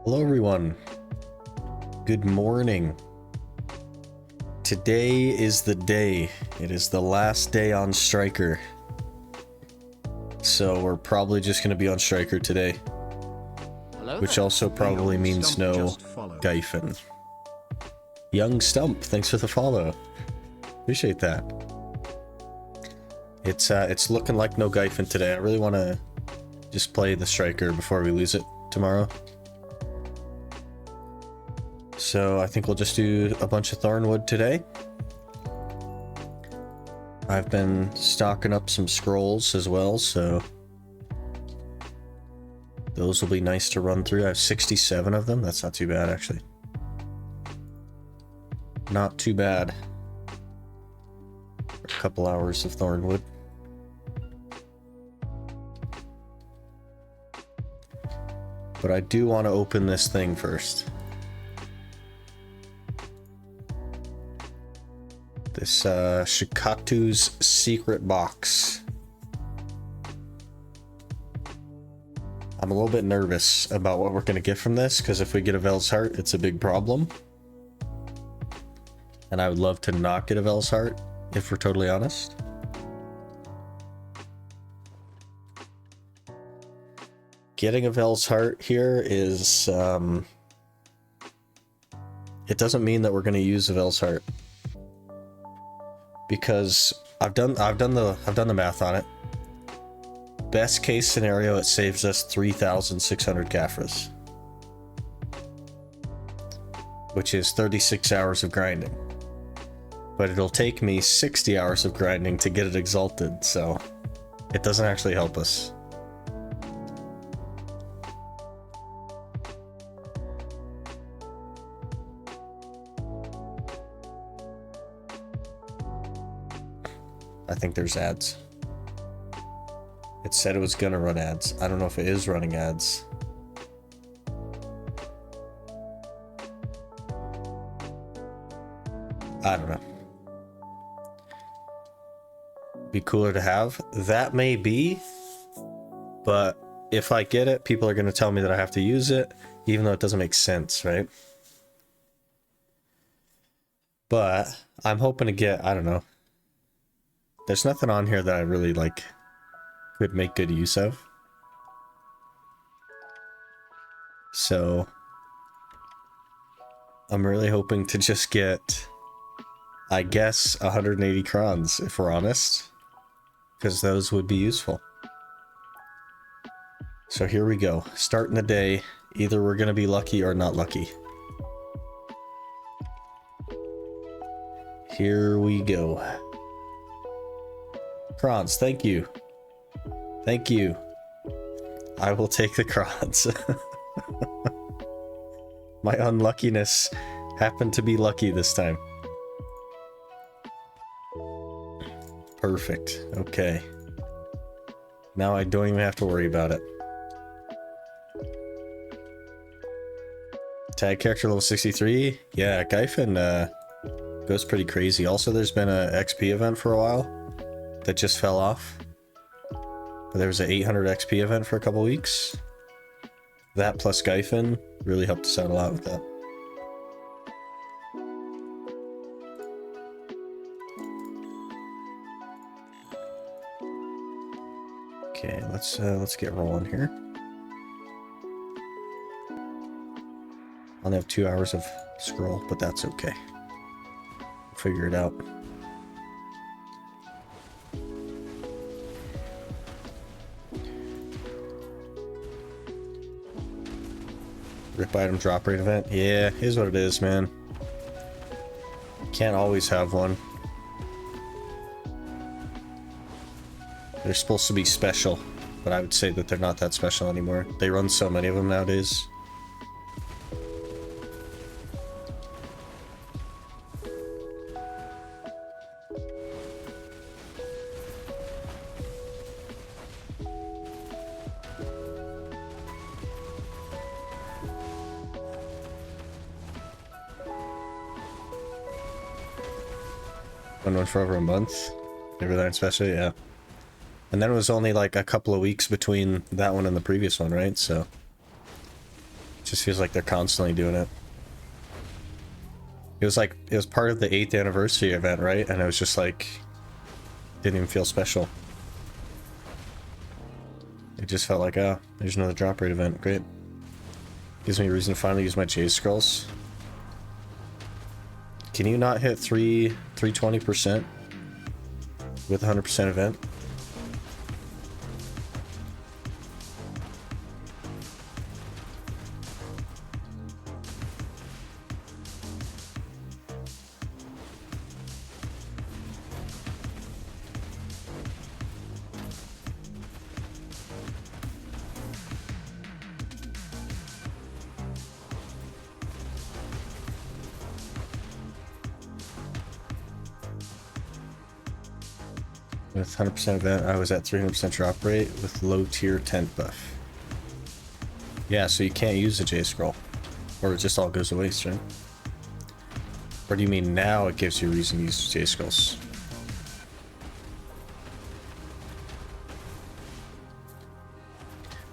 Hello everyone. Good morning. Today is the day. It is the last day on Striker. So we're probably just going to be on Striker today. Hello which there. also probably means no Gyphon. Young Stump, thanks for the follow. Appreciate that. It's looking like no Gyphon today. I really want to just play the Striker before we lose it tomorrow. So I think we'll just do a bunch of Thornwood today. I've been stocking up some scrolls as well, so those will be nice to run through. I have 67 of them. That's not too bad, actually. Not too bad. For a couple hours of Thornwood. But I do want to open this thing first. This Shikatu's secret box. I'm a little bit nervous about what we're going to get from this, because if we get a Vel's Heart, it's a big problem. And I would love to not get a Vel's Heart, if we're totally honest. Getting a Vel's Heart here is... it doesn't mean that we're going to use a Vel's Heart. Because I've done the math on it. Best case scenario, it saves us 3,600 Caphras, which is 36 hours of grinding. But it'll take me 60 hours of grinding to get it exalted, so it doesn't actually help us. I think there's ads. It said it was gonna run ads. I don't know if it is running ads. I don't know. Be cooler to have. That may be, but if I get it, people are gonna tell me that I have to use it, even though it doesn't make sense, right? But I'm hoping to get, I don't know. There's nothing on here that I really like could make good use of. So I'm really hoping to just get, I guess, 180 crons, if we're honest, because those would be useful. So here we go. Starting the day. Either we're going to be lucky or not lucky. Here we go. Crons, thank you. Thank you. I will take the crons. My unluckiness happened to be lucky this time. Perfect. Okay. Now I don't even have to worry about it. Tag character level 63. Yeah, Gyphon goes pretty crazy. Also, there's been a XP event for a while that just fell off. But there was an 800 XP event for a couple weeks. That plus Gyphon really helped us out a lot with that. Okay, let's get rolling here. I only have 2 hours of scroll, but that's okay. We'll figure it out. Rip item drop rate event. Yeah, here's what it is, man. Can't always have one. They're supposed to be special, but I would say that they're not that special anymore. They run so many of them nowadays. One for over a month. Never that special, yeah. And then it was only like a couple of weeks between that one and the previous one, right? So Just feels like they're constantly doing it. It was part of the 8th anniversary event, right? And it was just like, didn't even feel special. It just felt like, oh, there's another drop rate event. Great. Gives me a reason to finally use my J scrolls. Can you not hit 320% with 100% event? With 100% event, I was at 300% drop rate with low tier tent buff. Yeah, so you can't use the J scroll, or it just all goes to waste, right? Or do you mean now it gives you a reason to use J scrolls?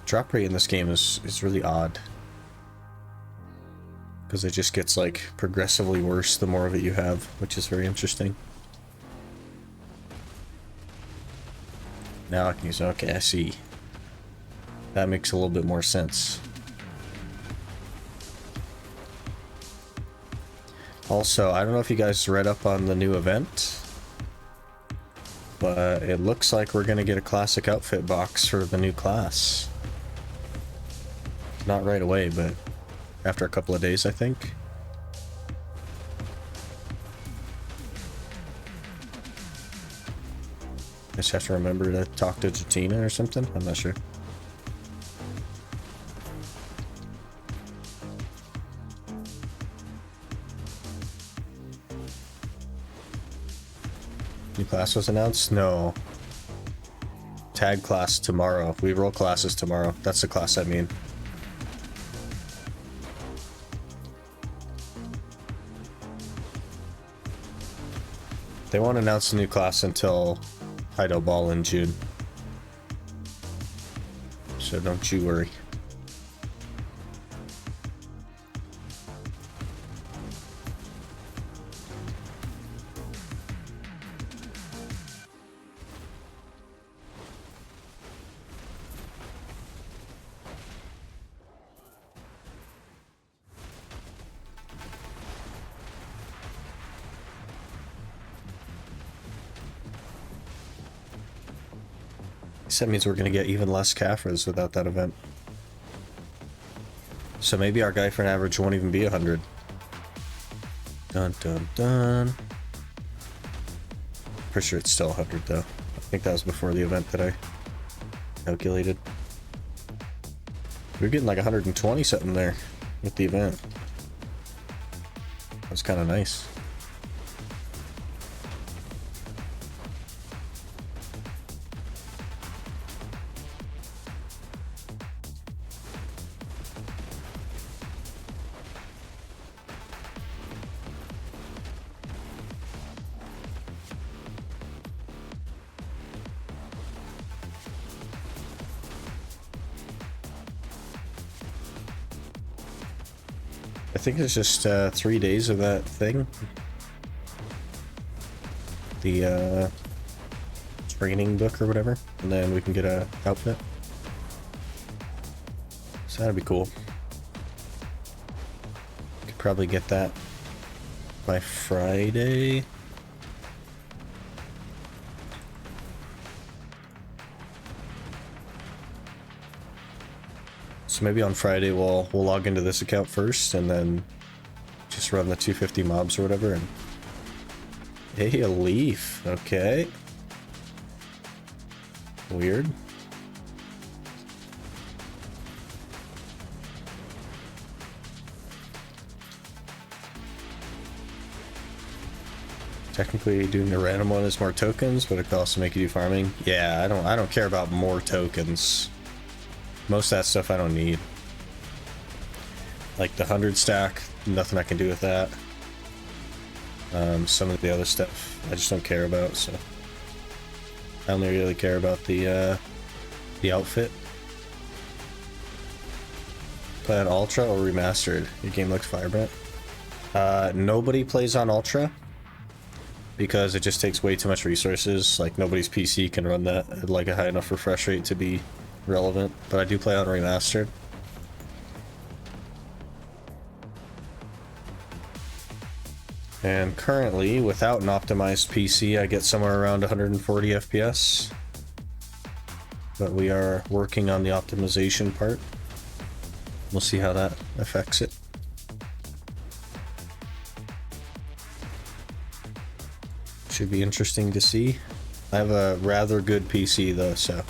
Drop rate in this game is really odd, because it just gets like progressively worse the more of it you have, which is very interesting. Now I can use, okay, I see. That makes a little bit more sense. Also, I don't know if you guys read up on the new event, but it looks like we're gonna get a classic outfit box for the new class. Not right away, but after a couple of days, I think. I just have to remember to talk to Jatina or something. I'm not sure. New class was announced? No. Tag class tomorrow. We roll classes tomorrow. That's the class I mean. They won't announce the new class until Hideout Ball in June. So don't you worry. That means we're going to get even less Caphras without that event. So maybe our guy for an average won't even be 100. Dun dun dun. Pretty sure it's still 100 though. I think that was before the event that I calculated. We were getting like 120 something there with the event. That was kind of nice. I think it's just 3 days of that thing. The training book or whatever, and then we can get a outfit. So that'd be cool. Could probably get that by Friday. So maybe on Friday we'll log into this account first and then just run the 250 mobs or whatever. And hey, a leaf. Okay. Weird. Technically doing the random one is more tokens, but it could also make you do farming. Yeah, I don't care about more tokens. Most of that stuff I don't need. Like the 100 stack, nothing I can do with that. Some of the other stuff I just don't care about, so I only really care about the outfit. Play on Ultra or Remastered? Your game looks vibrant. Nobody plays on Ultra because it just takes way too much resources. Like, nobody's PC can run that at like a high enough refresh rate to be relevant. But I do play on Remastered. And currently, without an optimized PC, I get somewhere around 140 FPS. But we are working on the optimization part. We'll see how that affects it. Should be interesting to see. I have a rather good PC though, so.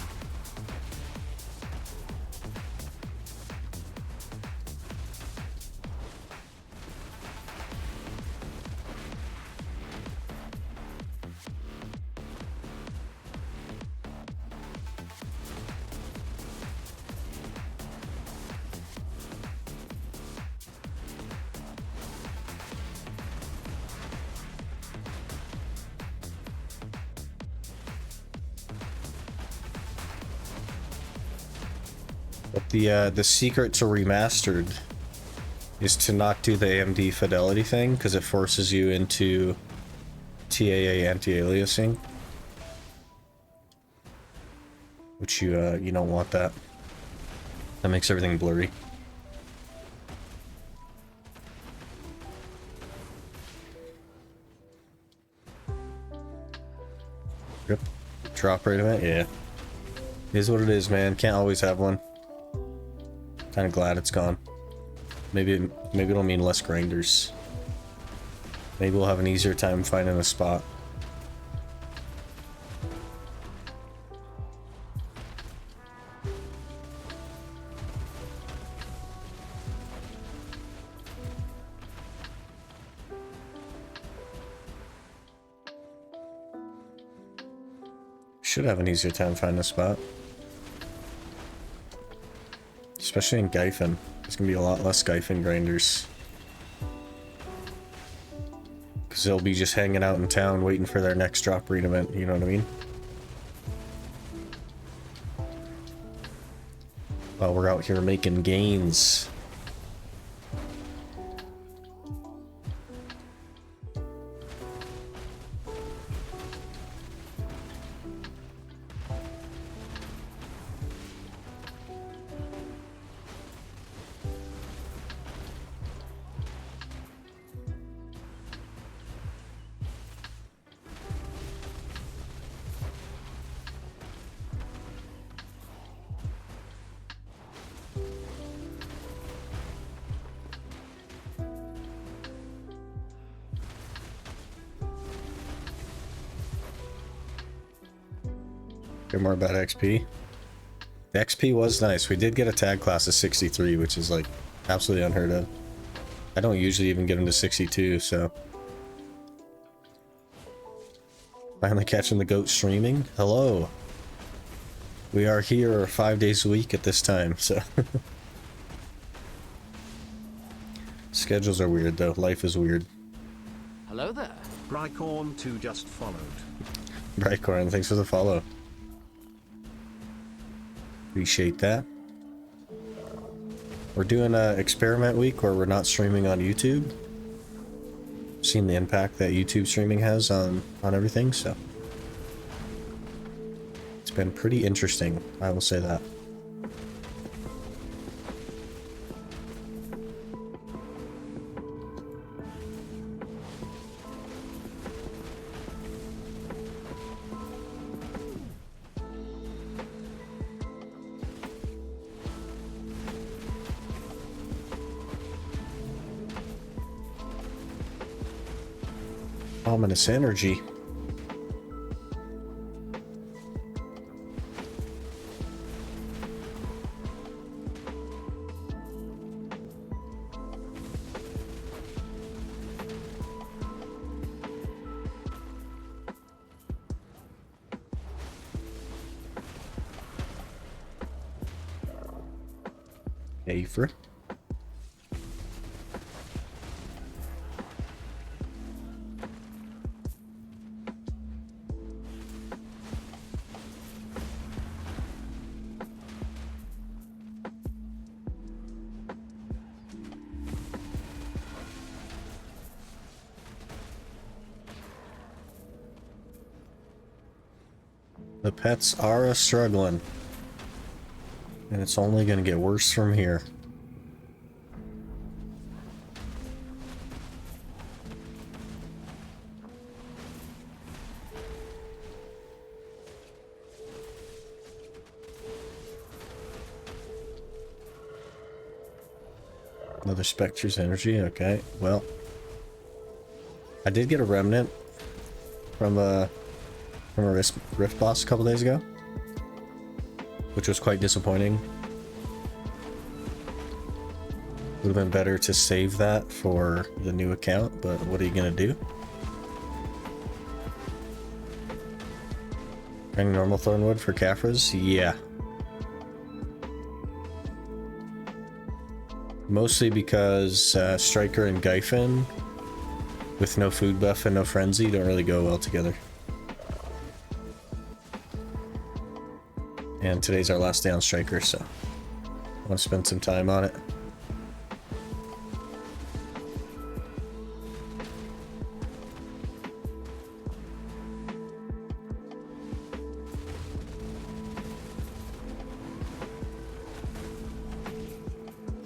But the secret to Remastered is to not do the AMD fidelity thing, because it forces you into TAA anti-aliasing, which you don't want that. That makes everything blurry. Yep. Drop rate event, yeah. It is what it is, man. Can't always have one. Kind of glad it's gone. Maybe it'll mean less grinders. Maybe we'll have an easier time finding a spot. Should have an easier time finding a spot. Especially in Gyphon. There's gonna be a lot less Gyphon grinders. Because they'll be just hanging out in town waiting for their next drop rate event, you know what I mean? While we're out here making gains. Hear more about XP. The XP was nice. We did get a tag class of 63, which is like absolutely unheard of. I don't usually even get them to 62, so. Finally catching the goat streaming. Hello. We are here 5 days a week at this time, so. Schedules are weird though. Life is weird. Hello there. Brycorn2 just followed. Brycorn, thanks for the follow. Appreciate that. We're doing an experiment week where we're not streaming on YouTube. Seen the impact that YouTube streaming has on everything, so it's been pretty interesting, I will say that. Ominous energy. Aphra. The pets are struggling. And it's only going to get worse from here. Another Spectre's energy, okay. Well, I did get a remnant from a Rift boss a couple days ago, which was quite disappointing. Would have been better to save that for the new account, but what are you gonna do? Bring normal Thornwood for Caphras? Yeah. Mostly because Striker and Gyfin, with no food buff and no frenzy, don't really go well together. And today's our last day on Striker, so I want to spend some time on it.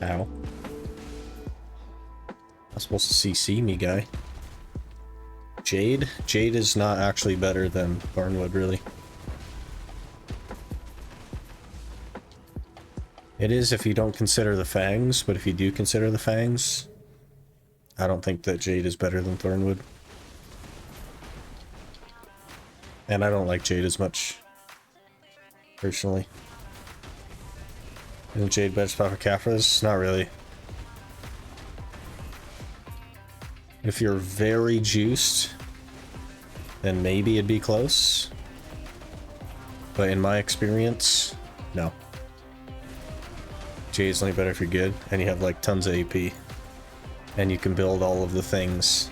Ow. I'm supposed to CC me, guy. Jade? Jade is not actually better than Thornwood, really. It is if you don't consider the fangs, but if you do consider the fangs, I don't think that Jade is better than Thornwood. And I don't like Jade as much, personally. Isn't Jade better spot for Caphras? Not really. If you're very juiced, then maybe it'd be close. But in my experience, no. Jade's only better if you're good, and you have like tons of AP. And you can build all of the things.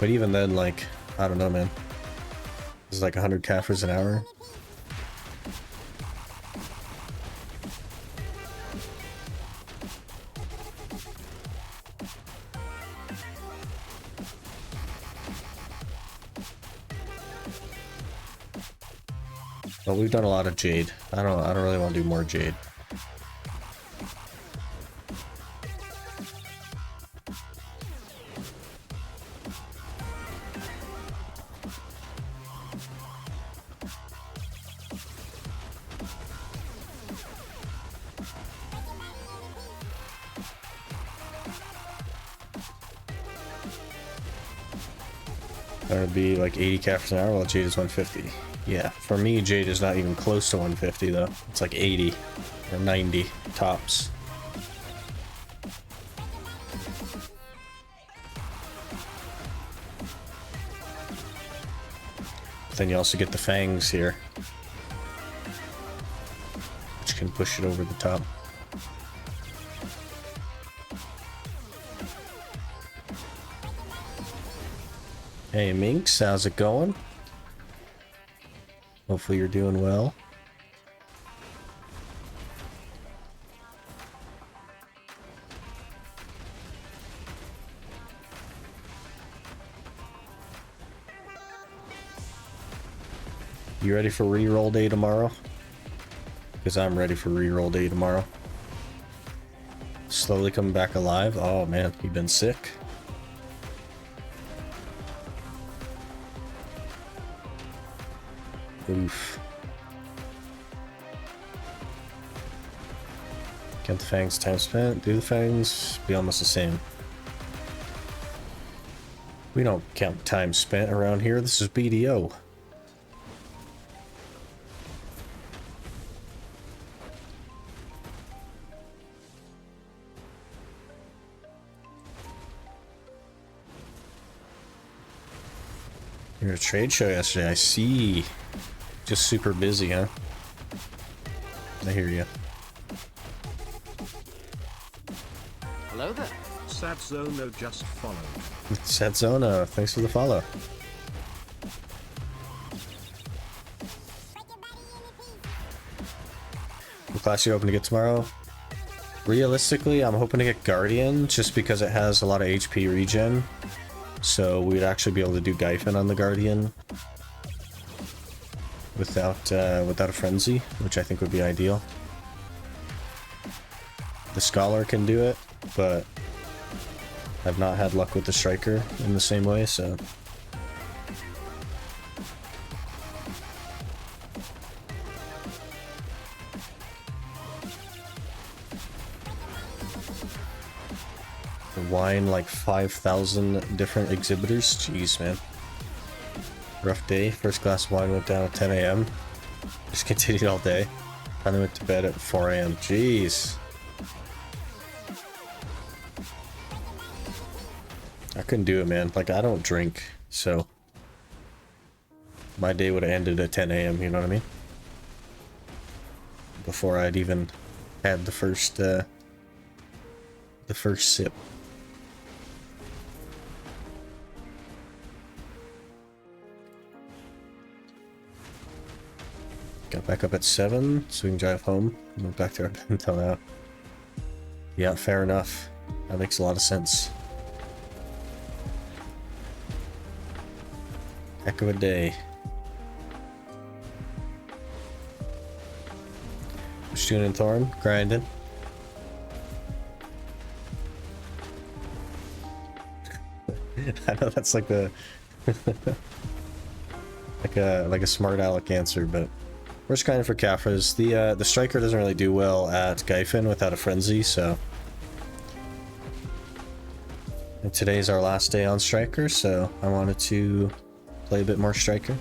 But even then, like, I don't know, man. It's like 100 Caphras an hour. But we've done a lot of Jade. I don't really want to do more Jade. That would be like 80 Caphras an hour while Jade is 150. Yeah, for me, Jade is not even close to 150 though. It's like 80 or 90 tops. But then you also get the fangs here, which can push it over the top. Hey Minx, how's it going? Hopefully you're doing well. You ready for reroll day tomorrow? Because I'm ready for reroll day tomorrow. Slowly coming back alive. Oh man, you've been sick. Oof. Count the fangs, time spent. Do the fangs, be almost the same. We don't count time spent around here. This is BDO. You're at a trade show yesterday, I see. Just super busy, huh? I hear you. Hello there. Sadzono just followed. Sadzono, thanks for the follow. What class you hoping to get tomorrow? Realistically, I'm hoping to get Guardian, just because it has a lot of HP regen. So we'd actually be able to do Gyfin on the Guardian without a frenzy, which I think would be ideal. The Scholar can do it, but I've not had luck with the Striker in the same way, so... Wine like 5,000 different exhibitors. Jeez, man. Rough day. First glass of wine went down at 10 a.m. Just continued all day. Finally went to bed at 4 a.m. Jeez. I couldn't do it, man. Like, I don't drink, so... my day would have ended at 10 a.m., you know what I mean? Before I'd even had the first sip. Got back up at 7, so we can drive home. Went back to our bed until now. Yeah, fair enough. That makes a lot of sense. Heck of a day. What you doing in Thorn? Grinding. I know that's like the like a smart aleck answer, but we're just grinding for Caphras. The Striker doesn't really do well at Gyfin without a frenzy, so. And today's our last day on Striker, so I wanted to play a bit more Striker.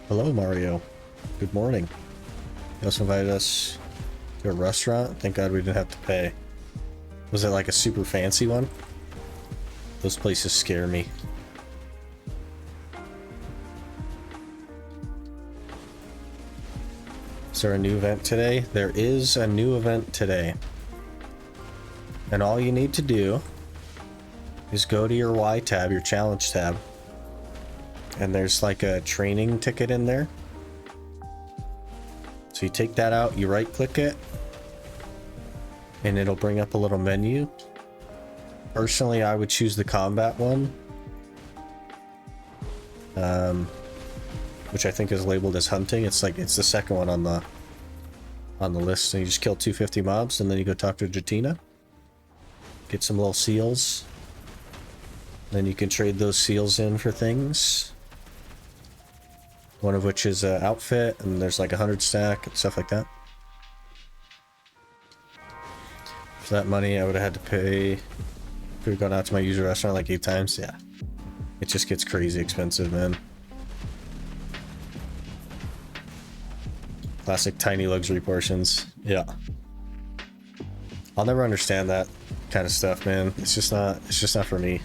Hello, Mario. Good morning. He also invited us to a restaurant. Thank God we didn't have to pay. Was it like a super fancy one? Those places scare me. Is there a new event today? There is a new event today. And all you need to do is go to your Y tab, your challenge tab. And there's like a training ticket in there. So you take that out, you right click it, and it'll bring up a little menu. Personally, I would choose the combat one. Which I think is labeled as hunting. It's the second one on the list. So you just kill 250 mobs and then you go talk to Jatina. Get some little seals. Then you can trade those seals in for things. One of which is an outfit, and there's like 100 stack and stuff like that. For that money, I would have had to pay. Could have gone out to my user restaurant like 8 times. Yeah, it just gets crazy expensive, man. Classic tiny luxury portions. Yeah, I'll never understand that kind of stuff, man. It's just not for me.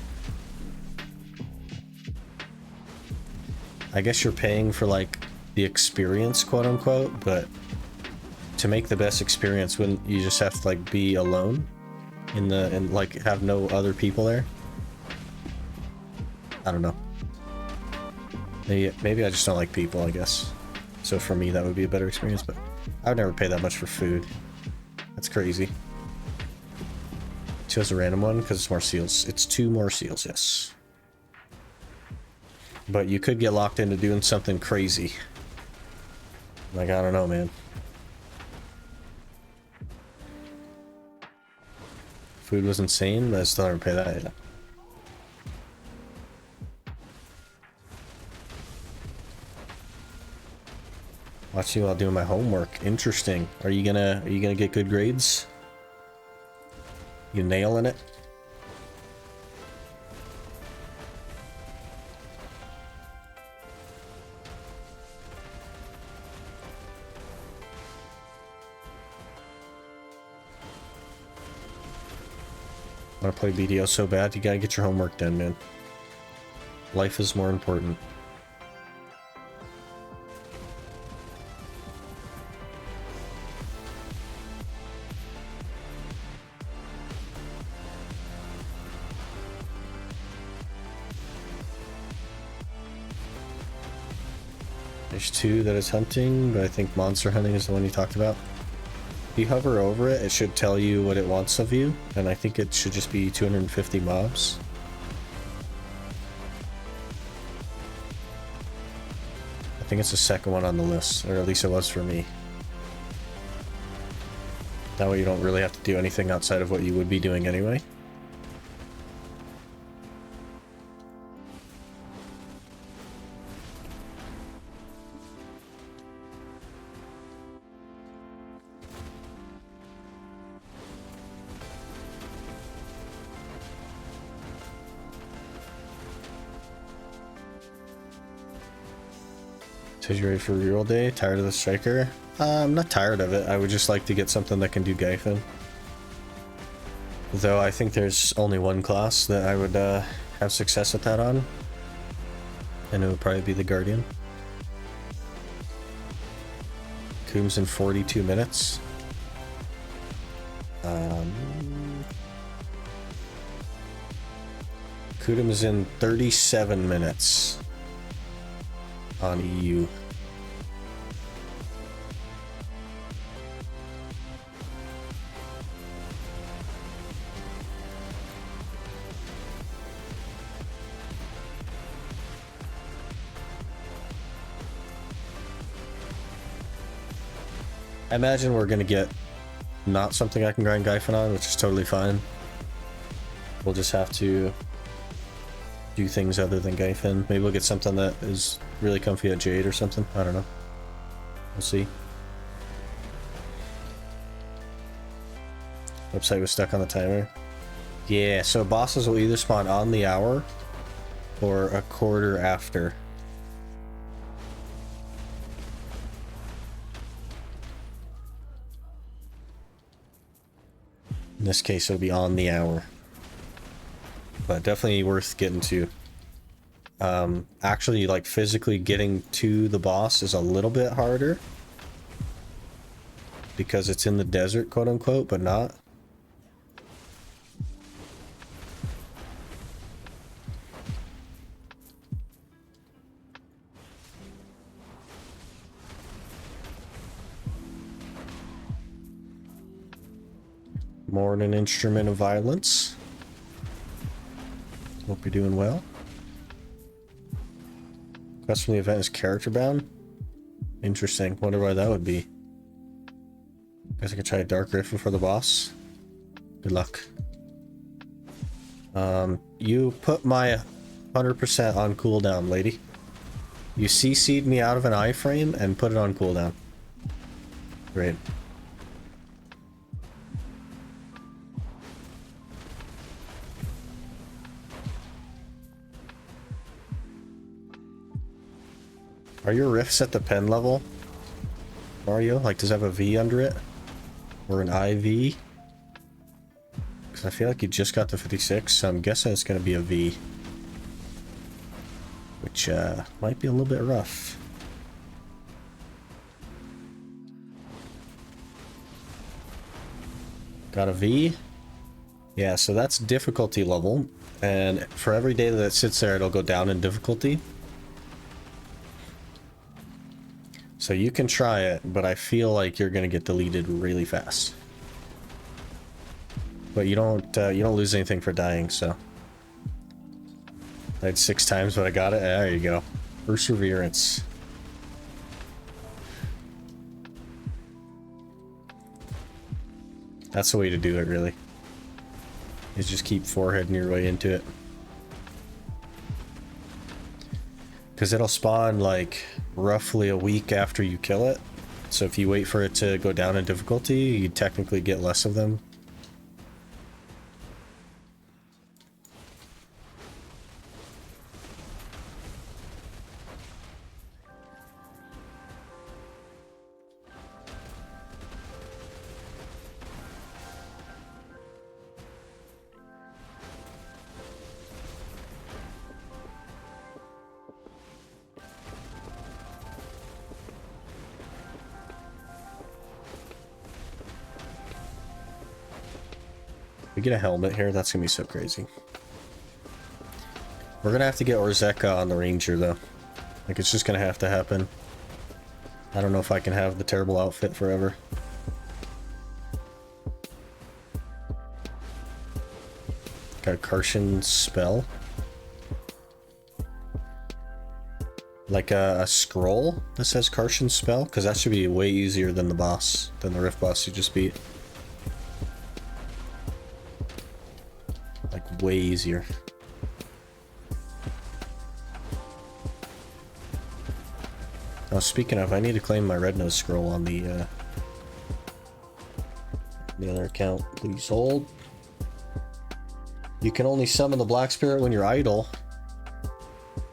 I guess you're paying for like the experience, quote unquote, but to make the best experience, wouldn't you just have to like be alone and like have no other people there? I don't know. Maybe I just don't like people, I guess. So for me, that would be a better experience, but I would never pay that much for food. That's crazy. Chose a random one because it's more seals. It's 2 more seals, yes. But you could get locked into doing something crazy. Like, I don't know, man. Food was insane, but I still never pay that yet. Watching while doing my homework. Interesting. Are you gonna get good grades? You nailing it? I want to play BDO so bad, you gotta get your homework done, man. Life is more important. There's two that is hunting, but I think monster hunting is the one you talked about. If you hover over it, it should tell you what it wants of you, and I think it should just be 250 mobs. I think it's the second one on the list, or at least it was for me. That way you don't really have to do anything outside of what you would be doing anyway. Says you're ready for reroll day? Tired of the striker? I'm not tired of it. I would just like to get something that can do Gyphon. Though I think there's only one class that I would have success with that on. And it would probably be the Guardian. Coombs in 42 minutes. Kudum is in 37 minutes on EU. I imagine we're gonna get not something I can grind Gyphon on, which is totally fine. We'll just have to do things other than Gyphon. Maybe we'll get something that is really comfy at Jade or something. I don't know. We'll see. Website was stuck on the timer. Yeah, so bosses will either spawn on the hour or a quarter after. In this case, it'll be on the hour. But definitely worth getting to. Actually, like, physically getting to the boss is a little bit harder. Because it's in the desert, quote-unquote, but not. More than an instrument of violence. Hope you're doing well. Quest from the event is character bound. Interesting. Wonder why that would be. Guess I could try a dark rifle for the boss. Good luck. You put my 100% on cooldown, lady. You CC'd me out of an iframe and put it on cooldown. Great. Are your riffs at the pen level, Mario? Like, does it have a V under it? Or an IV? Because I feel like you just got the 56, so I'm guessing it's going to be a V. Which, might be a little bit rough. Got a V? Yeah, so that's difficulty level. And for every day that it sits there, it'll go down in difficulty. So you can try it, but I feel like you're gonna get deleted really fast. But you don't lose anything for dying, so. I had 6 times, but I got it. There you go. Perseverance. That's the way to do it, really. Is just keep foreheading your way into it. Because it'll spawn like roughly a week after you kill it. So if you wait for it to go down in difficulty, you technically get less of them. We get a helmet here, that's gonna be so crazy. We're gonna have to get Orzeka on the Ranger though. Like, it's just gonna have to happen. I don't know if I can have the terrible outfit forever. Got a Kartian spell. Like a scroll that says Kartian spell? Because that should be way easier than the boss, than the Rift boss you just beat. Like, way easier. Oh, speaking of, I need to claim my red nose scroll on the other account. Please hold. You can only summon the Black Spirit when you're idle.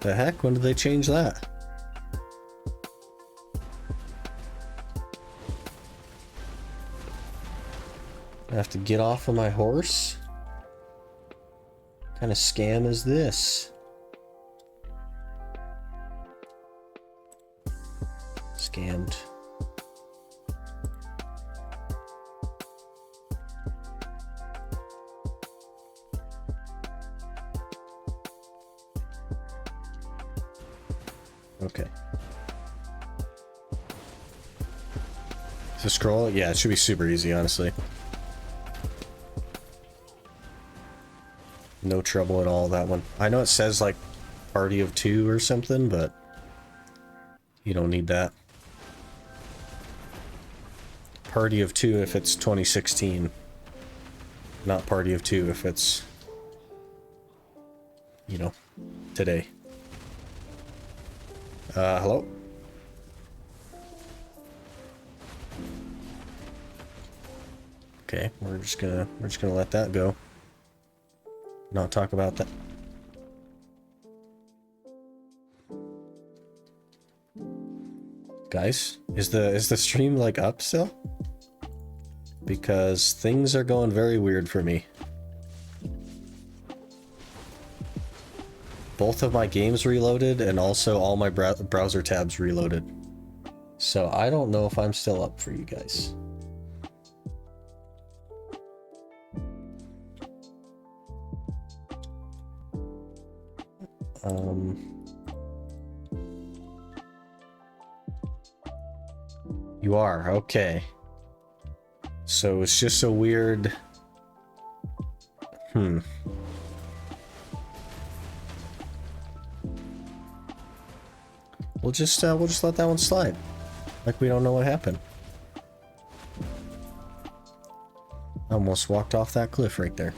The heck? When did they change that? I have to get off of my horse? What kind of scam is this? Scammed. Okay. So scroll? Yeah, it should be super easy, honestly. No trouble at all, that one. I know it says, like, party of 2 or something, but you don't need that. Party of 2 if it's 2016. Not party of 2 if it's, you know, today. Hello? Okay, we're just gonna let that go. Not talk about that. Guys, is the stream like up still? Because things are going very weird for me. Both of my games reloaded and also all my browser tabs reloaded. So I don't know if I'm still up for you guys. You are, okay. So it's just a weird... We'll just let that one slide. Like we don't know what happened. I almost walked off that cliff right there.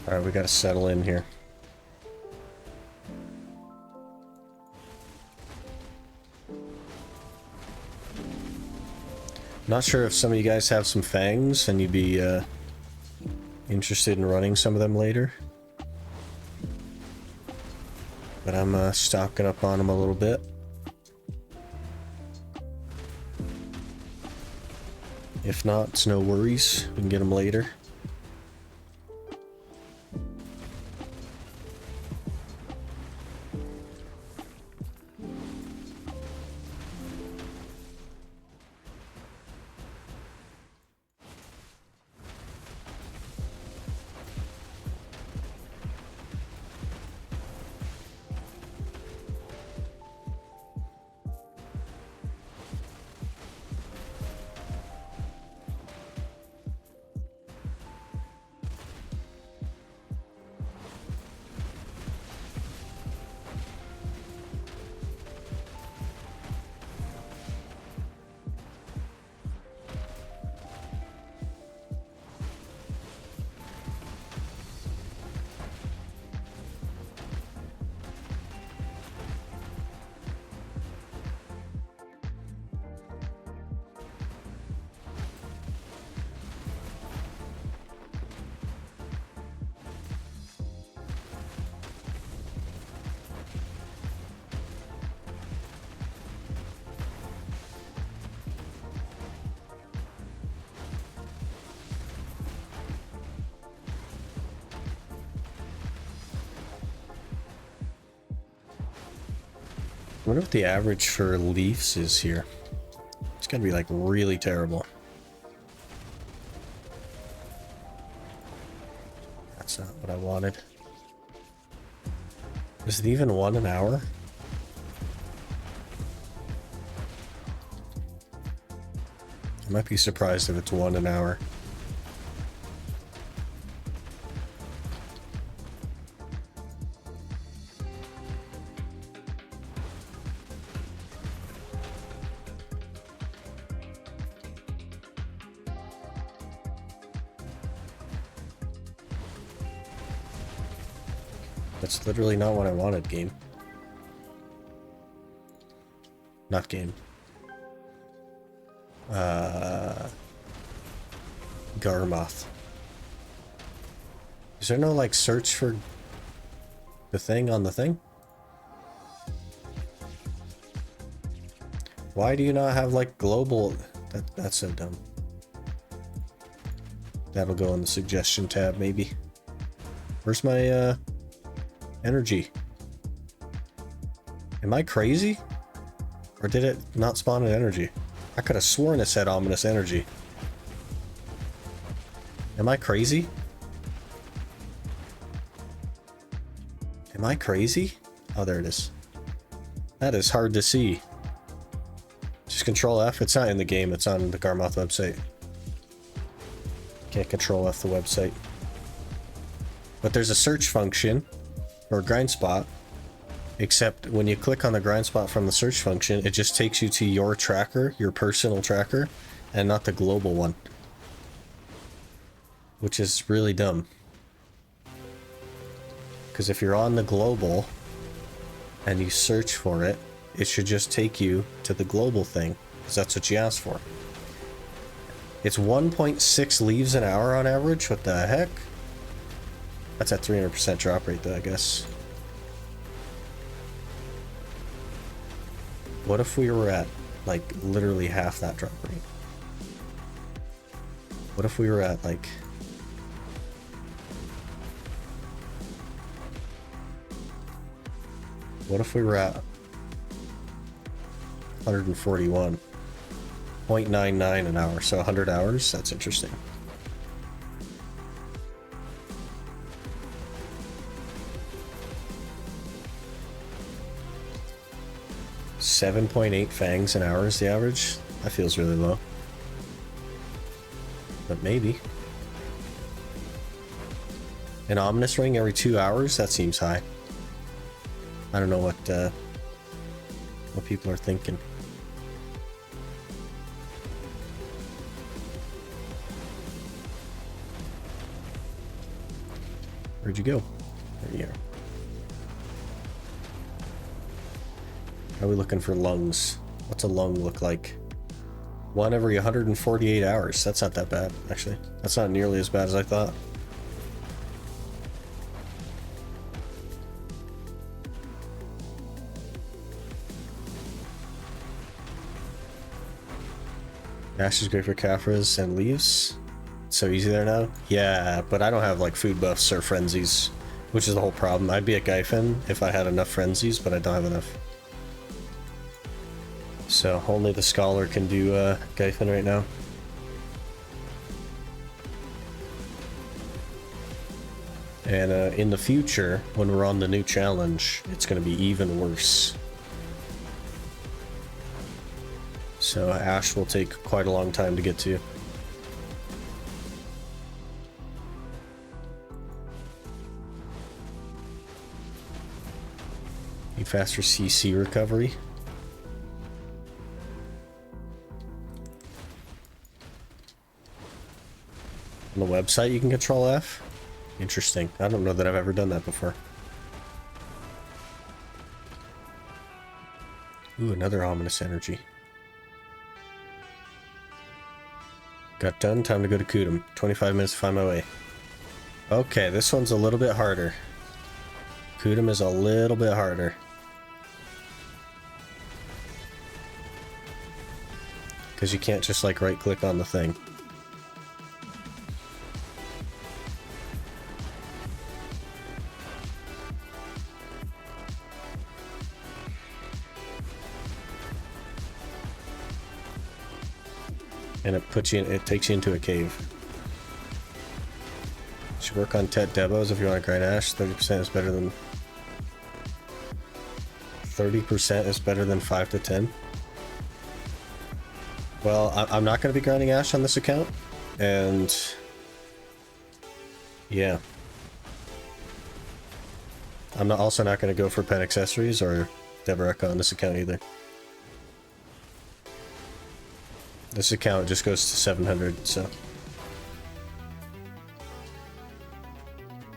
Alright, we gotta settle in here. Not sure if some of you guys have some fangs and you'd be interested in running some of them later. But I'm stocking up on them a little bit. If not, it's no worries. We can get them later. wonder what the average for leaves is here. It's gonna be like really terrible. That's not what I wanted. Is it even 1 an hour? I might be surprised if it's 1 an hour. That's literally not what I wanted, game. Not game. Garmoth. Is there no, like, search for the thing on the thing? Why do you not have, like, global... That's so dumb. That'll go in the suggestion tab, maybe. Where's my, energy? Am I crazy? Or did it not spawn an energy? I could have sworn it said ominous energy. Am I crazy? Am I crazy? Oh, there it is. That is hard to see. Just control F. It's not in the game. It's on the Garmoth website. Can't control F the website. But there's a search function or grind spot. Except when you click on the grind spot from the search function, it just takes you to your tracker, your personal tracker, and not the global one. Which is really dumb. Because if you're on the global and you search for it, it should just take you to the global thing. Because that's what you asked for. It's 1.6 leaves an hour on average? What the heck? That's at 300% drop rate though, I guess. What if we were at, like, literally half that drop rate? What if we were at, like... What if we were at 141? 0.99 an hour, so 100 hours? That's interesting. .8 fangs an hour is the average. That feels really low. But maybe. An ominous ring every 2 hours? That seems high. I don't know what people are thinking. Where'd you go? There you are. How are we looking for lungs? What's a lung look like? 1 every 148 hours. That's not that bad, actually. That's not nearly as bad as I thought. Ash is great for Caphras and leaves. It's so easy there now. Yeah, but I don't have like food buffs or frenzies, which is the whole problem. I'd be a Gyfin if I had enough frenzies, but I don't have enough. So only the Scholar can do Gyfin right now. And in the future, when we're on the new challenge, it's going to be even worse. So Ash will take quite a long time to get to. Need faster CC recovery. On the website you can control F? Interesting. I don't know that I've ever done that before. Ooh, another ominous energy. Got done, time to go to Kudum. 25 minutes to find my way. Okay, this one's a little bit harder. Kudum is a little bit harder. Because you can't just like right click on the thing. And it takes you into a cave. Should work on Tet Debos if you want to grind ash. 30% is better than 30% is better than 5 to 10. Well, I'm not going to be grinding ash on this account, and yeah, I'm also not going to go for pen accessories or Deboreka on this account either. This account just goes to 700, so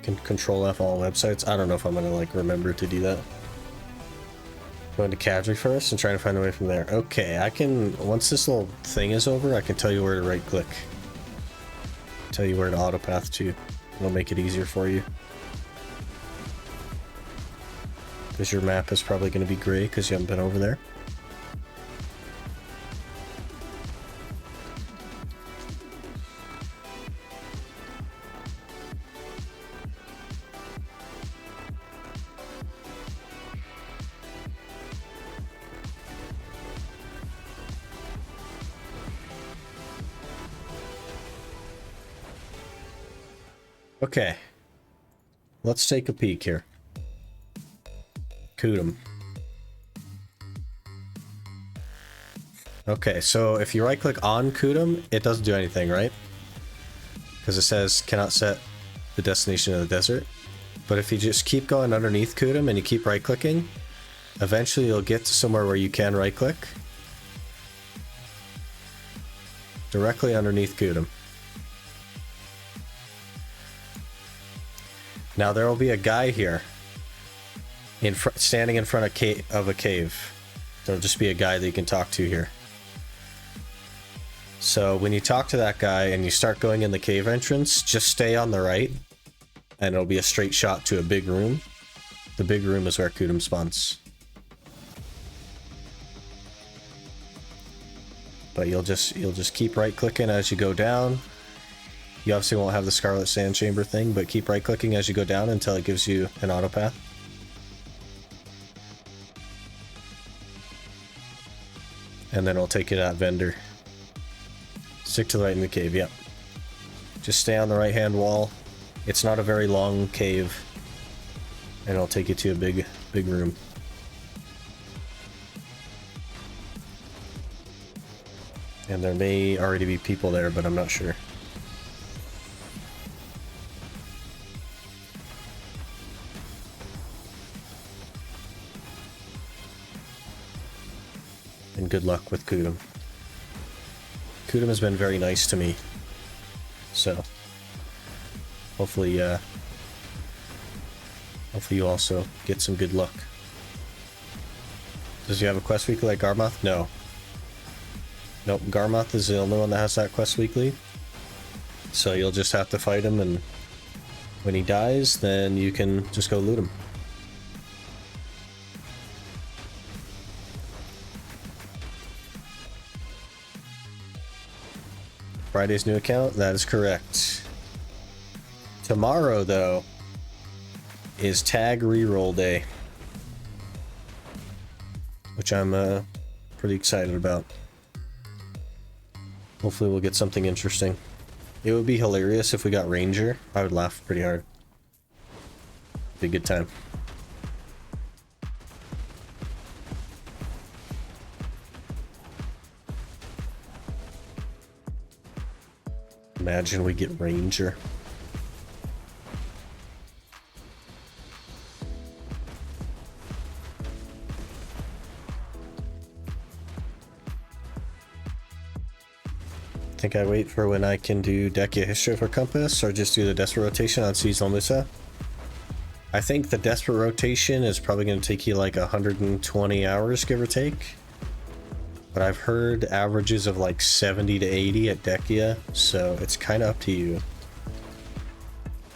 can control F all websites. I don't know if I'm gonna like remember to do that. Going to Kadri first and trying to find a way from there. Okay, I can, once this little thing is over, I can tell you where to right click. Tell you where to autopath to. It'll make it easier for you. Because your map is probably going to be gray because you haven't been over there. Okay, let's take a peek here. Kudum. Okay, so if you right click on Kudum, it doesn't do anything, right? Because it says cannot set the destination of the desert. But if you just keep going underneath Kudum and you keep right clicking, eventually you'll get to somewhere where you can right click. Directly underneath Kudum. Now there will be a guy here, standing in front of a cave. There'll just be a guy that you can talk to here. So when you talk to that guy and you start going in the cave entrance, just stay on the right, and it'll be a straight shot to a big room. The big room is where Kudum spawns. But you'll just keep right clicking as you go down. You obviously won't have the Scarlet Sand Chamber thing, but keep right clicking as you go down until it gives you an autopath. And then it'll take you to that vendor. Stick to the right in the cave, yep. Just stay on the right hand wall. It's not a very long cave. And it'll take you to a big room. And there may already be people there, but I'm not sure. And good luck with Kudum. Kudum has been very nice to me. So hopefully you also get some good luck. Does he have a quest weekly like Garmoth? No. Nope, Garmoth is the only one that has that quest weekly. So you'll just have to fight him, and when he dies, then you can just go loot him. Friday's new account? That is correct. Tomorrow, though, is tag reroll day, which I'm pretty excited about. Hopefully we'll get something interesting. It would be hilarious if we got Ranger. I would laugh pretty hard. Be a good time. Imagine we get Ranger. Think I wait for when I can do Dekia History for Compass, or just do the Desperate Rotation on Seasonal Musa? I think the Desperate Rotation is probably going to take you like 120 hours, give or take. But I've heard averages of like 70 to 80 at Dekia, so it's kind of up to you.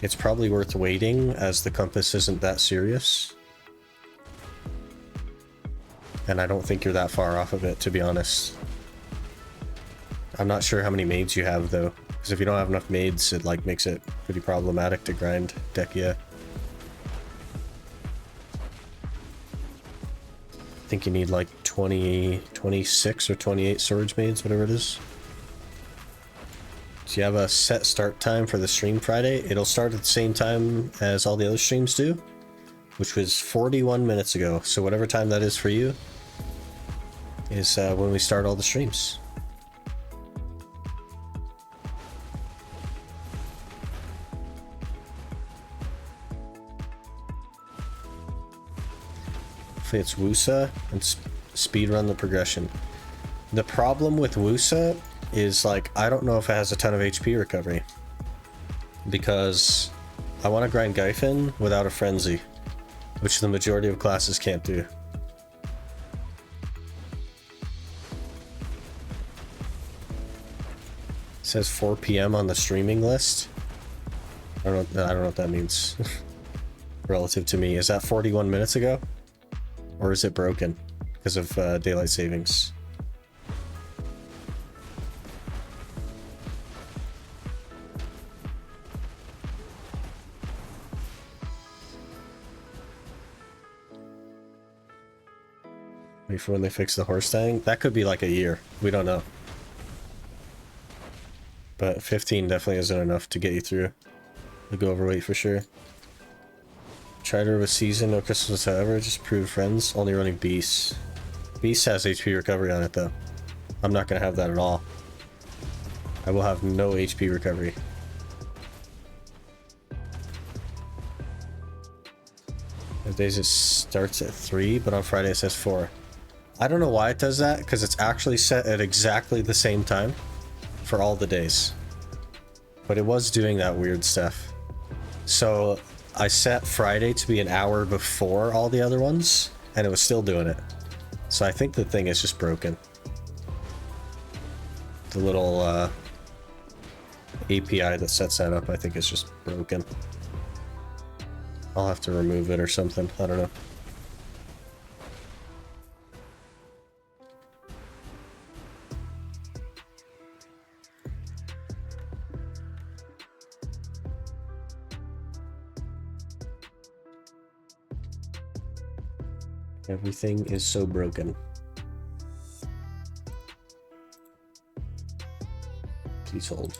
It's probably worth waiting, as the Compass isn't that serious. And I don't think you're that far off of it, to be honest. I'm not sure how many maids you have, though, because if you don't have enough maids, it like makes it pretty problematic to grind Dekia. I think you need like 26 or 28 storage maids, whatever it is. So you have a set start time for the stream Friday. It'll start at the same time as all the other streams do, which was 41 minutes ago. So whatever time that is for you is when we start all the streams. It's Wusa and speedrun the progression. The problem with Wusa is, like, I don't know if it has a ton of HP recovery, because I want to grind Gyfin without a frenzy, which the majority of classes can't do. It says 4 p.m. on the streaming list. I don't know what that means relative to me. Is that 41 minutes ago? Or is it broken because of daylight savings? Wait for when they fix the horse thing? That could be like a year. We don't know. But 15 definitely isn't enough to get you through. You'll go overweight for sure. Try to with season, no crystals however, just prove friends, only running Beast. Beast has HP recovery on it though. I'm not gonna have that at all. I will have no HP recovery. If days it starts at 3, but on Friday it says 4. I don't know why it does that, because it's actually set at exactly the same time for all the days. But it was doing that weird stuff. So I set Friday to be an hour before all the other ones, and it was still doing it. So I think the thing is just broken. The little API that sets that up, I think, is just broken. I'll have to remove it or something. I don't know. Everything is so broken. Please hold.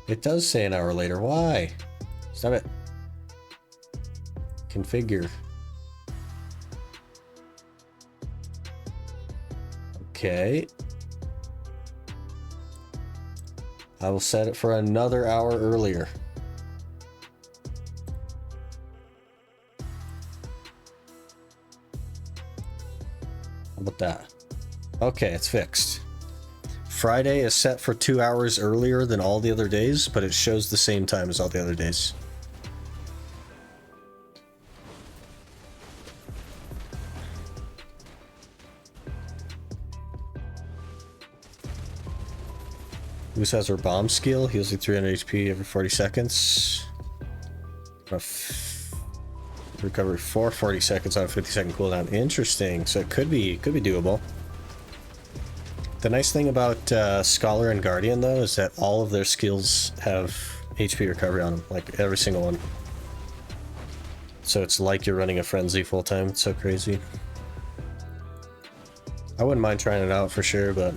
It does say an hour later. Why? Stop it. Configure. Okay. I will set it for another hour earlier. How about that? Okay, it's fixed. Friday is set for 2 hours earlier than all the other days, but it shows the same time as all the other days. Moose has her bomb skill, heals you 300 HP every 40 seconds. Recovery for 40 seconds on a 50-second cooldown. Interesting. So it could be doable. The nice thing about Scholar and Guardian, though, is that all of their skills have HP recovery on them, like every single one. So it's like you're running a frenzy full time. It's so crazy. I wouldn't mind trying it out for sure, but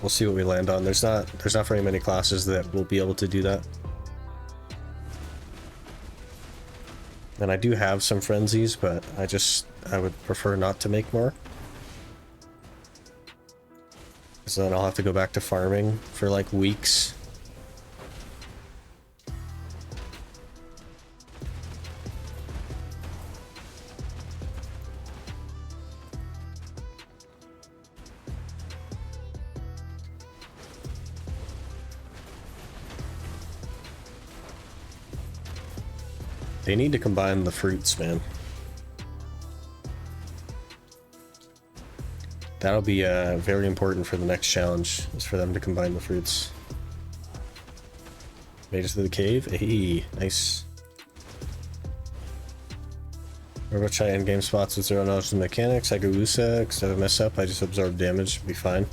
we'll see what we land on. There's not very many classes that will be able to do that. And I do have some frenzies, but I would prefer not to make more. So then I'll have to go back to farming for like weeks. They need to combine the fruits, man. That'll be very important for the next challenge, is for them to combine the fruits. Made it to the cave. Hey, nice. We're gonna try endgame spots with 0 knowledge of the mechanics. I go Usa, because if I mess up, I just absorb damage. Be fine.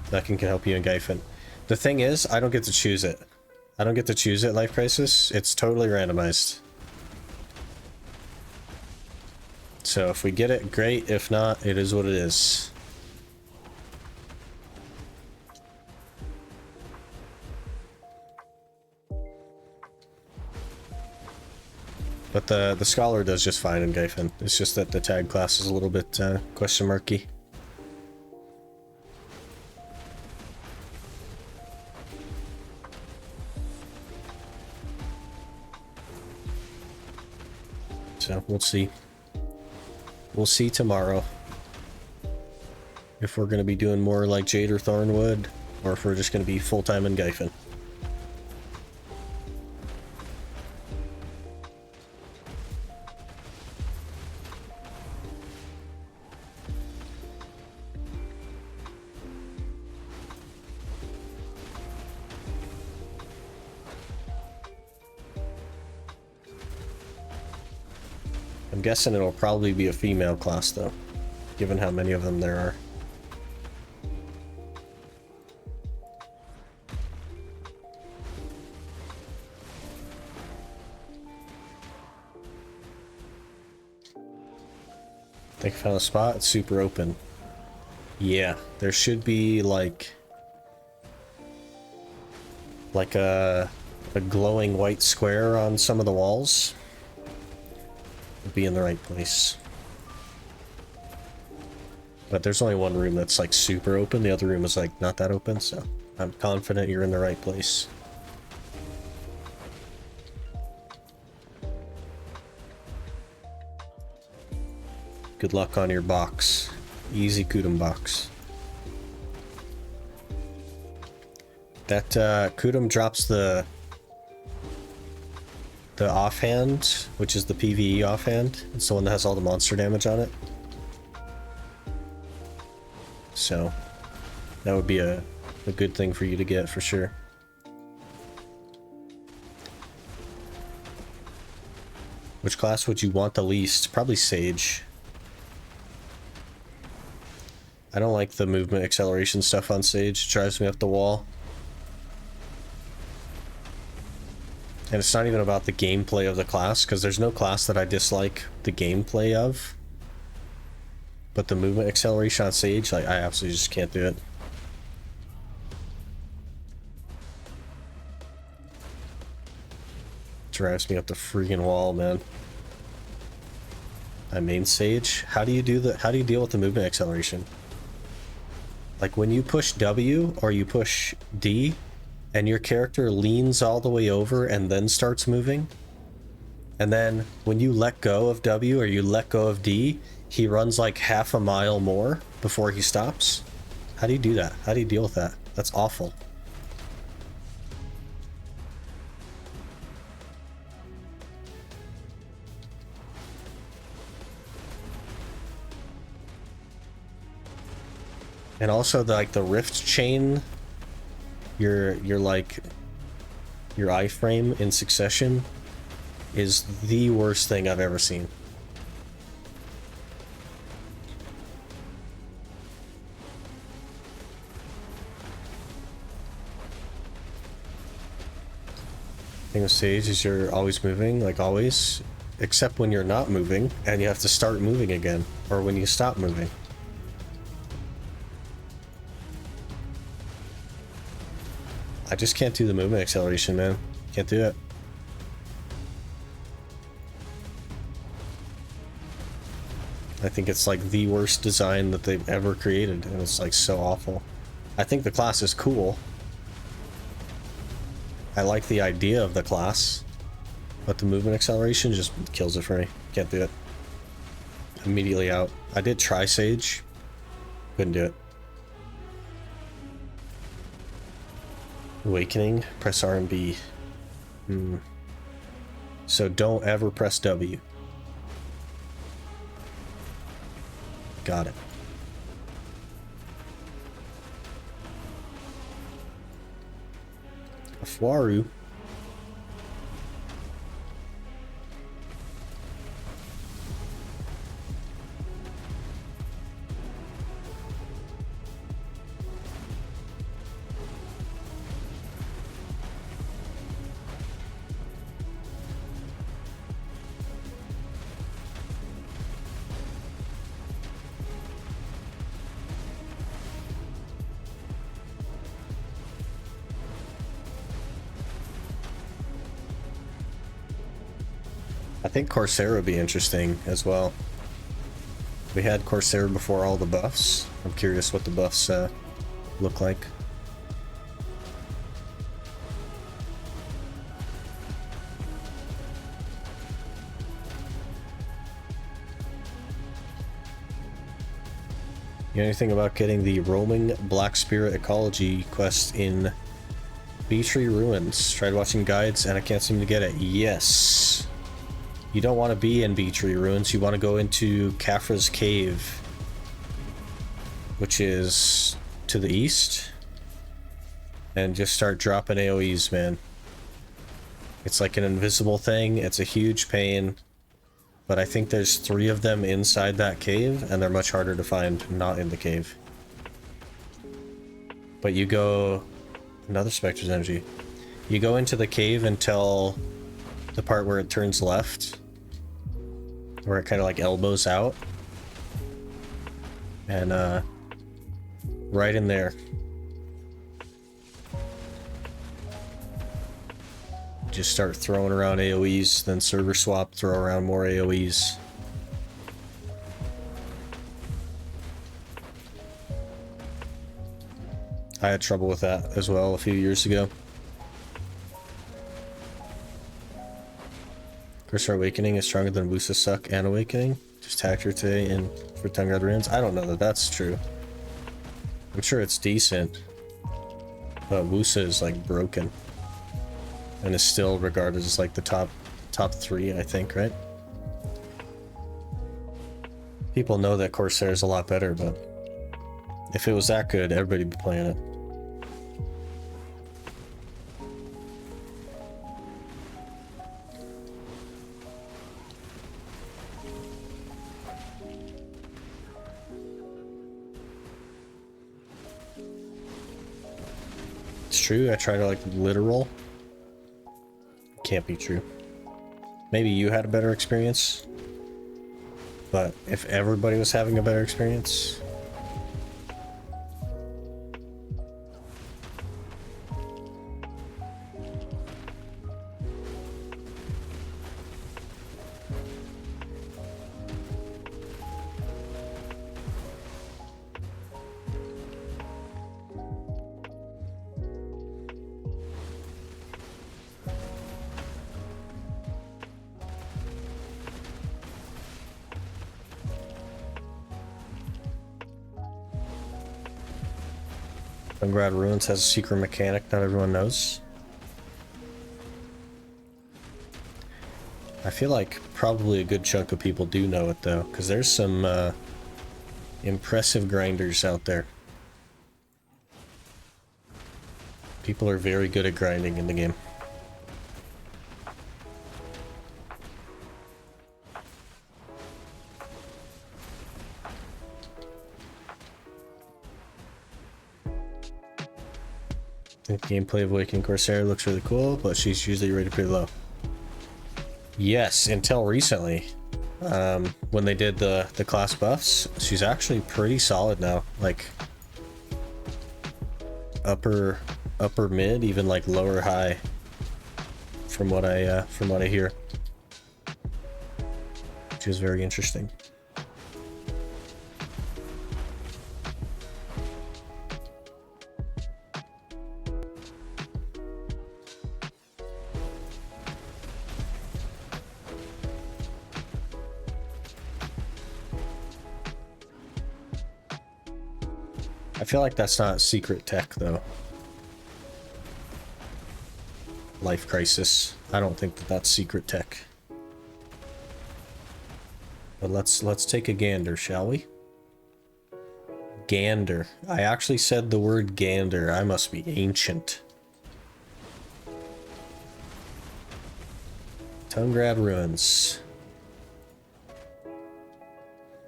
That can help you in Gyfin. The thing is, I don't get to choose it. I don't get to choose it, Life Crisis. It's totally randomized. So if we get it, great. If not, it is what it is. But the Scholar does just fine in Gaifen. It's just that the tag class is a little bit question marky. So we'll see. We'll see tomorrow if we're going to be doing more like Jade or Thornwood, or if we're just going to be full-time in Gaifen. I'm guessing it'll probably be a female class though, given how many of them there are. I think I found a spot. It's super open. Yeah, there should be like a glowing white square on some of the walls. It'll be in the right place. But there's only one room that's like super open. The other room is like not that open, so I'm confident you're in the right place. Good luck on your box. Easy Kudum box. That Kudum drops the offhand, which is the PvE offhand. It's the one that has all the monster damage on it. So that would be a good thing for you to get for sure. Which class would you want the least? Probably Sage. I don't like the movement acceleration stuff on Sage. It drives me up the wall. And it's not even about the gameplay of the class, because there's no class that I dislike the gameplay of. But the movement acceleration on Sage, like, I absolutely just can't do it. Drives me up the freaking wall, man. I main Sage. How do you deal with the movement acceleration? Like when you push W or you push D and your character leans all the way over and then starts moving, and then when you let go of W or you let go of D, he runs like half a mile more before he stops. How do you do that? How do you deal with that? That's awful. And also the rift chain, your iframe in succession is the worst thing I've ever seen. Thing with Sage is you're always moving, like always, except when you're not moving and you have to start moving again, or when you stop moving. I just can't do the movement acceleration, man. Can't do it. I think it's like the worst design that they've ever created, and it's like so awful. I think the class is cool. I like the idea of the class, but the movement acceleration just kills it for me. Can't do it. Immediately out. I did try Sage. Couldn't do it. Awakening, press R and B. So don't ever press W. Got it. Afuaru. think Corsair would be interesting as well. We had Corsair before all the buffs. I'm curious what the buffs look like. You know anything about getting the roaming Black Spirit ecology quest in Beetree Ruins? Tried watching guides and I can't seem to get it. Yes. You don't want to be in Beetree Ruins. You want to go into Kafra's Cave, which is to the east, and just start dropping AoEs, man. It's like an invisible thing. It's a huge pain. But I think there's 3 of them inside that cave, and they're much harder to find not in the cave. But you go... Another Spectre's Energy. You go into the cave until the part where it turns left, where it kind of like elbows out. And, right in there. Just start throwing around AoEs, then server swap, throw around more AoEs. I had trouble with that as well a few years ago. Cursor Awakening is stronger than Wusa Suck and Awakening. Just hacked her today in for Tungrad Ruins. I don't know that that's true. I'm sure it's decent, but Wusa is like broken. And is still regarded as like the top 3, I think, right? People know that Corsair is a lot better, but if it was that good, everybody'd be playing it. It's true, I try to like literal. Can't be true. Maybe you had a better experience, but if everybody was having a better experience... Tungrad Ruins has a secret mechanic not everyone knows. I feel like probably a good chunk of people do know it though, because there's some impressive grinders out there. People are very good at grinding in the game. I think gameplay of Awakening Corsair looks really cool, but she's usually rated pretty low. Yes, until recently. When they did the class buffs, she's actually pretty solid now. Like upper mid, even like lower high. From what I hear, which is very interesting. I feel like that's not secret tech though. Life Crisis. I don't think that that's secret tech. But let's take a gander, shall we? Gander. I actually said the word gander. I must be ancient. Tungrad Ruins.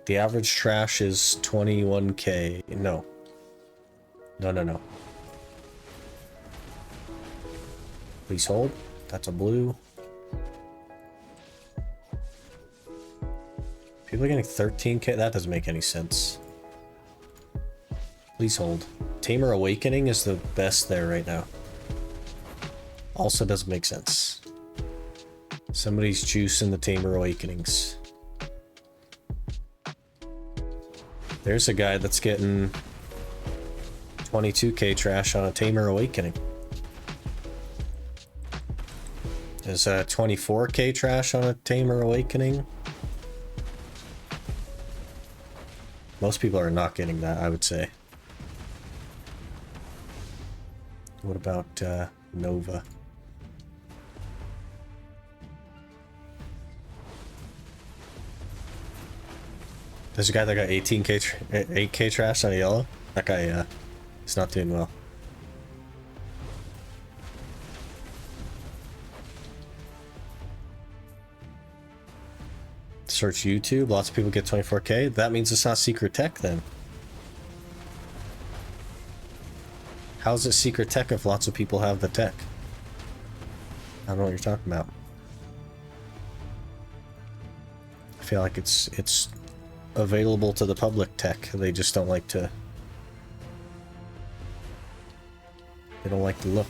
The average trash is 21k. No. No. Please hold. That's a blue. People are getting 13k? That doesn't make any sense. Please hold. Tamer Awakening is the best there right now. Also doesn't make sense. Somebody's juicing the Tamer Awakenings. There's a guy that's getting 22k trash on a Tamer Awakening. There's a 24k trash on a Tamer Awakening. Most people are not getting that, I would say. What about Nova? There's a guy that got 8k trash on a yellow. That guy, is not doing well. Search YouTube. Lots of people get 24k. That means it's not secret tech then. How's it secret tech if lots of people have the tech? I don't know what you're talking about. I feel like it's available to the public tech. They just don't like to. They don't like the look.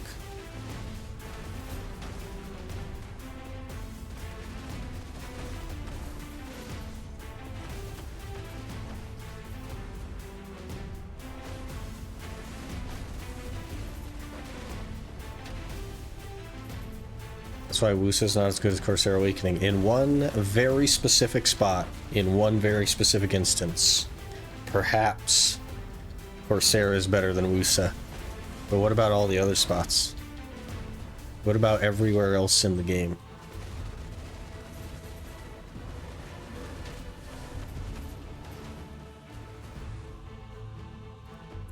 That's why Wusa's not as good as Corsair Awakening. In one very specific spot, in one very specific instance, perhaps Corsair is better than Wusa. But what about all the other spots? What about everywhere else in the game?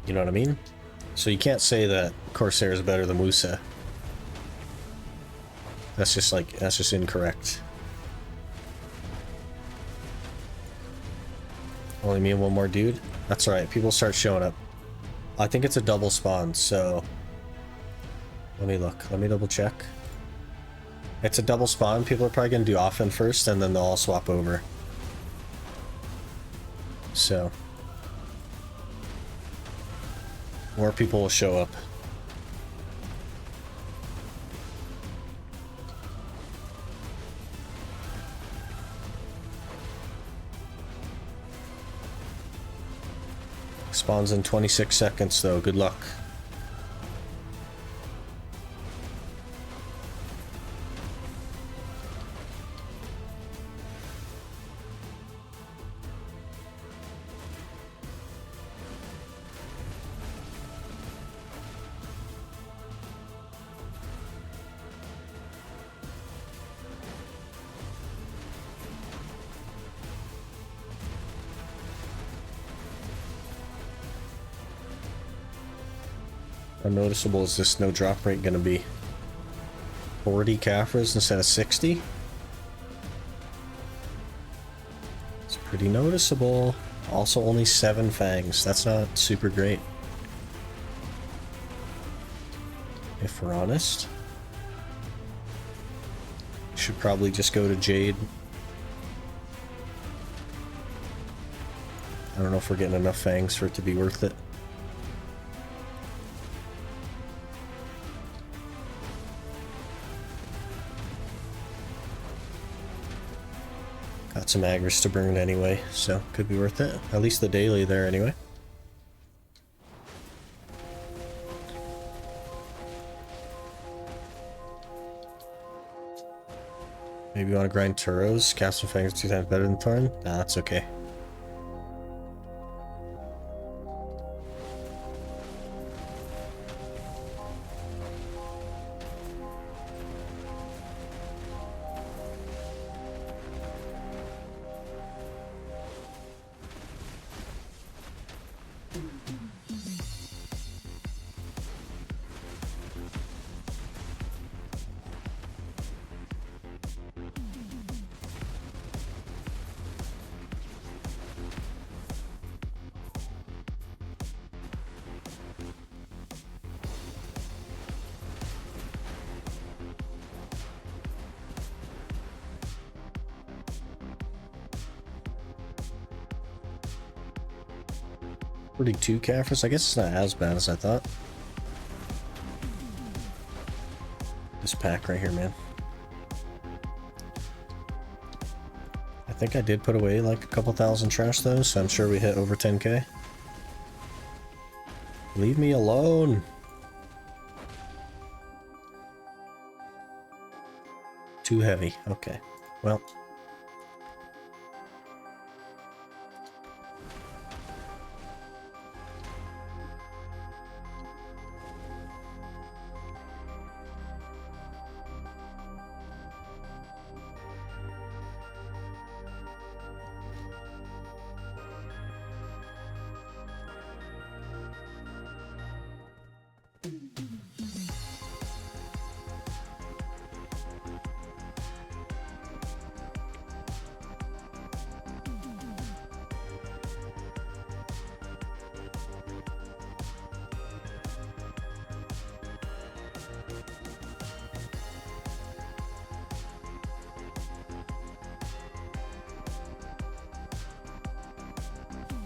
You know what I mean? So you can't say that Corsair is better than Wusa. That's just incorrect. Only me and one more dude? That's alright, people start showing up. I think it's a double spawn, so... Let me look, let me double check. It's a double spawn, people are probably gonna do Offen first, and then they'll all swap over. So... more people will show up. Spawns in 26 seconds though, good luck. How noticeable is this no drop rate gonna be? 40 Caphras instead of 60? It's pretty noticeable. Also only 7 Fangs. That's not super great. If we're honest. Should probably just go to Jade. I don't know if we're getting enough Fangs for it to be worth it. Got some aggers to burn anyway, so could be worth it. At least the daily there anyway. Maybe you want to grind Turos? Cast some Fangs 2 times better than Thorn? Nah, that's okay. Pretty 2 Caphras? I guess it's not as bad as I thought. This pack right here, man. think I did put away like a couple thousand trash though, so I'm sure we hit over 10k. Leave me alone! Too heavy. Okay. Well.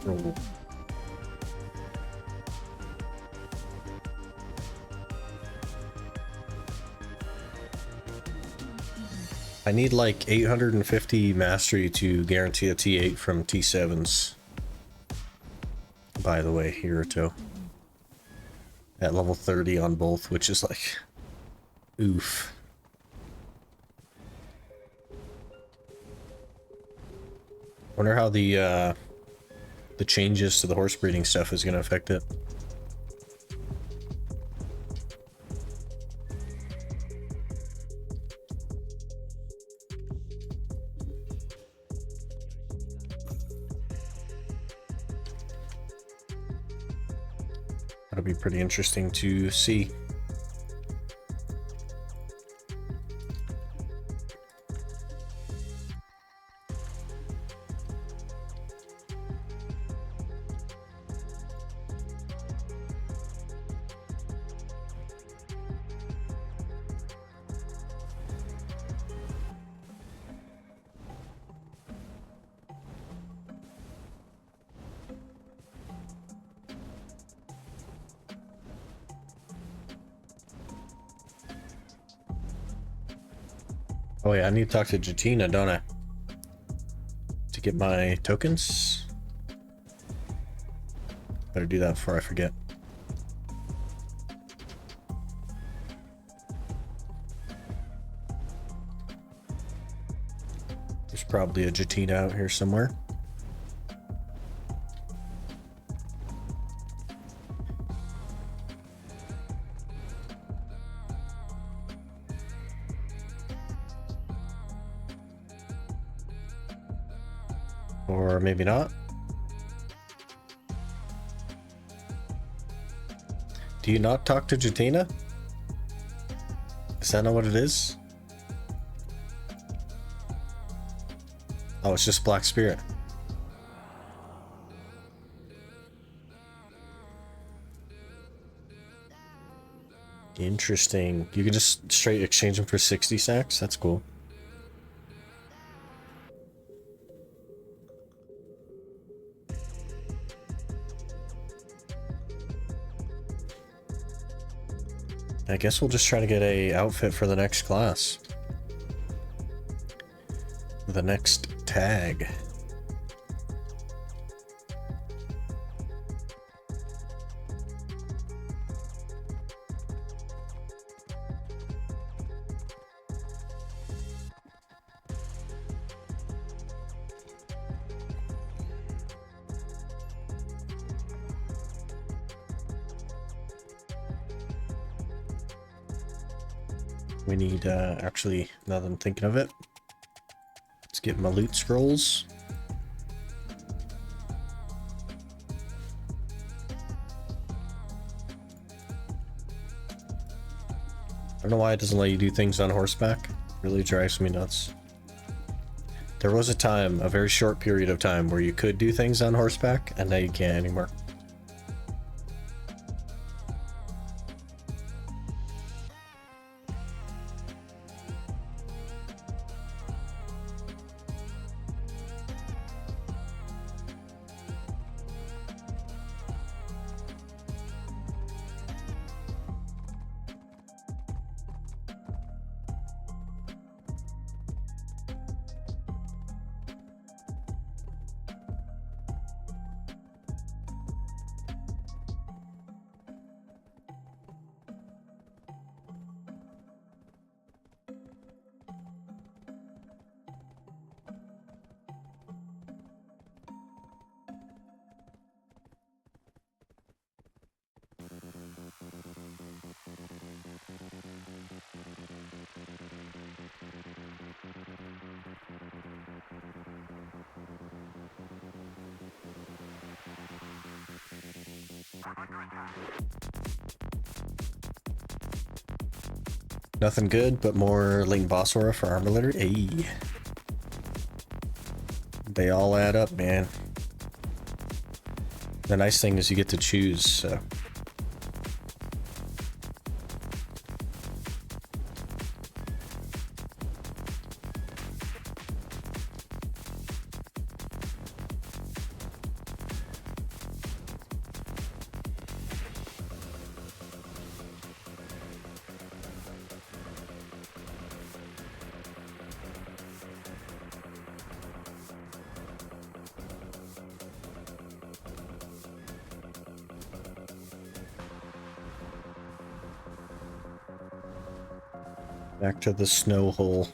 Oh. I need like 850 mastery to guarantee a T8 from T7s. By the way, Hiruto. At level 30 on both, which is like... oof. Wonder how the changes to the horse breeding stuff is going to affect it. That'll be pretty interesting to see. Oh yeah, I need to talk to Jatina, don't I? To get my tokens? Better do that before I forget. There's probably a Jatina out here somewhere. Or maybe not. Do you not talk to Jatina? Is that not what it is? Oh, it's just Black Spirit. Interesting. You can just straight exchange them for 60 sacks? That's cool. I guess we'll just try to get a outfit for the next class. The next tag. We need, actually, now that I'm thinking of it, let's get my loot scrolls. I don't know why it doesn't let you do things on horseback. It really drives me nuts. There was a time, a very short period of time, where you could do things on horseback, and now you can't anymore. Nothing good, but more latent boss aura for armor litter. Hey. They all add up, man. The nice thing is you get to choose, so. Back to the snow hole.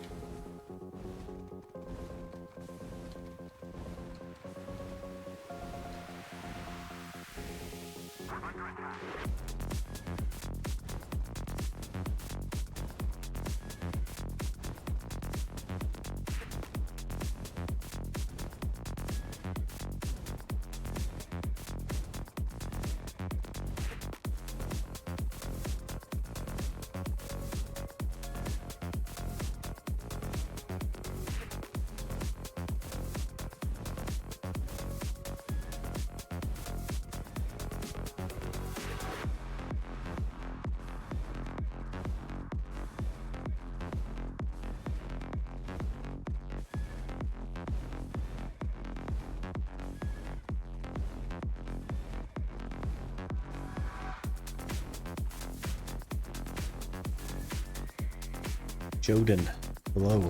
Joden, hello.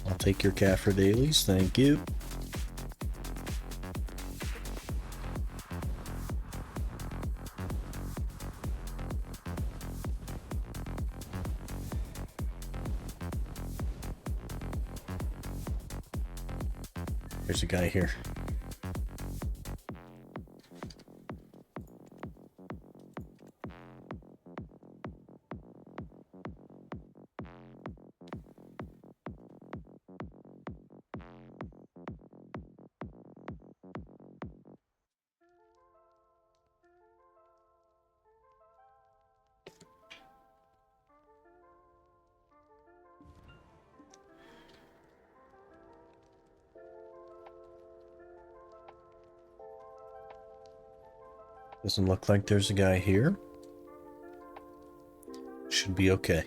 I'll take your Kaffir dailies, thank you. There's a guy here. Doesn't look like there's a guy here. Should be okay.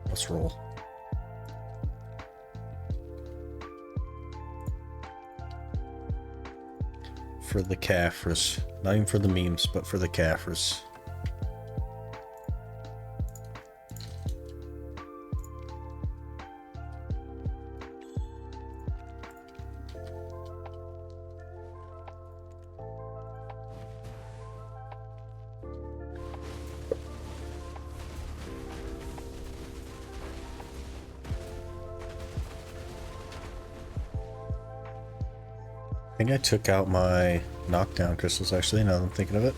Let's roll. For the Kaffirs. Not even for the memes, but for the Kaffirs. I think I took out my knockdown crystals actually, now that I'm thinking of it.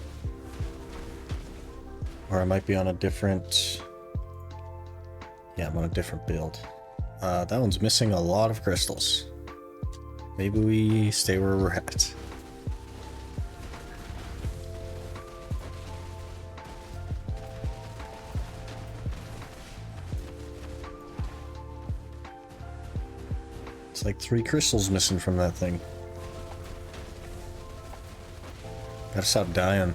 Or I might be on a different... Yeah, I'm on a different build. That one's missing a lot of crystals. Maybe we stay where we're at. It's like 3 crystals missing from that thing. Gotta stop dying.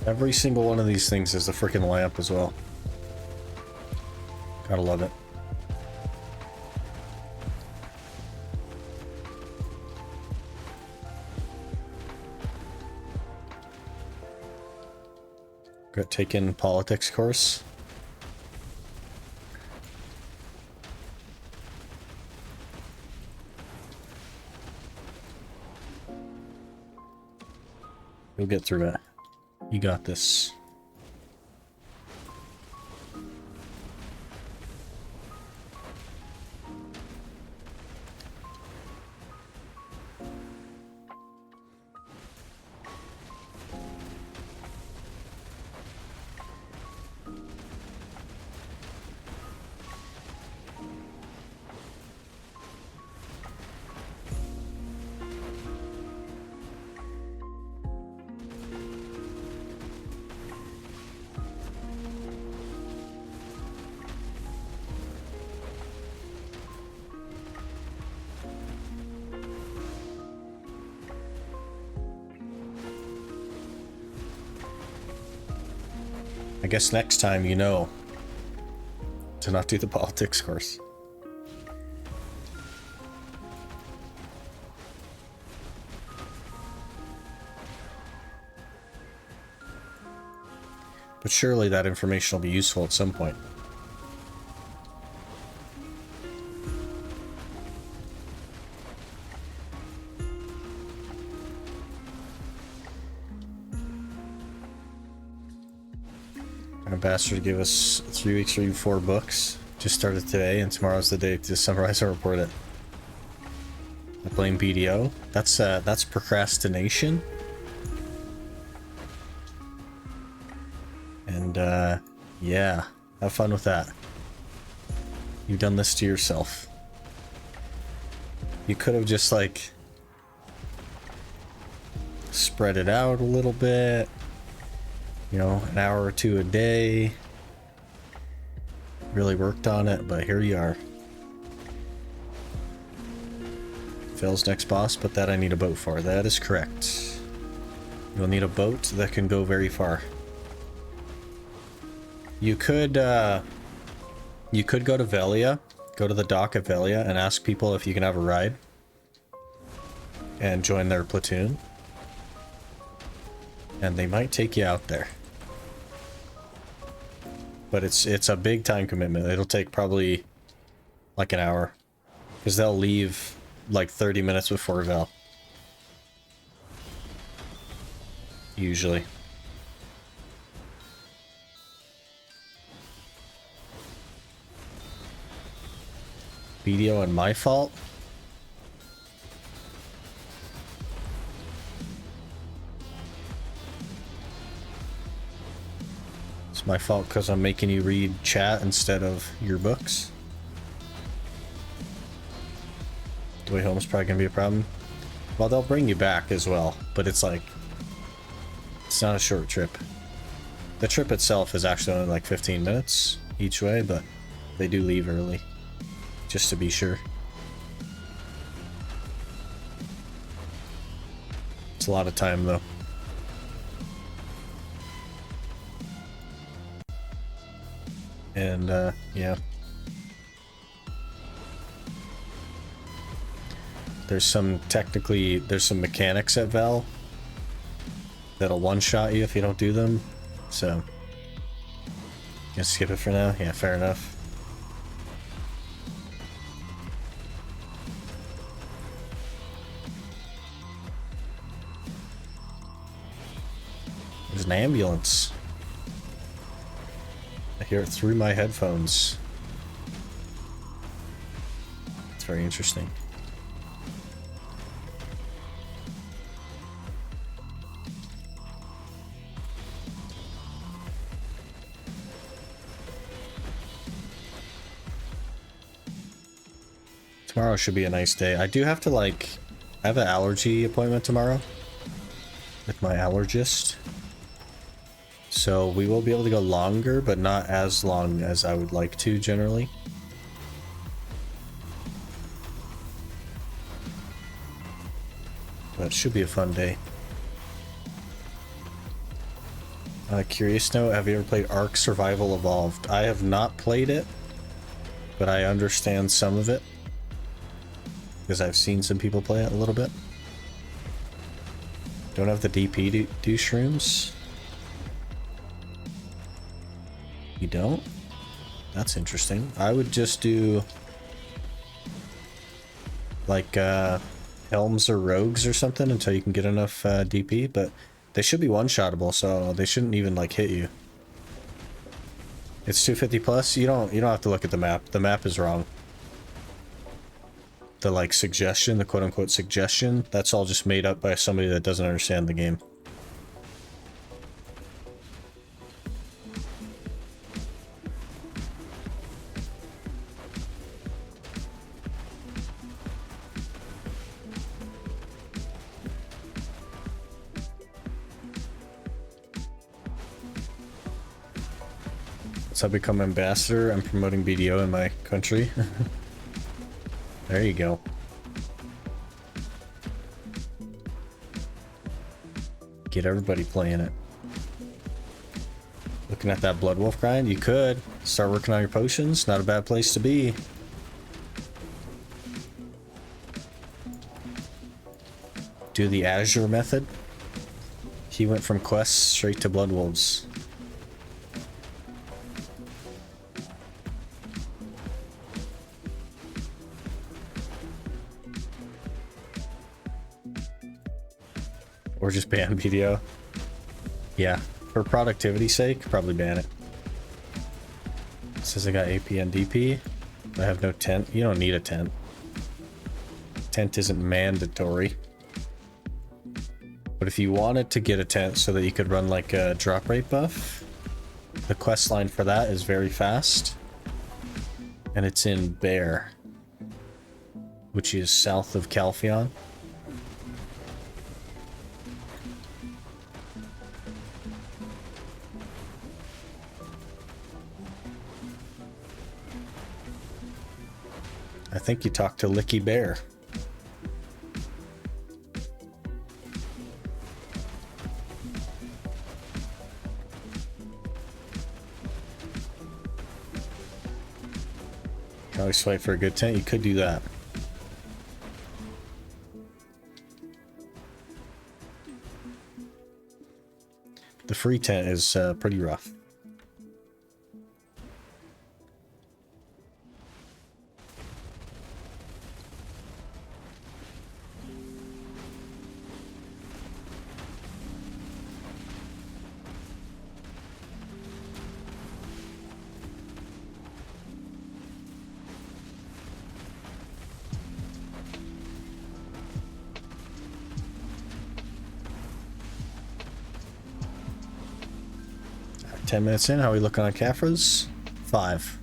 Every single one of these things is a freaking lamp as well. Gotta love it. Got taken politics course. You'll get through it. You got this. I guess next time you know to not do the politics course. But surely that information will be useful at some point. Bastard gave us 3 weeks to read 4 books. Just started today, and tomorrow's the day to summarize and report it. I blame BDO. That's procrastination. And yeah, have fun with that. You've done this to yourself. You could have just like spread it out a little bit. You know, an hour or 2 a day. Really worked on it, but here you are. Phil's next boss, but that I need a boat for. That is correct. You'll need a boat that can go very far. You could go to Velia, go to the dock at Velia and ask people if you can have a ride. And join their platoon. And they might take you out there. But it's a big time commitment. It'll take probably like an hour. Because they'll leave like 30 minutes before Vel. Usually. BDO and my fault? It's my fault because I'm making you read chat instead of your books. The way home is probably going to be a problem. Well, they'll bring you back as well, but it's like... It's not a short trip. The trip itself is actually only like 15 minutes each way, but they do leave early. Just to be sure. It's a lot of time though. And yeah. There's some mechanics at Val that'll one-shot you if you don't do them. So, gonna skip it for now? Yeah, fair enough. There's an ambulance. I hear it through my headphones. It's very interesting. Tomorrow should be a nice day. I do have to I have an allergy appointment tomorrow with my allergist. So we will be able to go longer, but not as long as I would like to generally. But it should be a fun day. Curious note, have you ever played Ark Survival Evolved? I have not played it, but I understand some of it. Because I've seen some people play it a little bit. Don't have the DP to do shrooms? You don't? That's interesting. I would just do like Helms or Rogues or something until you can get enough DP, but They should be one-shottable, so they shouldn't even like hit you. It's 250 plus. You don't have to look at the map. The map is wrong. The like suggestion, the quote-unquote suggestion, that's all just made up by somebody that doesn't understand the game. I become ambassador. I'm promoting BDO in my country. There you go. Get everybody playing it. Looking at that Blood Wolf grind, you could start working on your potions. Not a bad place to be. Do the Azure method. He went from quests straight to Blood Wolves. Or just ban BDO. Yeah, for productivity's sake, probably ban it. It says I got AP and DP. I have no tent. You don't need a tent. Tent isn't mandatory. But if you wanted to get a tent so that you could run like a drop rate buff, the quest line for that is very fast. And it's in Bear, which is south of Calpheon. I think you talked to Licky Bear. Can always fight for a good tent. You could do that. The free tent is pretty rough. Alright, 10 minutes in. How are we looking on Caphras? 5.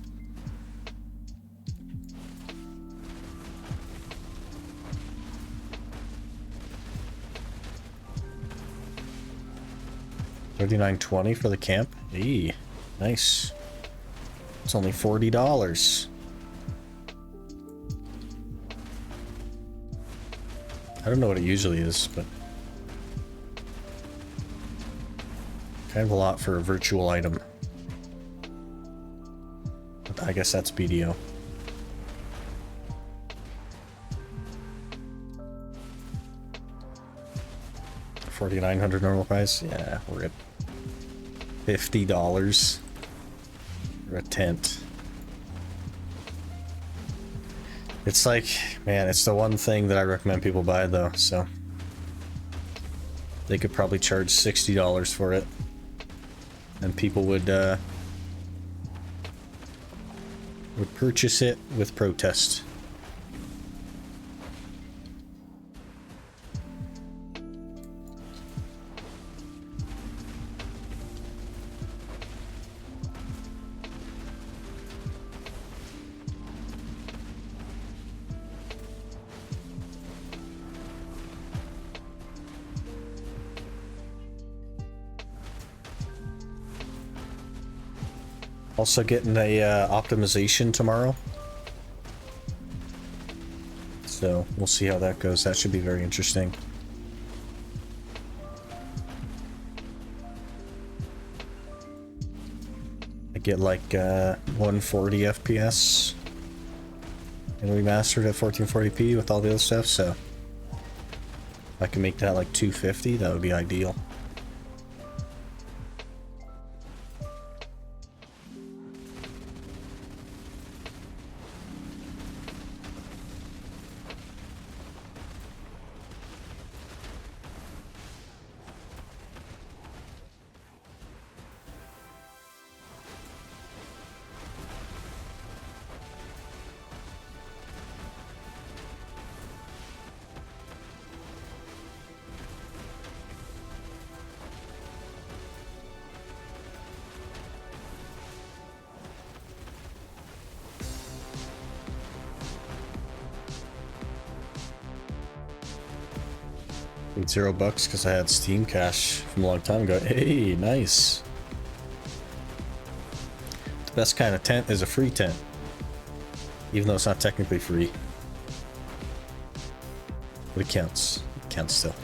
$39.20 for the camp. Eee, nice. It's only $40. I don't know what it usually is, but kind of a lot for a virtual item. But I guess that's BDO. $4,900 normal price. Yeah, we're at $50 for a tent. It's like, man, it's the one thing that I recommend people buy though, so they could probably charge $60 for it, and people would purchase it with protest. Also getting a optimization tomorrow, so we'll see how that goes. That should be very interesting. I get like 140 FPS and remastered at 1440p with all the other stuff, so if I can make that like 250, that would be ideal. Paid $0 because I had Steam Cash from a long time ago. Hey, nice. The best kind of tent is a free tent. Even though it's not technically free. But it counts. It counts still.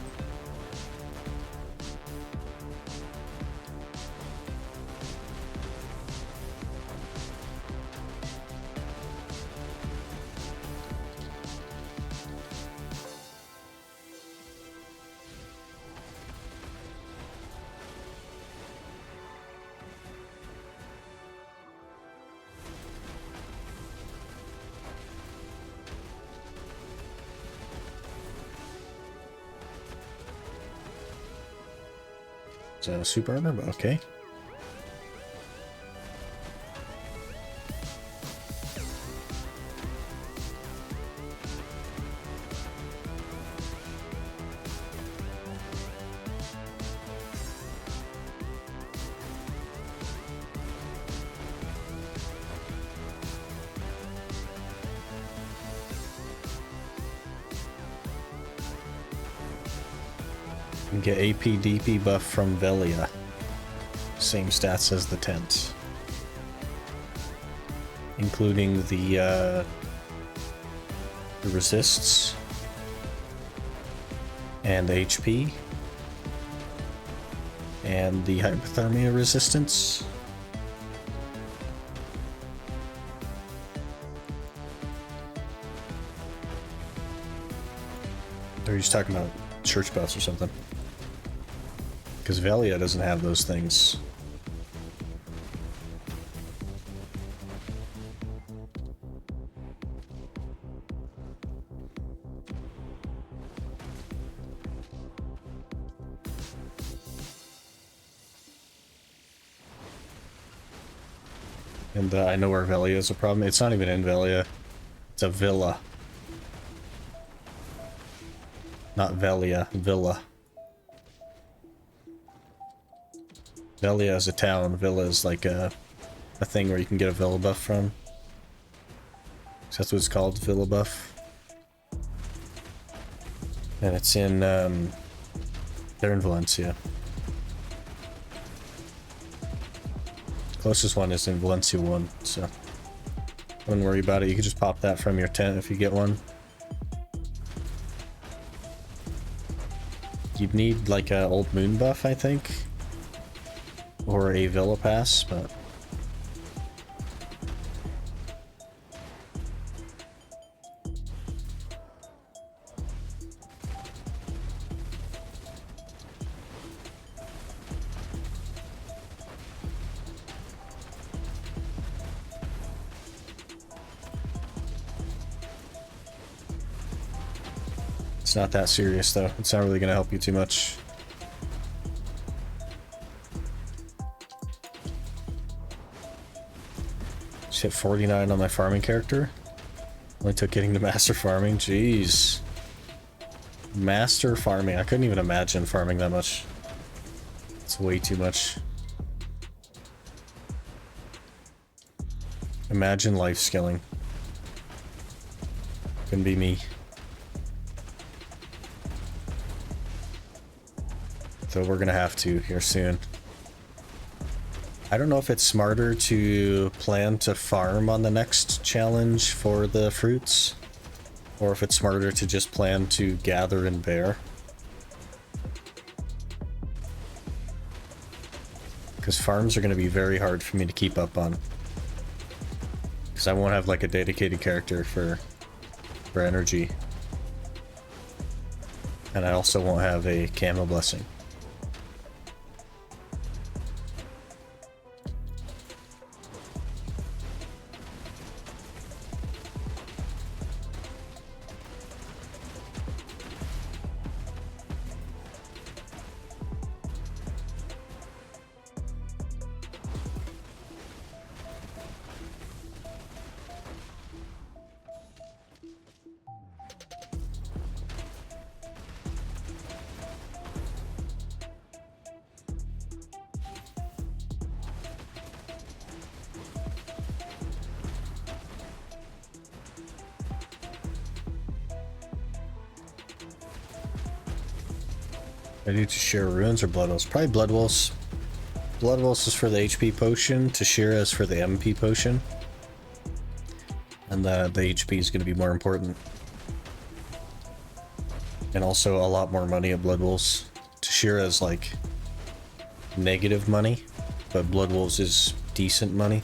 Super armor, but okay. And get AP DP buff from Velia. Same stats as the tent. Including the resists and the HP and the hypothermia resistance. Or he's talking about church buffs or something. Because Velia doesn't have those things. And I know where Velia is a problem. It's not even in Velia. It's a villa. Not Velia, villa. Velia is a town. Villa is like a thing where you can get a villa buff from. So that's what it's called, villa buff. And it's in, they're in Valencia. Closest one is in Valencia 1, so don't worry about it. You can just pop that from your tent if you get one. You'd need like a old moon buff, I think. Or a villa pass, but it's not that serious though. It's not really going to help you too much. Hit 49 on my farming character. Only took getting to master farming. Jeez. Master farming. I couldn't even imagine farming that much. It's way too much. Imagine life skilling. Couldn't be me. So we're gonna have to here soon. I don't know if it's smarter to plan to farm on the next challenge for the fruits, or if it's smarter to just plan to gather and bear. Because farms are going to be very hard for me to keep up on. Because I won't have like a dedicated character for energy. And I also won't have a camo blessing. I do to share runes or blood wolves? Probably blood wolves. Blood wolves is for the HP potion. Tashira is for the MP potion. And the HP is going to be more important. And also a lot more money at blood wolves. Tashira is like negative money, but blood wolves is decent money.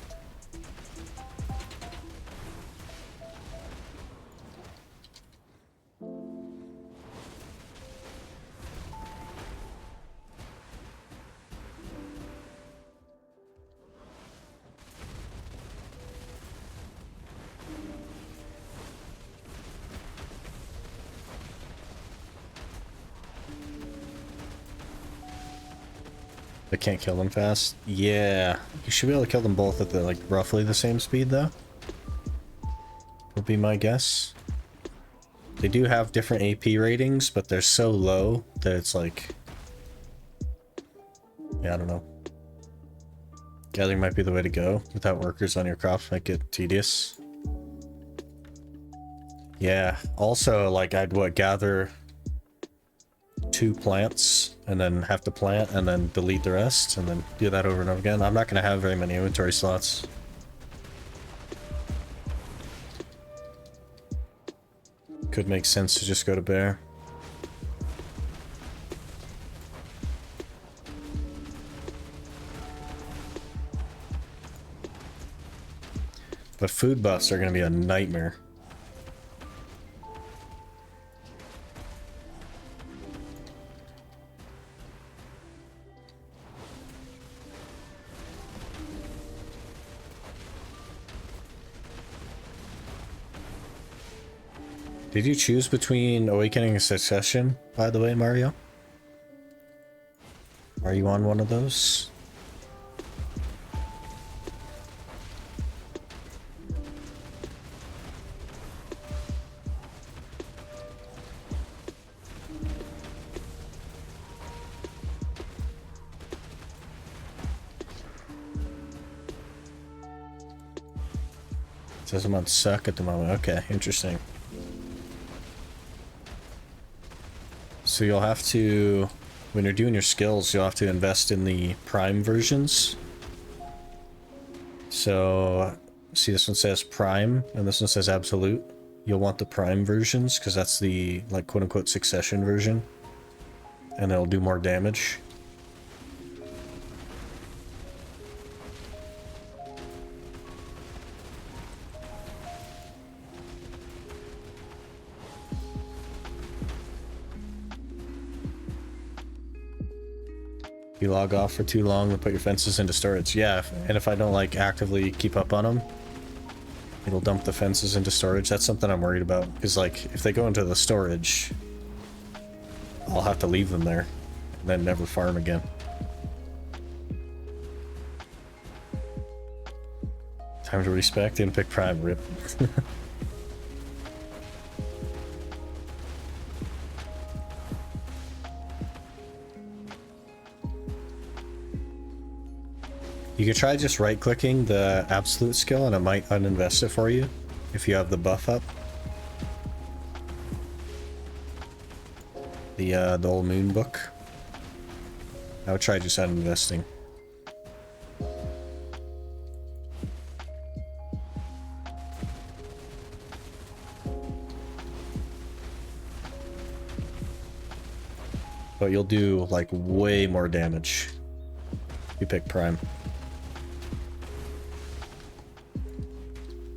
I can't kill them fast. Yeah, you should be able to kill them both at the like roughly the same speed though. Would be my guess. They do have different AP ratings, but they're so low that it's like, yeah, I don't know. Gathering might be the way to go. Without workers on your crops might get tedious. Yeah. Also, like I'd gather 2 plants and then have to plant and then delete the rest and then do that over and over again. I'm not going to have very many inventory slots. Could make sense to just go to bear. But food buffs are going to be a nightmare. Did you choose between Awakening and Succession, by the way, Mario? Are you on one of those? It says I'm on suck at the moment. Okay, interesting. So you'll have to, when you're doing your skills, you'll have to invest in the prime versions. So, see this one says prime, and this one says absolute. You'll want the prime versions, because that's the, like, quote-unquote succession version. And it'll do more damage. You log off for too long to put your fences into storage. Yeah, and if I don't like actively keep up on them, it'll dump the fences into storage. That's something I'm worried about. Because like, if they go into the storage, I'll have to leave them there and then never farm again. Time to respect and pick prime, rip. You can try just right-clicking the absolute skill and it might uninvest it for you if you have the buff up. The old moon book. I would try just uninvesting. But you'll do like way more damage if you pick prime.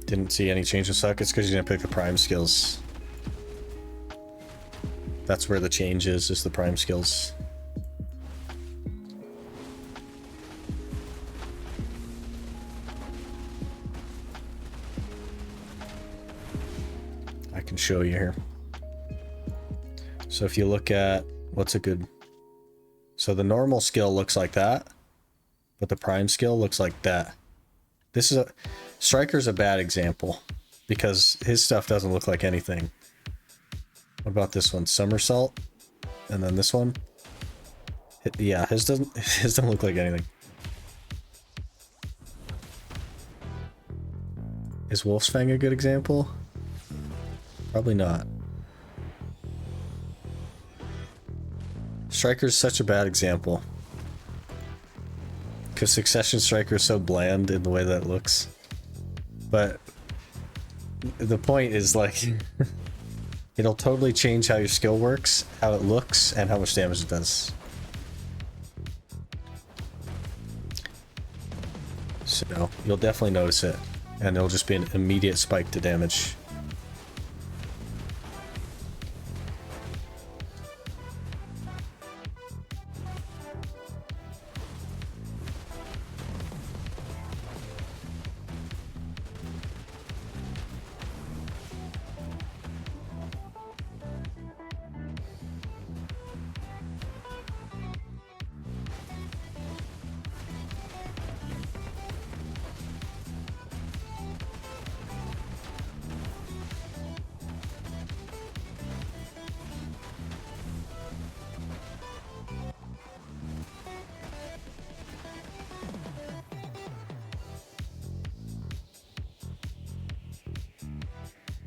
Didn't see any change in suck. It's because you didn't pick the prime skills. That's where the change is the prime skills. I can show you here. So if you look at what's a good... So the normal skill looks like that, but the prime skill looks like that. This is a... Striker's a bad example because his stuff doesn't look like anything. What about this one? Somersault? And then this one? Yeah, his doesn't look like anything. Is Wolf's Fang a good example? Probably not. Striker's such a bad example. Because Succession Striker is so bland in the way that it looks. But the point is, like, it'll totally change how your skill works, how it looks, and how much damage it does. So, you'll definitely notice it. And it'll just be an immediate spike to damage.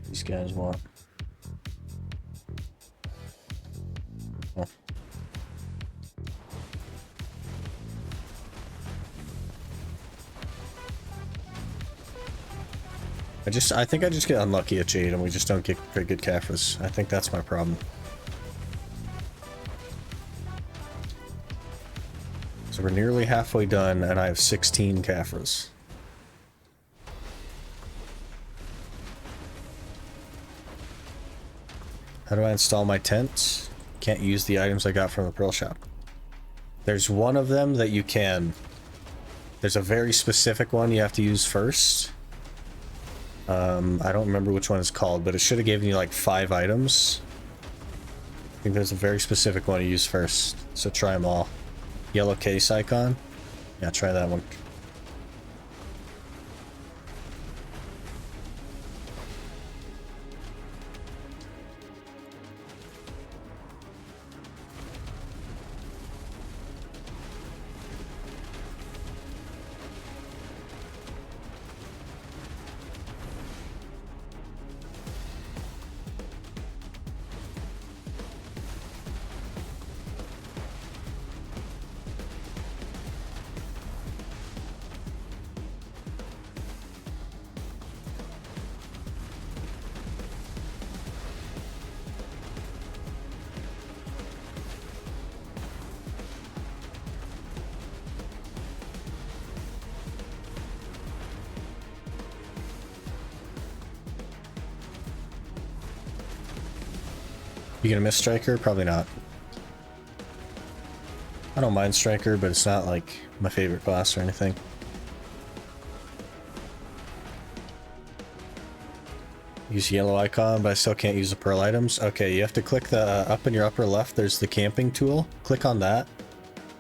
These guys want. Oh. I think I just get unlucky at Jade and we just don't get very good Caphras. I think that's my problem. So we're nearly halfway done and I have 16 Caphras. How do I install my tent? Can't use the items I got from the Pearl Shop. There's one of them that you can. There's a very specific one you have to use first. I don't remember which one it's called, but it should have given you like 5 items. I think there's a very specific one to use first, so try them all. Yellow case icon? Yeah, try that one. You gonna miss Striker? Probably not. I don't mind Striker, but it's not like my favorite class or anything. Use yellow icon, but I still can't use the pearl items. Okay, you have to click the up in your upper left, there's the camping tool. Click on that.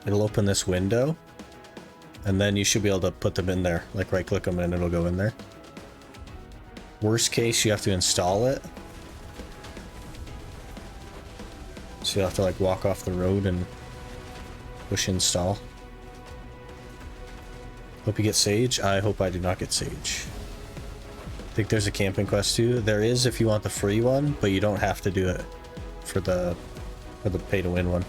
It'll open this window. And then you should be able to put them in there. Like right click them and it'll go in there. Worst case, you have to install it. So you'll have to like walk off the road and push install. Hope you get Sage. I hope I do not get Sage. I think there's a camping quest too. There is if you want the free one, but you don't have to do it for the pay to win one.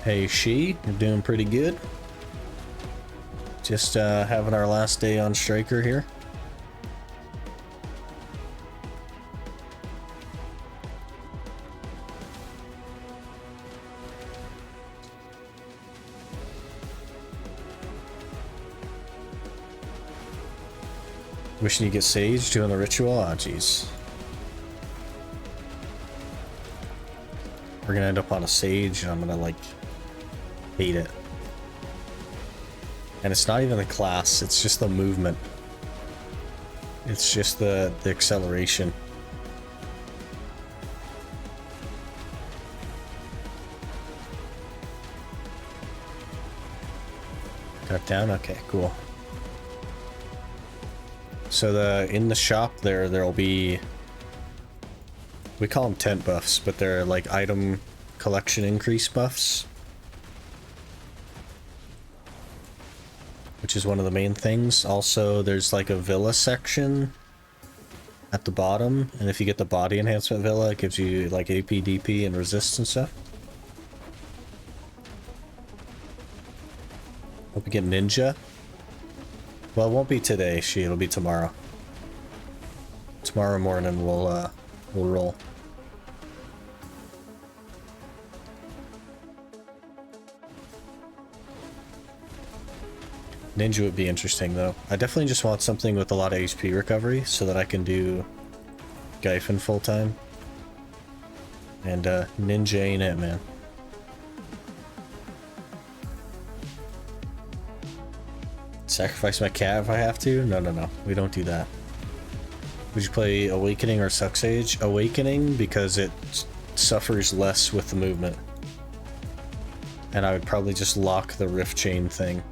Hey She, you're doing pretty good. Just having our last day on Striker here. Wishing you get Sage doing the ritual? Ah, jeez. We're gonna end up on a Sage and I'm gonna like hate it. And it's not even the class, it's just the movement. It's just the acceleration. Got down? Okay, cool. So in the shop there'll be, we call them tent buffs, but they're like item collection increase buffs. which is one of the main things. Also, there's like a villa section at the bottom, and if you get the body enhancement villa, it gives you like AP, DP, and resist and stuff. Hope you get ninja. Well, it won't be today, it'll be tomorrow. Tomorrow morning we'll roll. Ninja would be interesting though. I definitely just want something with a lot of HP recovery so that I can do Gyfin full time. And ninja ain't it, man. Sacrifice my cat if I have to? No, no, no. We don't do that. Would you play Awakening or Suck Sage? Awakening because it suffers less with the movement. And I would probably just lock the Rift Chain thing.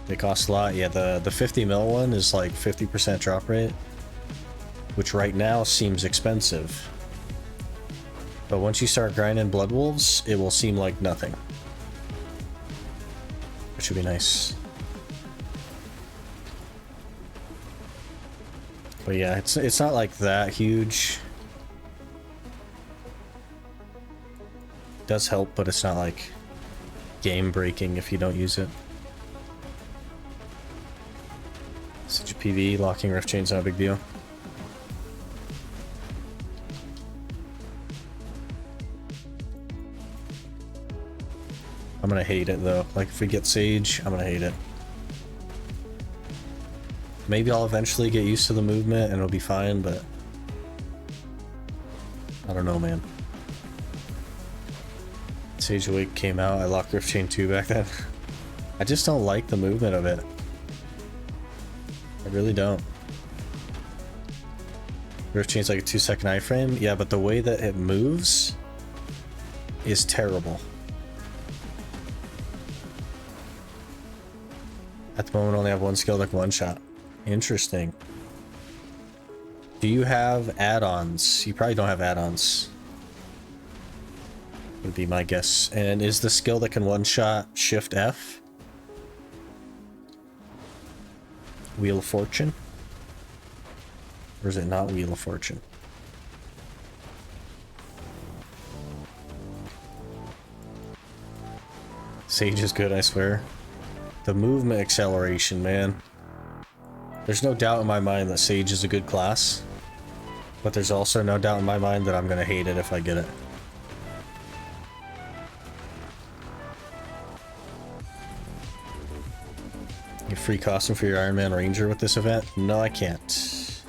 They cost a lot. Yeah, the 50 mil one is like 50% drop rate, which right now seems expensive. But once you start grinding Blood Wolves, it will seem like nothing. Which would be nice. But yeah, it's not like that huge. It does help, but it's not like game breaking if you don't use it. Such a PvE, locking Rift Chain's not a big deal. I'm gonna hate it though. Like if we get Sage, I'm gonna hate it. Maybe I'll eventually get used to the movement and it'll be fine, but I don't know, man. Sage Awake came out, I locked Rift Chain 2 back then. I just don't like the movement of it. I really don't. Rift Chain's like a 2-second iframe. Yeah, but the way that it moves is terrible. At the moment, I only have one skill that can one-shot. Interesting. Do you have add-ons? You probably don't have add-ons. Would be my guess. And is the skill that can one-shot Shift F? Wheel of Fortune? Or is it not Wheel of Fortune? Sage is good, I swear. The movement acceleration, man. There's no doubt in my mind that Sage is a good class. But there's also no doubt in my mind that I'm gonna hate it if I get it. You free costume for your Iron Man Ranger with this event? No, I can't.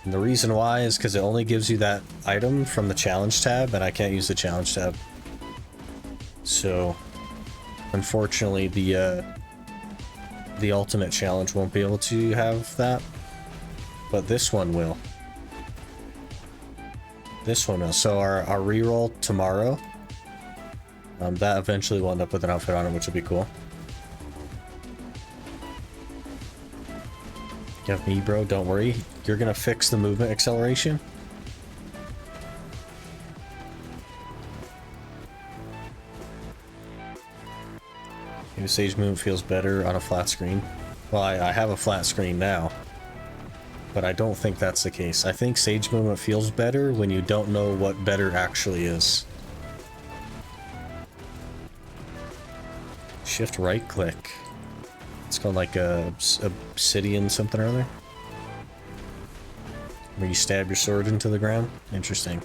And the reason why is because it only gives you that item from the challenge tab, and I can't use the challenge tab. So, unfortunately, the ultimate challenge won't be able to have that, but this one will. This one will. So our reroll tomorrow, that eventually will end up with an outfit on it, which will be cool. You have me, bro. Don't worry. You're gonna fix the movement acceleration. Maybe Sage movement feels better on a flat screen. Well, I have a flat screen now, but I don't think that's the case. I think Sage movement feels better when you don't know what better actually is. Shift right click. It's called like a obsidian something or other. Where you stab your sword into the ground. Interesting.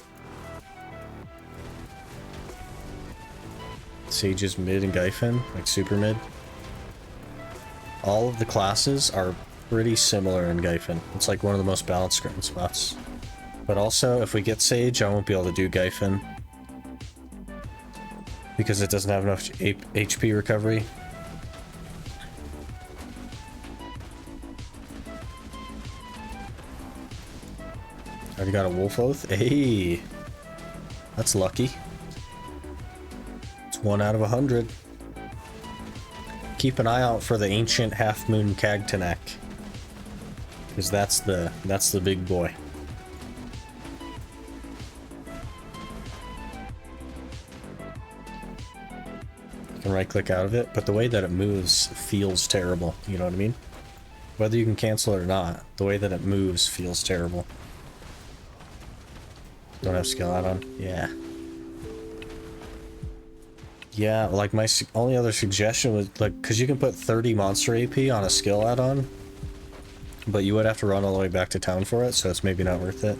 Sage is mid and Gyfin, like super mid. All of the classes are pretty similar in Gyfin. It's like one of the most balanced screen spots. But also, if we get Sage, I won't be able to do Gyfin. Because it doesn't have enough HP recovery. Already got a Wolf Oath? Hey! That's lucky. It's 1 out of 100. Keep an eye out for the Ancient Half Moon Cagtanak. Because that's the big boy. You can right click out of it, but the way that it moves feels terrible, you know what I mean? Whether you can cancel it or not, the way that it moves feels terrible. Don't have skill add-on? Yeah. Yeah, like my only other suggestion was like, because you can put 30 monster AP on a skill add-on, but you would have to run all the way back to town for it, so it's maybe not worth it.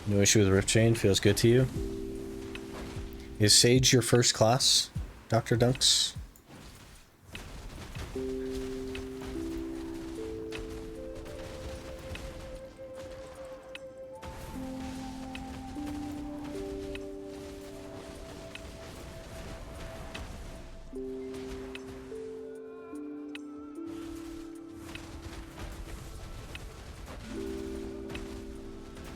No issue with Rift Chain, feels good to you. Is Sage your first class, Dr. Dunks?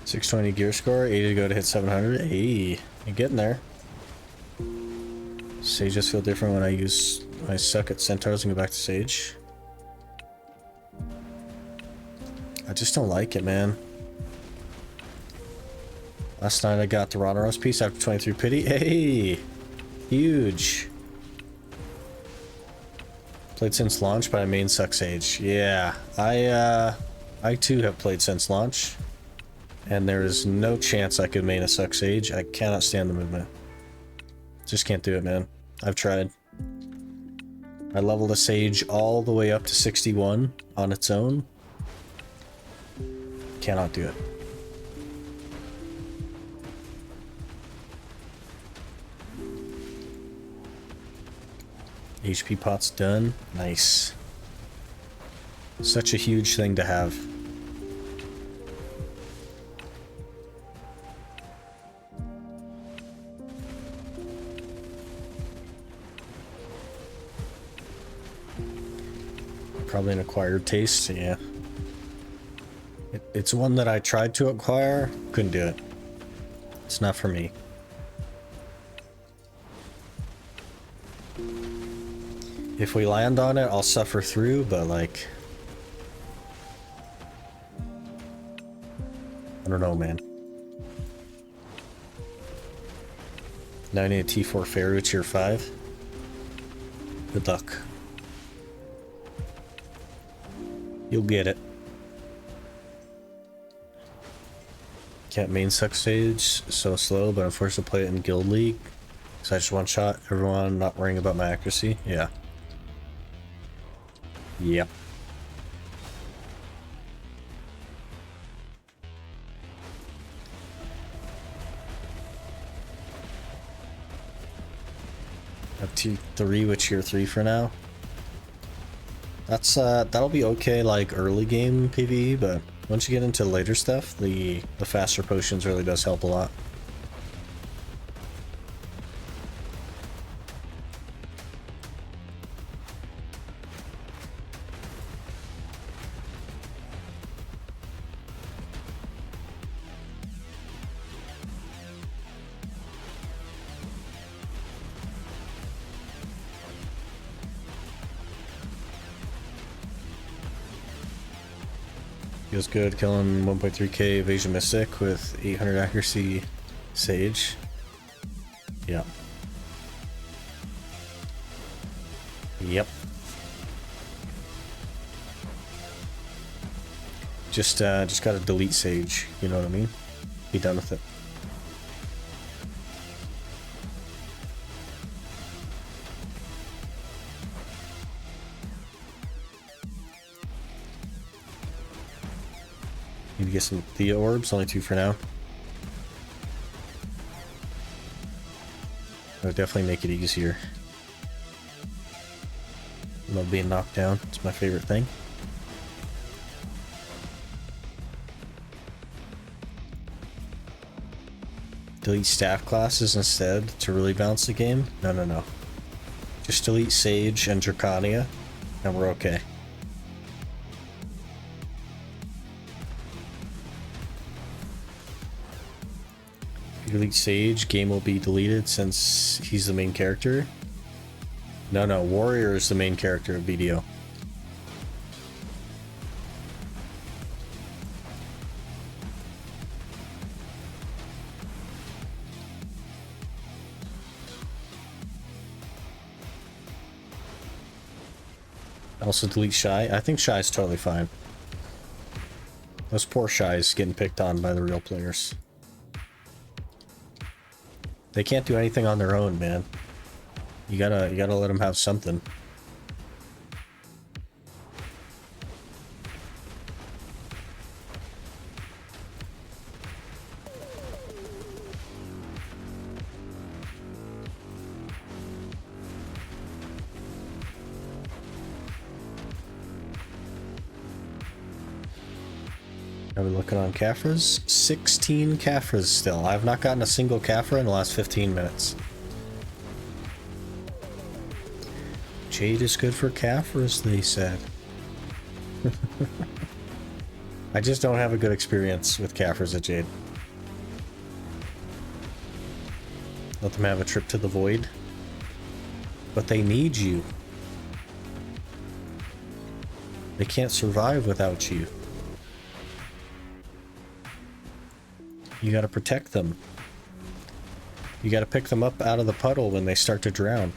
$620 gear score, 80 to go to hit 700. Hey, you're getting there. Sages feel different when I suck at centaurs and go back to Sage. I just don't like it, man. Last night I got the Ronaros piece after 23 pity. Hey, huge. Played since launch, but I main suck Sage. Yeah, I too have played since launch. And there is no chance I could main a suck Sage. I cannot stand the movement. Just can't do it, man. I've tried. I leveled a Sage all the way up to 61 on its own. Cannot do it. HP pot's done. Nice. Such a huge thing to have. Probably an acquired taste, yeah. It's one that I tried to acquire, couldn't do it. It's not for me. If we land on it, I'll suffer through, but like... I don't know, man. Now I need a T4 Fairy tier 5. Good luck. You'll get it. Can't main suck Sage, so slow, but I'm forced to play it in Guild League. So I just one shot everyone, not worrying about my accuracy. Yeah. Yep. Up to 3 with tier 3 for now. That's that'll be okay like early game PvE, but once you get into later stuff, the faster potions really does help a lot. Feels good killing 1.3k evasion mystic with 800 accuracy Sage. Yeah. Yep. Just gotta delete Sage, you know what I mean? Be done with it. Need to get some Thea orbs, only 2 for now. That would definitely make it easier. Love being knocked down, it's my favorite thing. Delete staff classes instead to really balance the game? No, no, no. Just delete Sage and Draconia, and we're okay. Delete Sage, game will be deleted since he's the main character. No, no, Warrior is the main character of BDO. Also delete Shy. I think Shy's totally fine. Those poor Shies getting picked on by the real players. They can't do anything on their own, man. You gotta let them have something. Are we looking on Caphras? 16 Caphras still. I have not gotten a single Caphra in the last 15 minutes. Jade is good for Caphras, they said. I just don't have a good experience with Caphras at Jade. Let them have a trip to the void. But they need you. They can't survive without you. You gotta protect them. You gotta pick them up out of the puddle when they start to drown.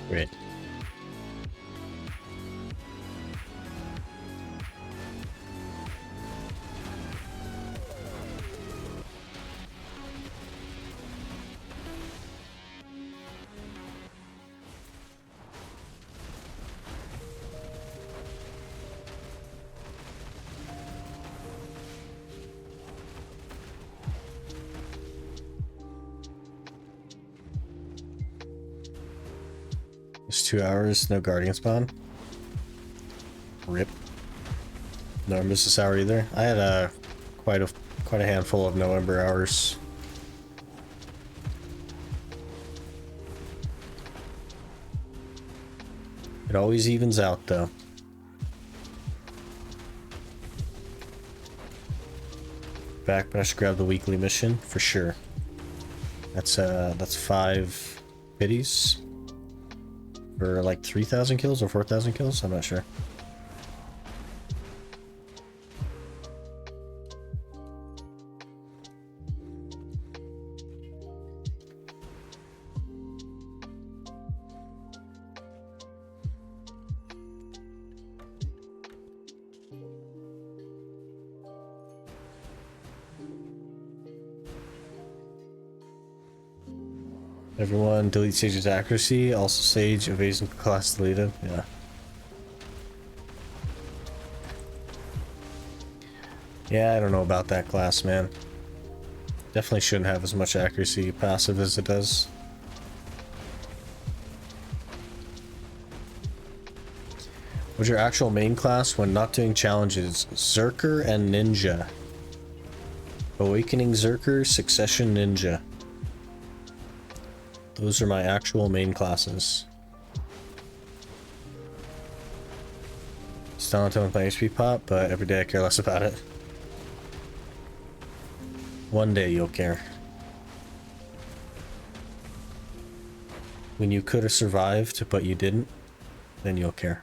Great. It's 2 hours, no guardian spawn. Rip. No Ember this hour either. I had quite a handful of no Ember hours. It always evens out though. Back, but I should grab the weekly mission for sure. That's 5 pities. For like 3,000 kills or 4,000 kills? I'm not sure. Everyone delete Sage's accuracy, also Sage evasion class deleted. Yeah. Yeah, I don't know about that class, man. Definitely shouldn't have as much accuracy passive as it does. What's your actual main class when not doing challenges? Zerker and Ninja. Awakening Zerker, Succession Ninja. Those are my actual main classes. Still not done with my HP pop, but every day I care less about it. One day you'll care. When you could have survived, but you didn't, then you'll care.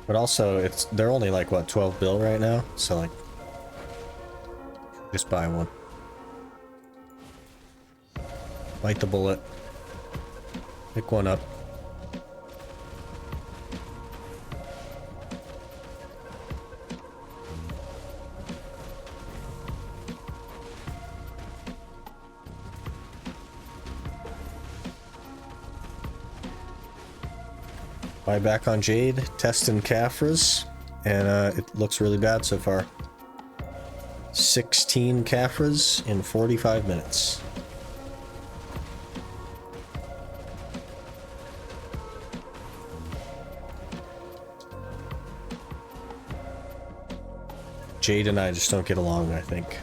But also, they're only like, what, 12 bill right now? So, like, Just buy one. Bite the bullet. Pick one up. Buy back on Jade, testing Caphras, and it looks really bad so far. 16 Caphras in 45 minutes. Jade and I just don't get along, I think.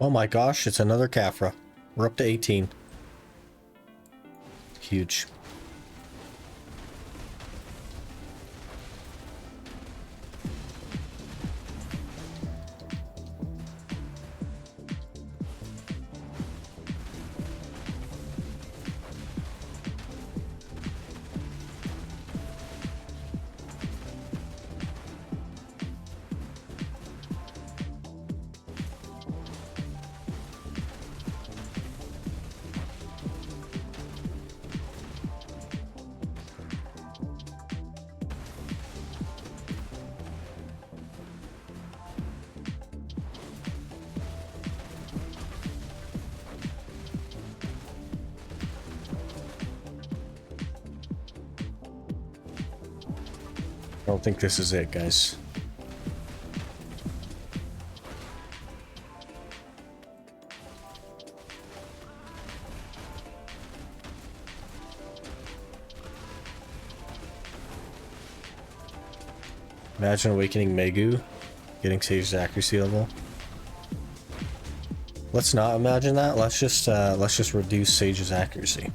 Oh my gosh, it's another Caphra. We're up to 18. Huge. I don't think this is it, guys. Imagine awakening Megu, getting Sage's accuracy level. Let's not imagine that. Let's just reduce Sage's accuracy.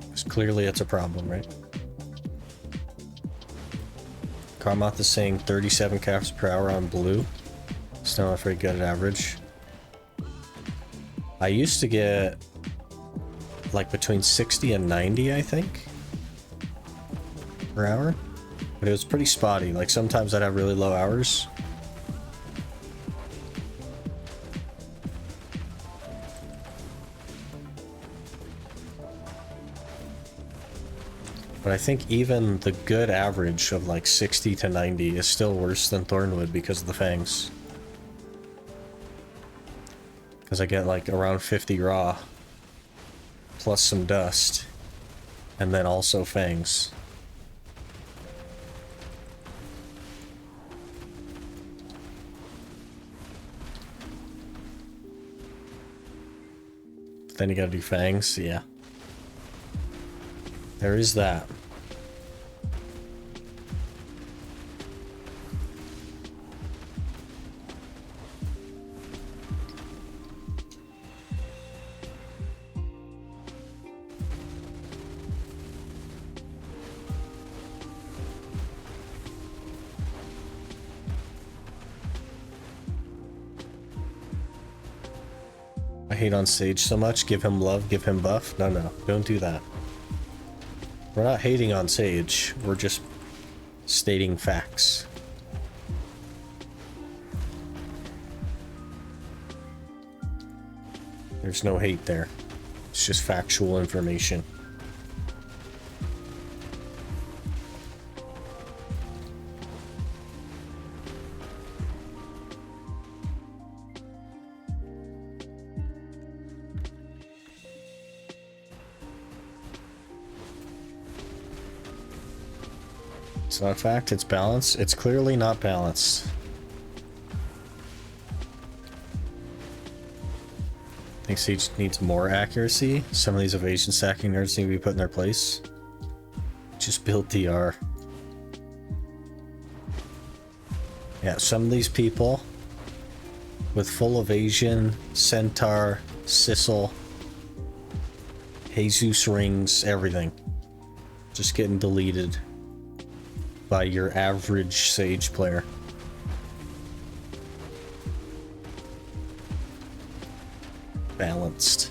Because clearly it's a problem, right? Karmoth is saying 37 caps per hour on blue. Still not very good at average. I used to get like between 60 and 90, I think, per hour. But it was pretty spotty. Like sometimes I'd have really low hours. But I think even the good average of like 60 to 90 is still worse than Thornwood because of the fangs. Because I get like around 50 raw, plus some dust, and then also fangs. Then you gotta do fangs, yeah. There is that. I hate on Sage so much. Give him love, give him buff. No, no, don't do that. We're not hating on Sage. We're just stating facts. There's no hate there. It's just factual information. It's not a fact, it's balanced. It's clearly not balanced. I think Siege needs more accuracy. Some of these evasion stacking nerds need to be put in their place. Just build DR. Yeah, some of these people with full evasion, Centaur, Sissel, Jesus rings, everything. Just getting deleted by your average Sage player. Balanced.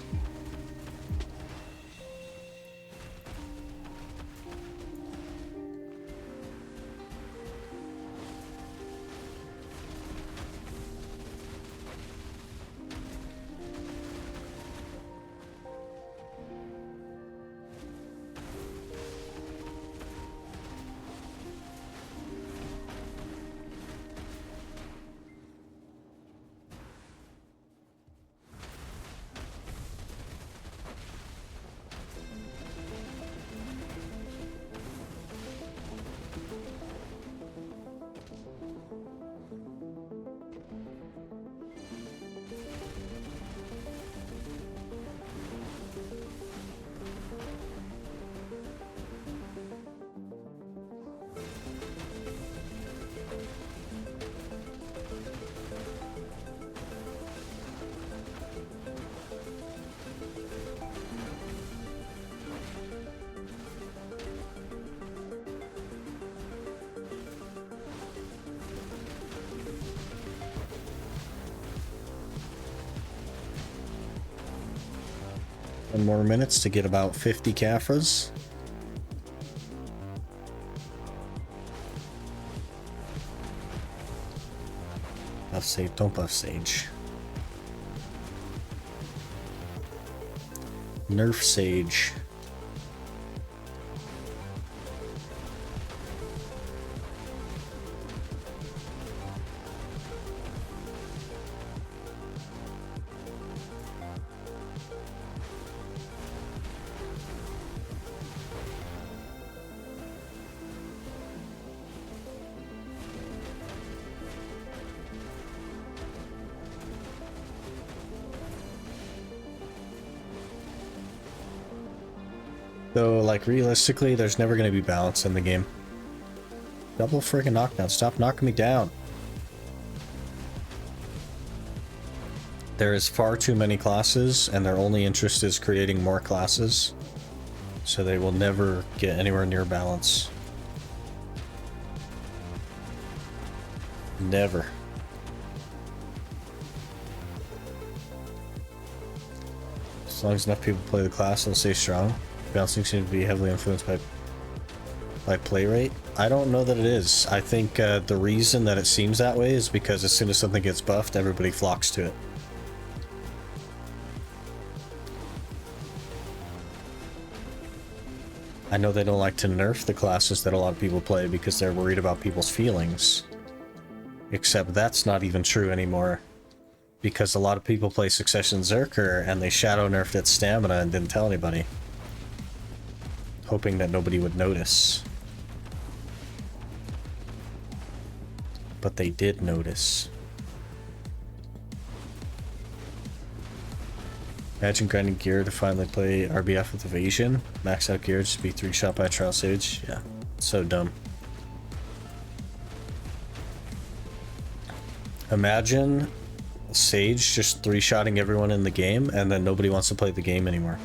More minutes to get about 50 Caphras. Buff Sage, don't buff Sage. Nerf Sage. So, like, realistically, there's never going to be balance in the game. Double friggin' knockdown. Stop knocking me down. There is far too many classes, and their only interest is creating more classes. So they will never get anywhere near balance. Never. As long as enough people play the class, they'll stay strong. Balancing seems to be heavily influenced by play rate. I don't know that it is. I think the reason that it seems that way is because as soon as something gets buffed, everybody flocks to it. I know they don't like to nerf the classes that a lot of people play because they're worried about people's feelings. Except that's not even true anymore. Because a lot of people play Succession Zerker and they shadow nerfed its stamina and didn't tell anybody. Hoping that nobody would notice. But they did notice. Imagine grinding gear to finally play RBF with evasion. Max out gear just be 3-shot by trial sage. Yeah, so dumb. Imagine Sage just 3-shotting everyone in the game and then nobody wants to play the game anymore.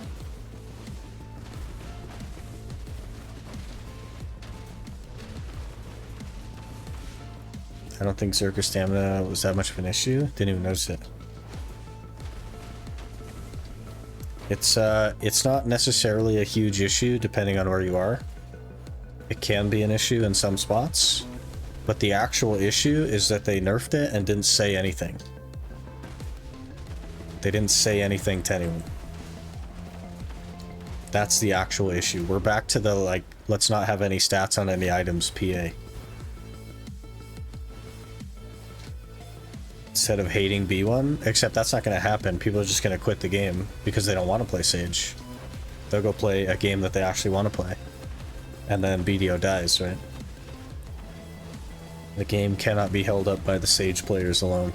I don't think Zerker stamina was that much of an issue. Didn't even notice it. It's not necessarily a huge issue depending on where you are. It can be an issue in some spots, but the actual issue is that they nerfed it and didn't say anything. They didn't say anything to anyone. That's the actual issue. We're back to the, like, let's not have any stats on any items PA. Instead of hating B1, except that's not going to happen. People are just going to quit the game because they don't want to play Sage. They'll go play a game that they actually want to play. And then BDO dies, right? The game cannot be held up by the Sage players alone.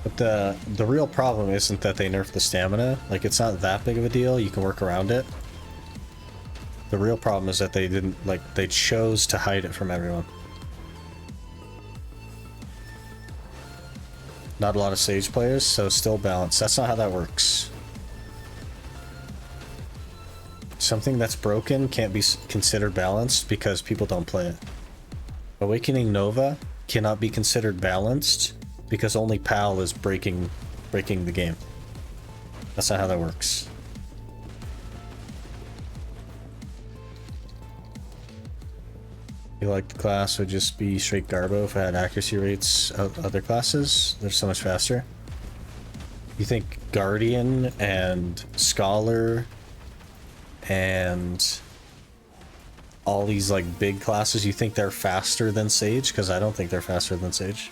But the real problem isn't that they nerfed the stamina. Like, it's not that big of a deal. You can work around it. The real problem is that they didn't, like, they chose to hide it from everyone. Not a lot of Sage players, so still balanced. That's not how that works. Something that's broken can't be considered balanced because people don't play it. Awakening Nova cannot be considered balanced because only PAL is breaking the game. That's not how that works. I feel like the class would just be straight Garbo if it had accuracy rates of other classes. They're so much faster. You think Guardian and Scholar and all these like big classes, you think they're faster than Sage? Because I don't think they're faster than Sage.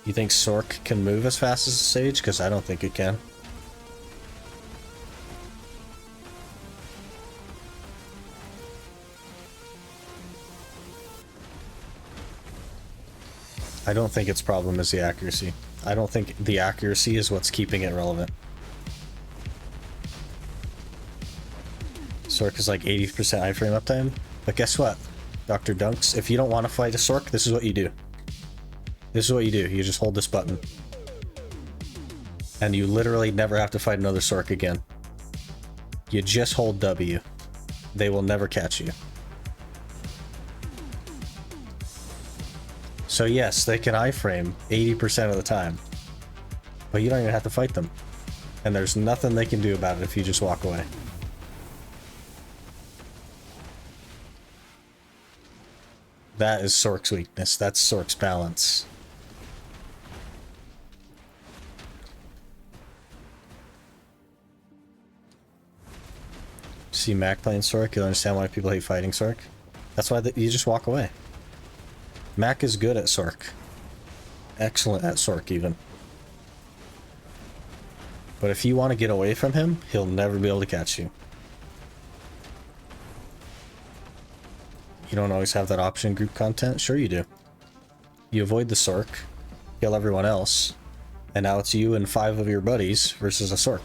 You think Sork can move as fast as Sage? Because I don't think it can. I don't think its problem is the accuracy. I don't think the accuracy is what's keeping it relevant. Sork is like 80% iframe uptime. But guess what, Dr. Dunks? If you don't want to fight a Sork, this is what you do. This is what you do. You just hold this button. And you literally never have to fight another Sork again. You just hold W. They will never catch you. So yes, they can iframe 80% of the time. But you don't even have to fight them. And there's nothing they can do about it if you just walk away. That is Sork's weakness. That's Sork's balance. See Mac playing Sork, you'll understand why people hate fighting Sork. That's why you just walk away. Mac is good at Sork. Excellent at Sork, even. But if you want to get away from him, he'll never be able to catch you. You don't always have that option in group content? Sure you do. You avoid the Sork, kill everyone else, and now it's you and 5 of your buddies versus a Sork.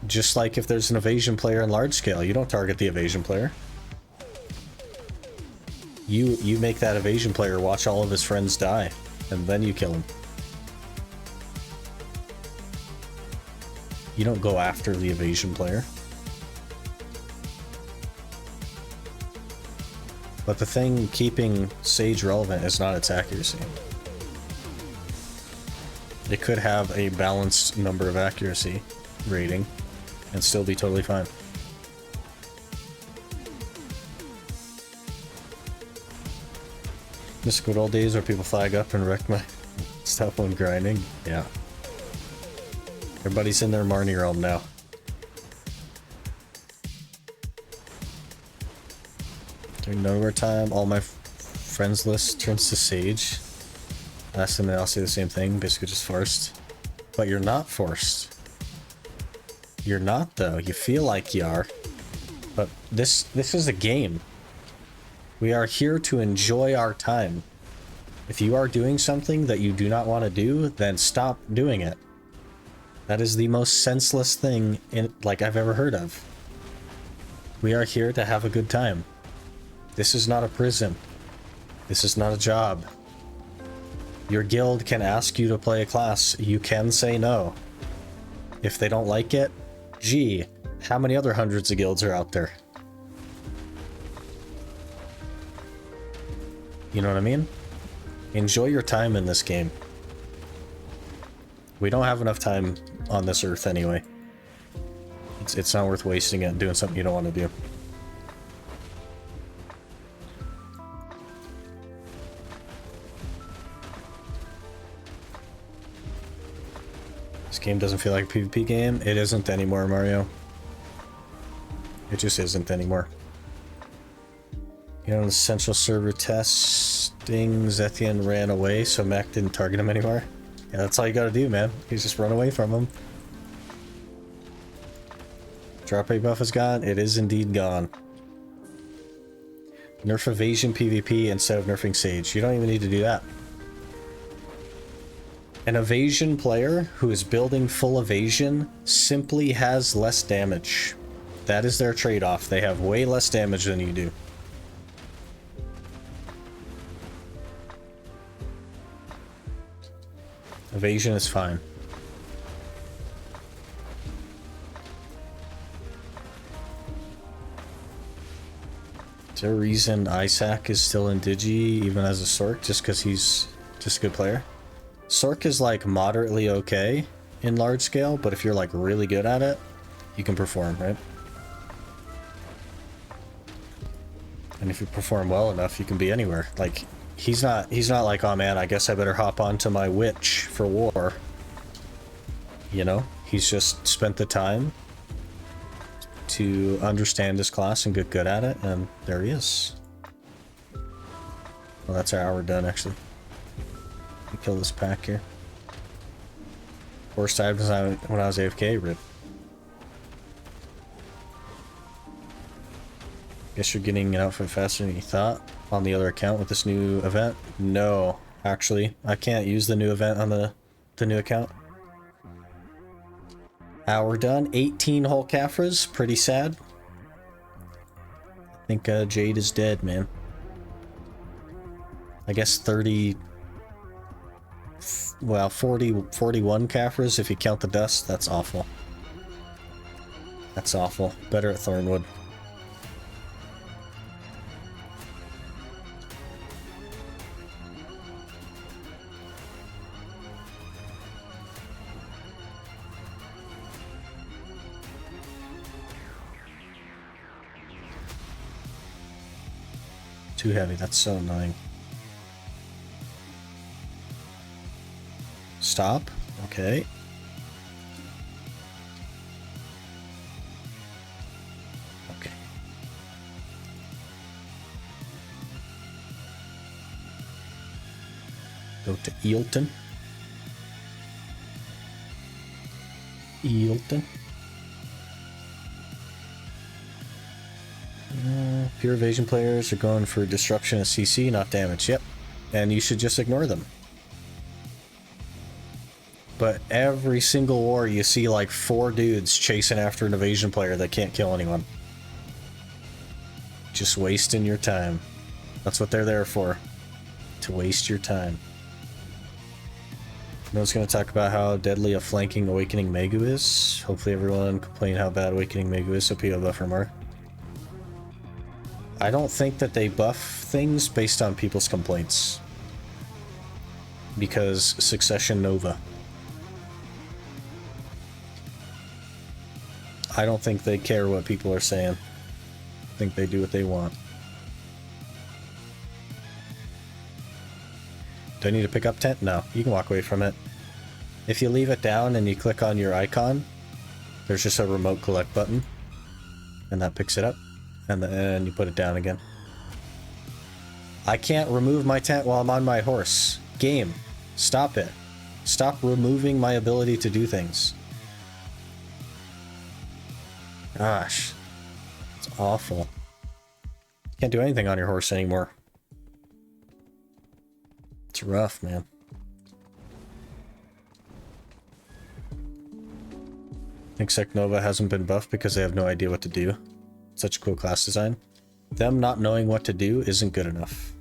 Just like if there's an evasion player in large scale, you don't target the evasion player. You make that evasion player watch all of his friends die, and then you kill him. You don't go after the evasion player. But the thing keeping Sage relevant is not its accuracy. It could have a balanced number of accuracy rating and still be totally fine. Just good old days where people flag up and wreck my stuff when grinding. Yeah. Everybody's in their Marnie realm now. Nowhere time. All my friends list turns to Sage. Ask them and I'll say the same thing. Basically just forced. But you're not forced. You're not though. You feel like you are. But this is a game. We are here to enjoy our time. If you are doing something that you do not want to do, then stop doing it. That is the most senseless thing I've ever heard of. We are here to have a good time. This is not a prison. This is not a job. Your guild can ask you to play a class. You can say no. If they don't like it, gee, how many other hundreds of guilds are out there? You know what I mean? Enjoy your time in this game. We don't have enough time on this earth anyway. It's not worth wasting it doing something you don't want to do. This game doesn't feel like a PvP game. It isn't anymore, Mario. It just isn't anymore. You know, the central server testing, Zethian ran away, so Mac didn't target him anymore. Yeah, that's all you gotta do, man. You just run away from him. Drop rate buff is gone. It is indeed gone. Nerf evasion PvP instead of nerfing Sage. You don't even need to do that. An evasion player who is building full evasion simply has less damage. That is their trade-off. They have way less damage than you do. Evasion is fine. Is there a reason Isaac is still in Digi even as a Sork? Just because he's just a good player? Sork is like moderately okay in large scale, but if you're like really good at it, you can perform, right? And if you perform well enough, you can be anywhere. Like, he's not like, oh man, I guess I better hop onto my witch for war. You know, he's just spent the time to understand his class and get good at it, and there he is. Well, that's our hour done, actually. Let me kill this pack here. Worst time when I was AFK, rip. Guess you're getting an outfit faster than you thought on the other account with this new event? No, actually. I can't use the new event on the new account. Hour done. 18 whole Caphras. Pretty sad. I think Jade is dead, man. I guess 30... Well, 41 Caphras if you count the dust. That's awful. That's awful. Better at Thornwood. Too heavy, that's so annoying. Stop. Okay. Okay. Go to Eelton. Eelton. Pure evasion players are going for disruption of CC, not damage. Yep. And you should just ignore them. But every single war you see like 4 dudes chasing after an evasion player that can't kill anyone. Just wasting your time. That's what they're there for. To waste your time. No one's going to talk about how deadly a flanking Awakening Megu is. Hopefully everyone complain how bad Awakening Megu is so PO buffer more. I don't think that they buff things based on people's complaints. Because Succession Nova. I don't think they care what people are saying. I think they do what they want. Do I need to pick up tent? No, you can walk away from it. If you leave it down and you click on your icon, there's just a remote collect button. And that picks it up. And then you put it down again. I can't remove my tent while I'm on my horse. Game, stop it. Stop removing my ability to do things. Gosh, it's awful. Can't do anything on your horse anymore. It's rough, man. I think Seknova hasn't been buffed because they have no idea what to do. Such a cool class design. Them not knowing what to do isn't good enough.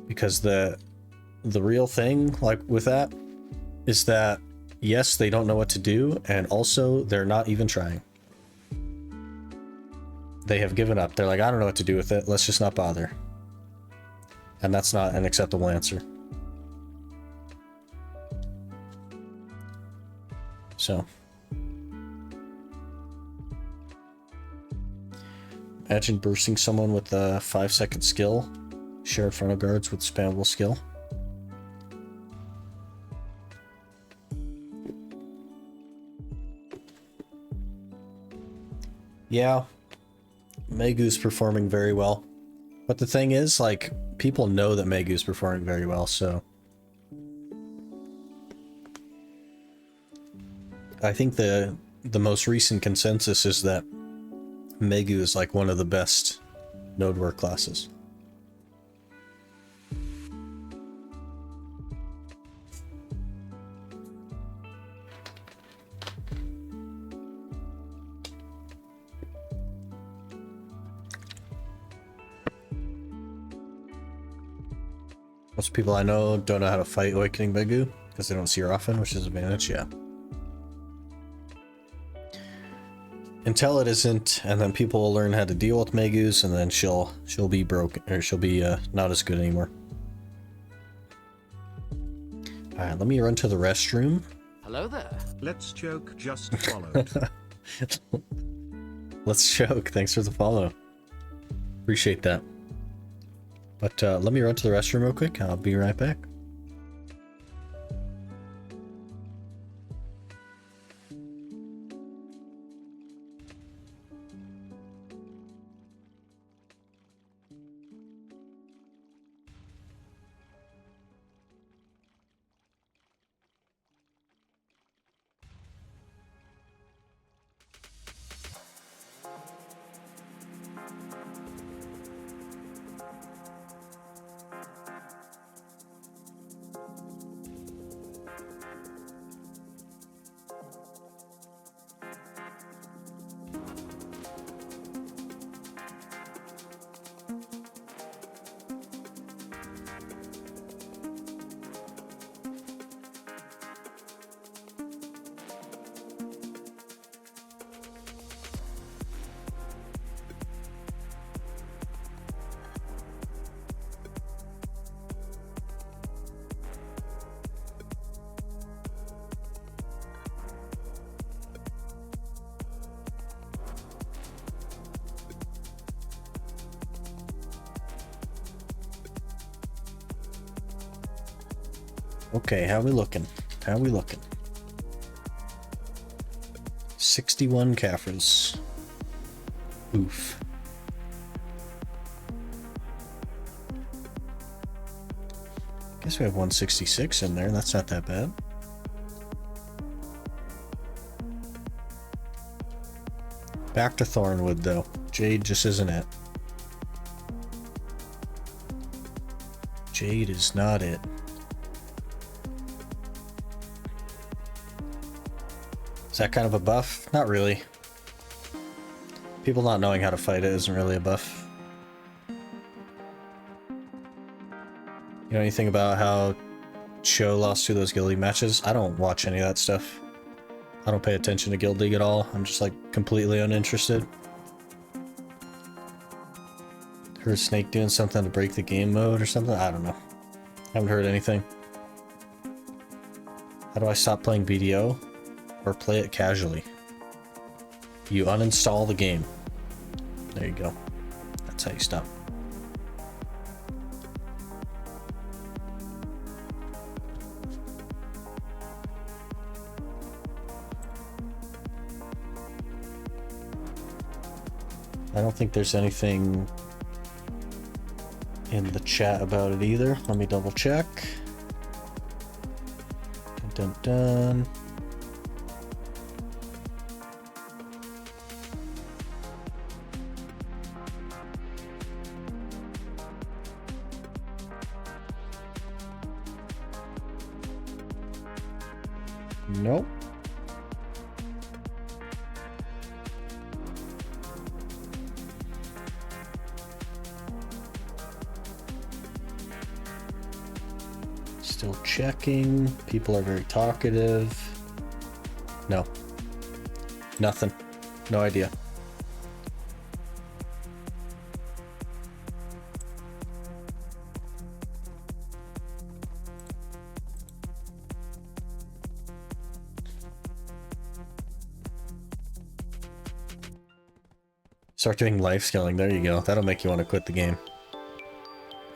Because the real thing, like with that, is that yes, they don't know what to do, and also they're not even trying. They have given up. They're like, I don't know what to do with it. Let's just not bother. And that's not an acceptable answer. So. Imagine bursting someone with a 5-second skill. Shared frontal guards with spammable skill. Yeah. Megu's performing very well. But the thing is, like, people know that Megu's performing very well, so... I think the most recent consensus is that Megu is like one of the best node work classes. Most people I know don't know how to fight Awakening Megu because they don't see her often, which is an advantage, yeah. Until it isn't, and then people will learn how to deal with Megus, and then she'll be broken, or she'll be not as good anymore. Alright, let me run to the restroom. Hello there. Let's Joke just followed. Let's Joke, thanks for the follow. Appreciate that. But let me run to the restroom real quick, I'll be right back. Okay, how we looking? How we looking? 61 Caffres. Oof. Guess we have 166 in there, that's not that bad. Back to Thornwood though. Jade just isn't it. Jade is not it. Is that kind of a buff? Not really. People not knowing how to fight it isn't really a buff. You know anything about how Cho lost to those Guild League matches? I don't watch any of that stuff. I don't pay attention to Guild League at all. I'm just like completely uninterested. Heard Snake doing something to break the game mode or something? I don't know. Haven't heard anything. How do I stop playing BDO? Or play it casually? You uninstall the game. There you go. That's how you stop. I don't think there's anything in the chat about it either. Let me double check. Dun, dun. Nope. Still checking. People are very talkative. No. Nothing. No idea. Start doing life scaling. There you go. That'll make you want to quit the game.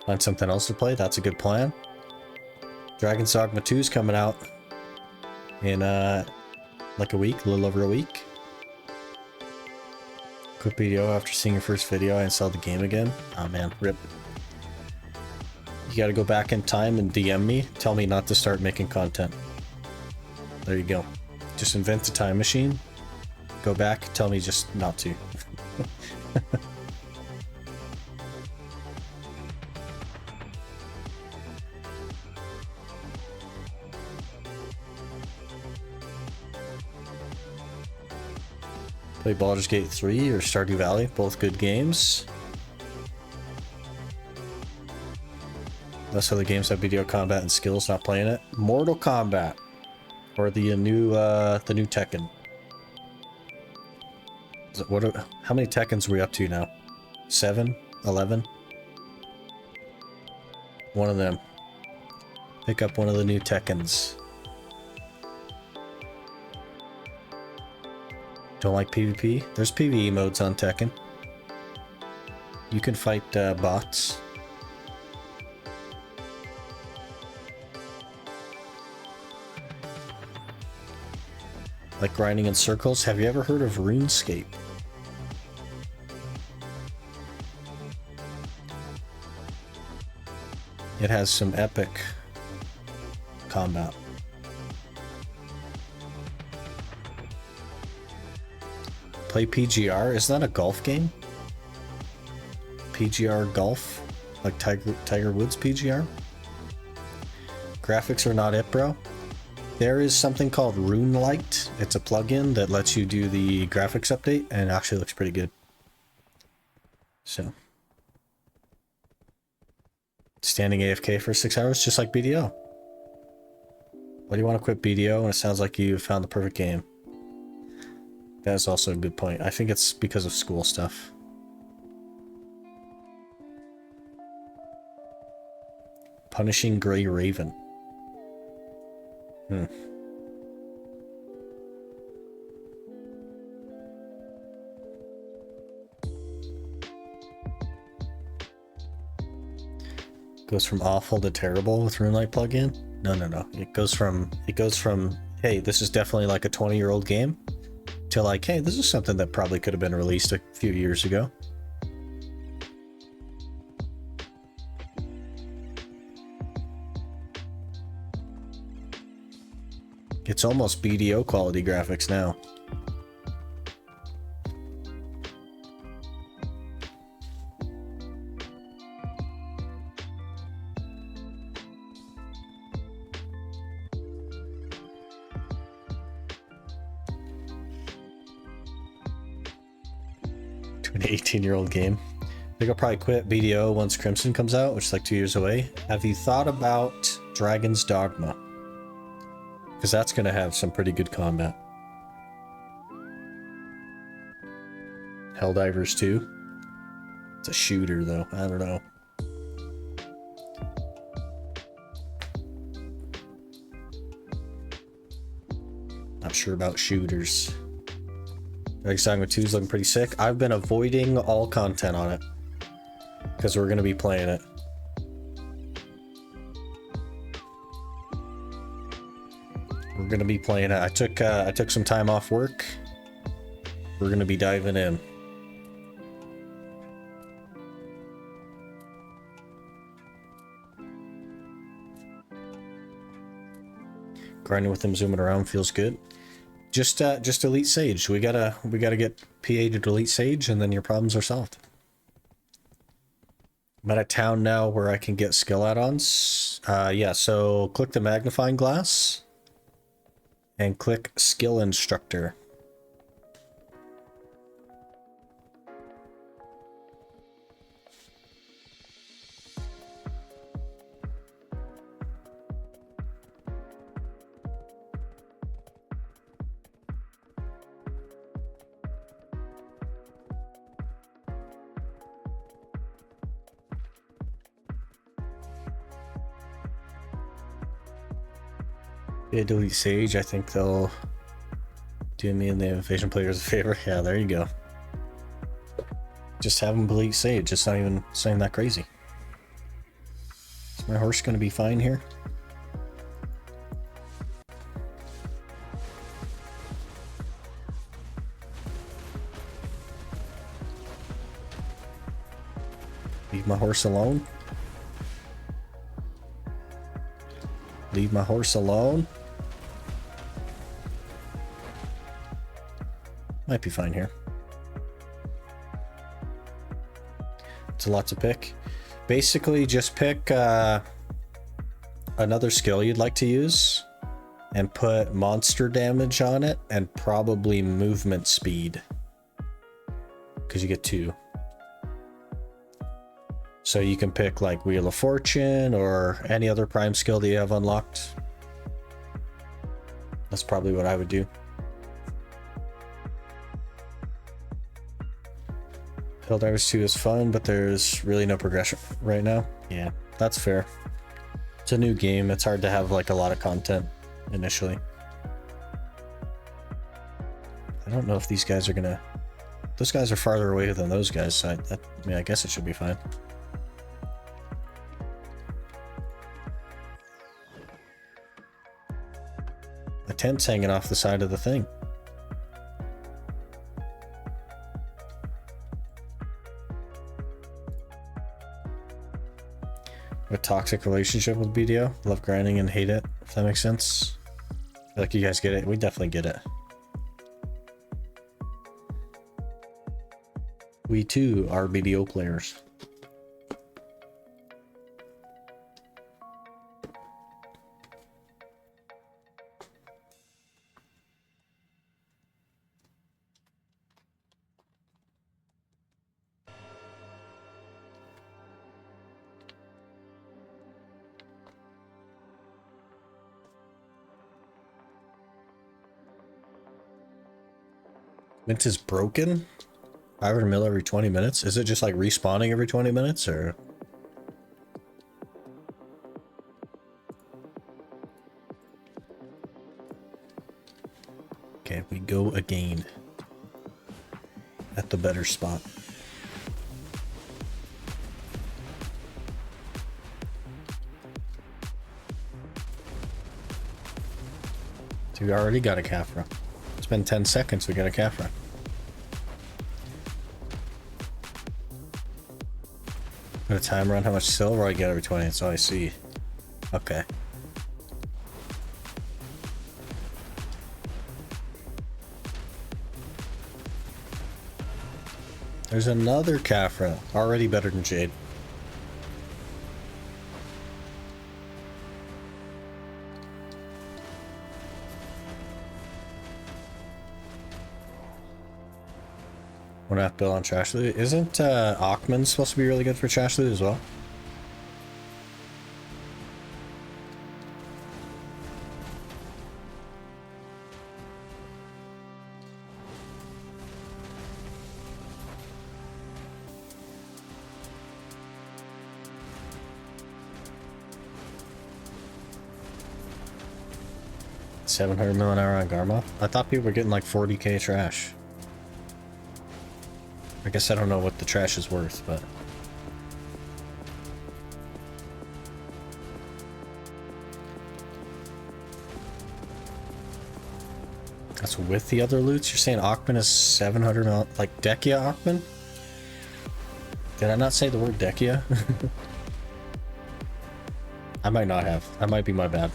Find something else to play. That's a good plan. Dragon's Dogma 2 is coming out in like a week, a little over a week. Quit video after seeing your first video. I installed the game again. Oh man, rip. You gotta go back in time and DM me. Tell me not to start making content. There you go. Just invent a time machine. Go back, tell me just not to. Play Baldur's Gate 3 or Stardew Valley, both good games. Most other games have video combat and skills, not playing it. Mortal Kombat or the new Tekken. How many Tekkens are we up to now? 7? 11? One of them. Pick up one of the new Tekkens. Don't like PvP? There's PvE modes on Tekken. You can fight bots. Like grinding in circles. Have you ever heard of RuneScape? It has some epic combat. Play PGR? Isn't that a golf game? PGR Golf? Like Tiger Woods PGR? Graphics are not it, bro. There is something called RuneLight. It's a plugin that lets you do the graphics update and it actually looks pretty good. So. Standing AFK for 6 hours, just like BDO. Why do you want to quit BDO when it sounds like you found the perfect game? That is also a good point. I think it's because of school stuff. Punishing Grey Raven. Goes from awful to terrible with RuneLight plugin? No. It goes from hey, this is definitely like a 20-year-old game to like, hey, this is something that probably could have been released a few years ago. It's almost BDO quality graphics now. To an 18-year-old game. I think I'll probably quit BDO once Crimson comes out, which is like 2 years away. Have you thought about Dragon's Dogma? Because that's going to have some pretty good combat. Helldivers 2. It's a shooter, though. I don't know. Not sure about shooters. Dragon's Dogma 2 is looking pretty sick. I've been avoiding all content on it. Because we're going to be playing it. We're gonna be playing it. I took some time off work. We're gonna be diving in. Grinding with him, zooming around feels good. Just elite sage. We gotta get PA to delete sage, and then your problems are solved. I'm at a town now where I can get skill add-ons. Yeah, so click the magnifying glass and click skill instructor. Yeah, delete sage. I think they'll do me and the invasion players a favor. Yeah, there you go. Just have them delete sage. It's not even saying that crazy. Is my horse gonna be fine here? Leave my horse alone. Leave my horse alone. Might be fine here. It's a lot to pick. Basically, just pick another skill you'd like to use and put monster damage on it and probably movement speed, because you get 2. So you can pick like Wheel of Fortune or any other prime skill that you have unlocked. That's probably what I would do. Helldivers 2 is fun, but there's really no progression right now. Yeah, that's fair. It's a new game. It's hard to have like a lot of content initially. I don't know if these guys are gonna... Those guys are farther away than those guys, so I mean, I guess it should be fine. The tent's hanging off the side of the thing. A toxic relationship with BDO. Love grinding and hate it, if that makes sense. I feel like you guys get it. We definitely get it. We too are BDO players. Mint is broken? 500 mil every 20 minutes? Is it just like respawning every 20 minutes or? Okay, we go again. At the better spot. So we already got a Kafra. It's been 10 seconds, we got a Kafra. Put a timer on how much silver I get every 20, that's all I see. Okay. There's another Kafra, already better than Jade. One half bill on trash loot. Isn't Ackman supposed to be really good for trash loot as well? $700 million an hour on Garmoth? I thought people were getting like 40k trash. I guess I don't know what the trash is worth, but... That's with the other loots? You're saying Ackman is 700 million? Like Dekia Ackman? Did I not say the word Dekia? I might not have. That might be my bad.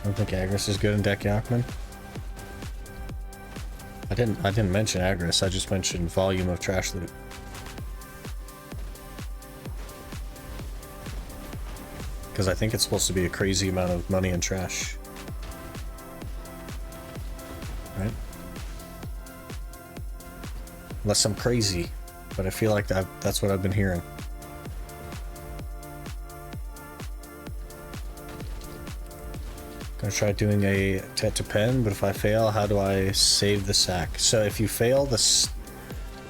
I don't think Agris is good in deck Yakman. I didn't mention Agris, I just mentioned volume of trash loot. Because I think it's supposed to be a crazy amount of money and trash. Right? Unless I'm crazy, but I feel like that's what I've been hearing. Gonna try doing a tet to pen, but if I fail, how do I save the sack? So if you fail this,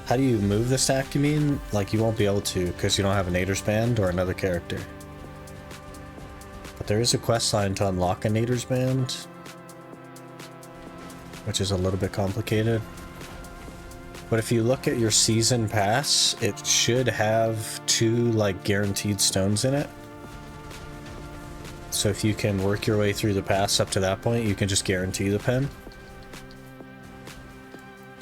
how do you move the stack, you mean? Like you won't be able to because you don't have a Nader's Band or another character. But there is a quest line to unlock a Nader's Band, which is a little bit complicated. But if you look at your season pass, it should have 2 like guaranteed stones in it. So if you can work your way through the pass up to that point, you can just guarantee the pen.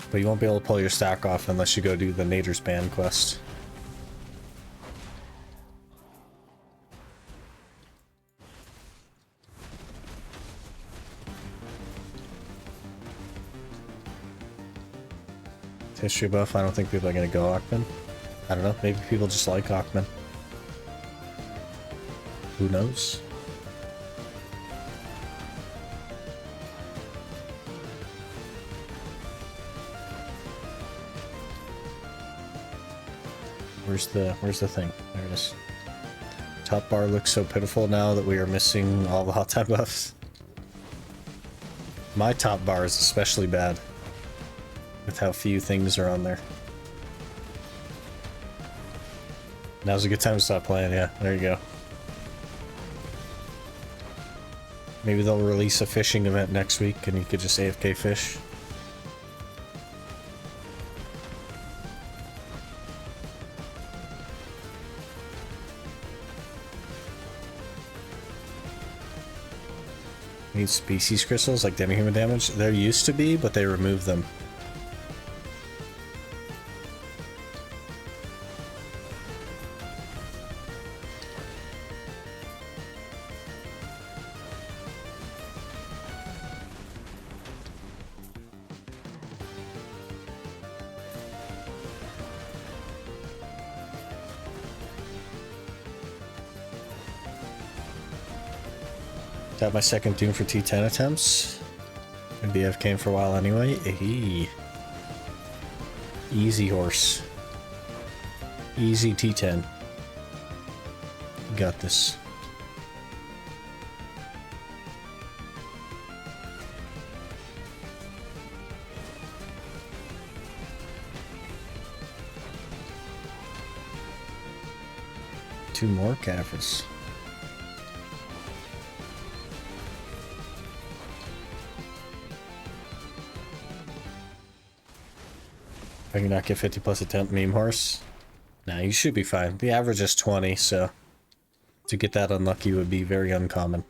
But you won't be able to pull your stack off unless you go do the Nader's Band quest. History buff, I don't think people are going to go Achman. I don't know, maybe people just like Achman. Who knows? Where's the thing? There it is. Top bar looks so pitiful now that we are missing all the hot time buffs. My top bar is especially bad with how few things are on there. Now's a good time to stop playing, yeah, there you go. Maybe they'll release a fishing event next week and you could just AFK fish. Need species crystals like demi-human damage? There used to be, but they removed them. Got my second Doom for T10 attempts. Gonna be AFKing for a while anyway. Hey. Easy horse. Easy T10. You got this. Two more Caffers. I can not get 50 plus attempt meme horse. Nah, you should be fine. The average is 20, so to get that unlucky would be very uncommon.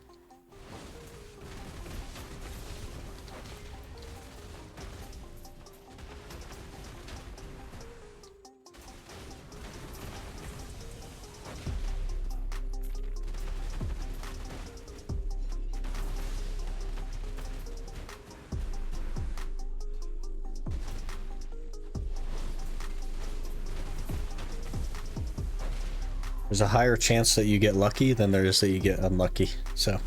There's a higher chance that you get lucky than there is that you get unlucky, so.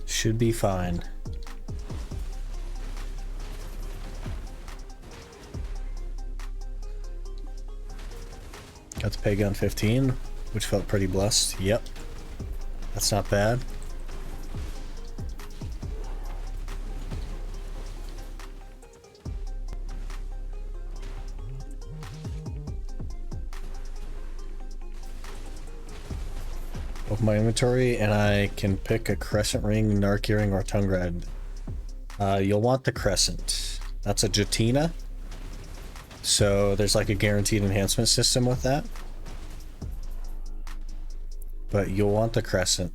Should be fine. Got the peg on 15, which felt pretty blessed. Yep. That's not bad. Open my inventory and I can pick a crescent ring, narc earring, or tongue red. You'll want the crescent. That's a Jatina. So there's like a guaranteed enhancement system with that. But you'll want the crescent.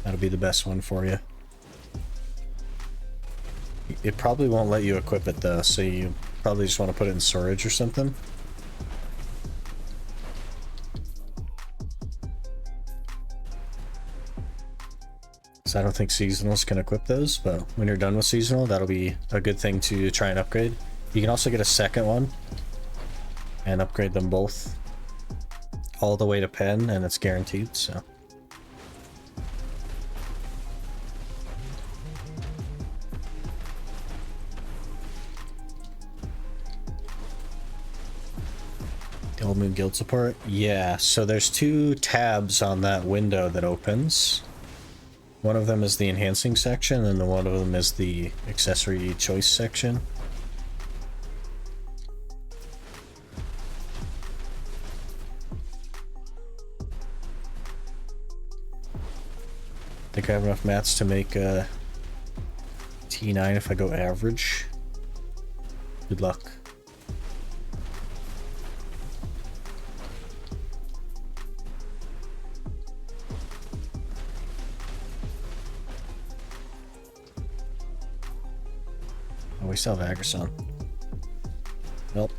That'll be the best one for you. It probably won't let you equip it though, so you probably just want to put it in storage or something. So I don't think seasonals can equip those, but when you're done with seasonal, that'll be a good thing to try and upgrade. You can also get a second one and upgrade them both all the way to pen, and it's guaranteed, so. The Old Moon Guild support? Yeah, so there's 2 tabs on that window that opens. One of them is the enhancing section, and then one of them is the accessory choice section. I think I have enough mats to make a T9 if I go average. Good luck. Oh, we still have Agerson. Nope.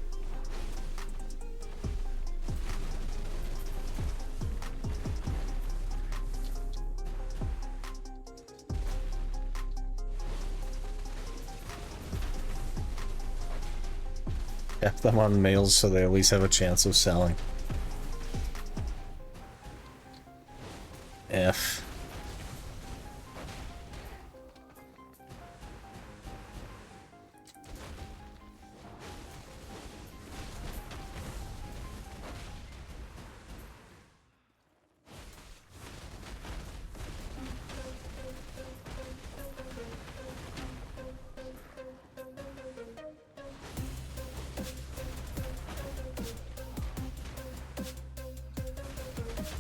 Kept them on mails so they at least have a chance of selling. F.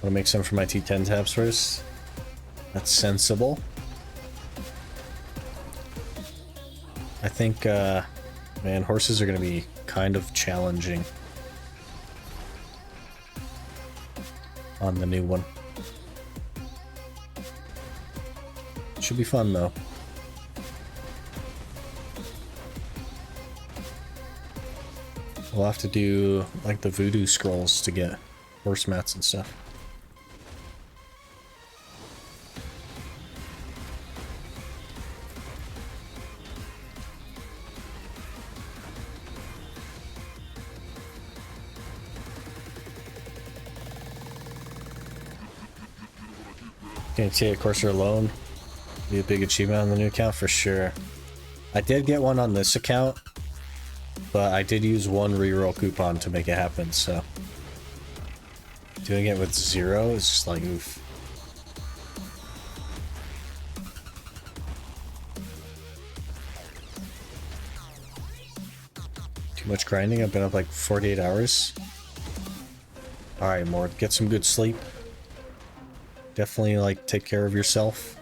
I'll make some for my T10 tabs first. That's sensible. I think, man, horses are going to be kind of challenging on the new one. Should be fun, though. We'll have to do, like, the voodoo scrolls to get horse mats and stuff. Can you take a courser alone? Be a big achievement on the new account for sure. I did get one on this account, but I did use one reroll coupon to make it happen, so doing it with 0 is just like oof. Too much grinding. I've been up like 48 hours. Alright, Mord, get some good sleep. Definitely, like, take care of yourself.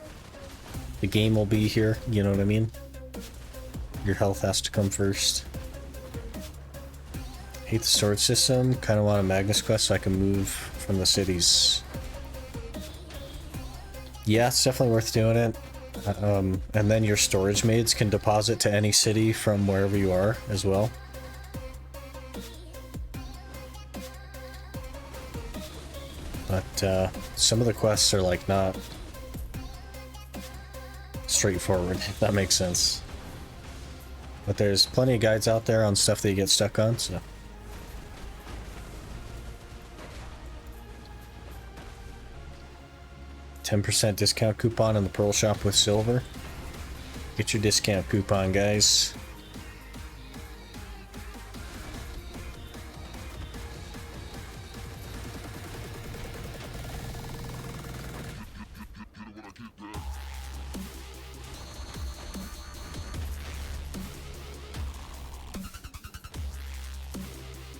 The game will be here, you know what I mean? Your health has to come first. Hate the storage system. Kind of want a Magnus quest so I can move from the cities. Yeah, it's definitely worth doing it. And then your storage maids can deposit to any city from wherever you are as well. But some of the quests are like not straightforward, if that makes sense. But there's plenty of guides out there on stuff that you get stuck on, so. $10% discount coupon in the Pearl Shop with silver. Get your discount coupon, guys.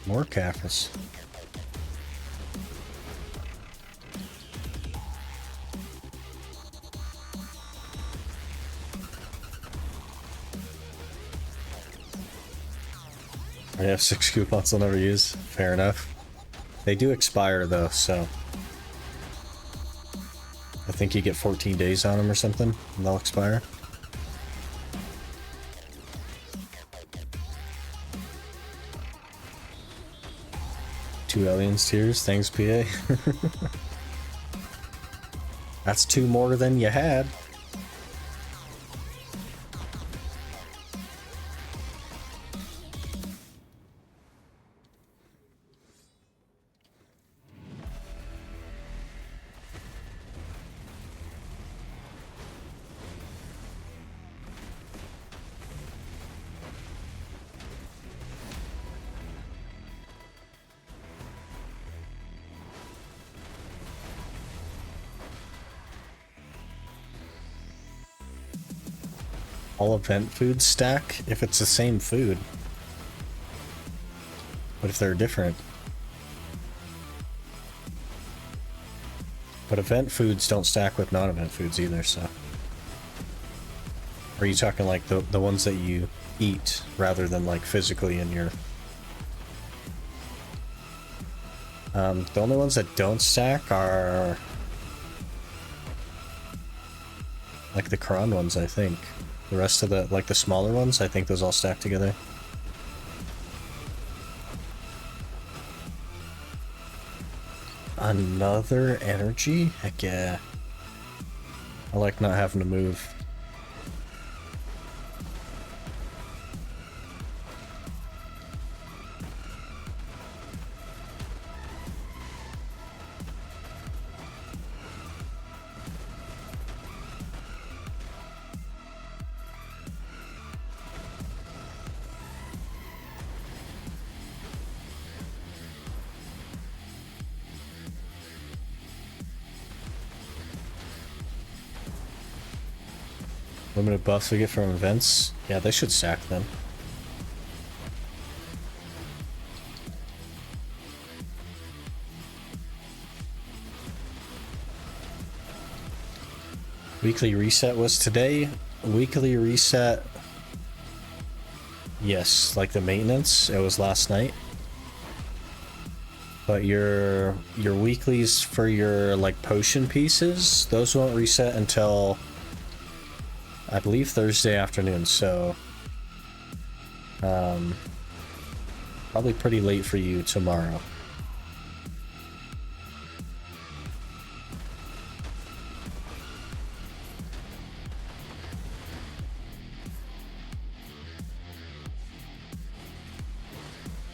More Cafres. I have 6 coupons I'll never use. Fair enough. They do expire though, so I think you get 14 days on them or something, and they'll expire. Two aliens tiers, thanks PA. That's 2 more than you had. all event foods stack if it's the same food. But if they're different. But event foods don't stack with non-event foods either, so. Or are you talking like the ones that you eat rather than like physically in your... the only ones that don't stack are like the cron ones, I think. The rest of the, like the smaller ones, I think those all stack together. Another energy? Heck yeah. I like not having to move. Limited buffs we get from events? Yeah, they should stack then. Weekly reset was today. Weekly reset... Yes, like the maintenance, it was last night. But your weeklies for your like potion pieces, those won't reset until I believe Thursday afternoon, so probably pretty late for you tomorrow.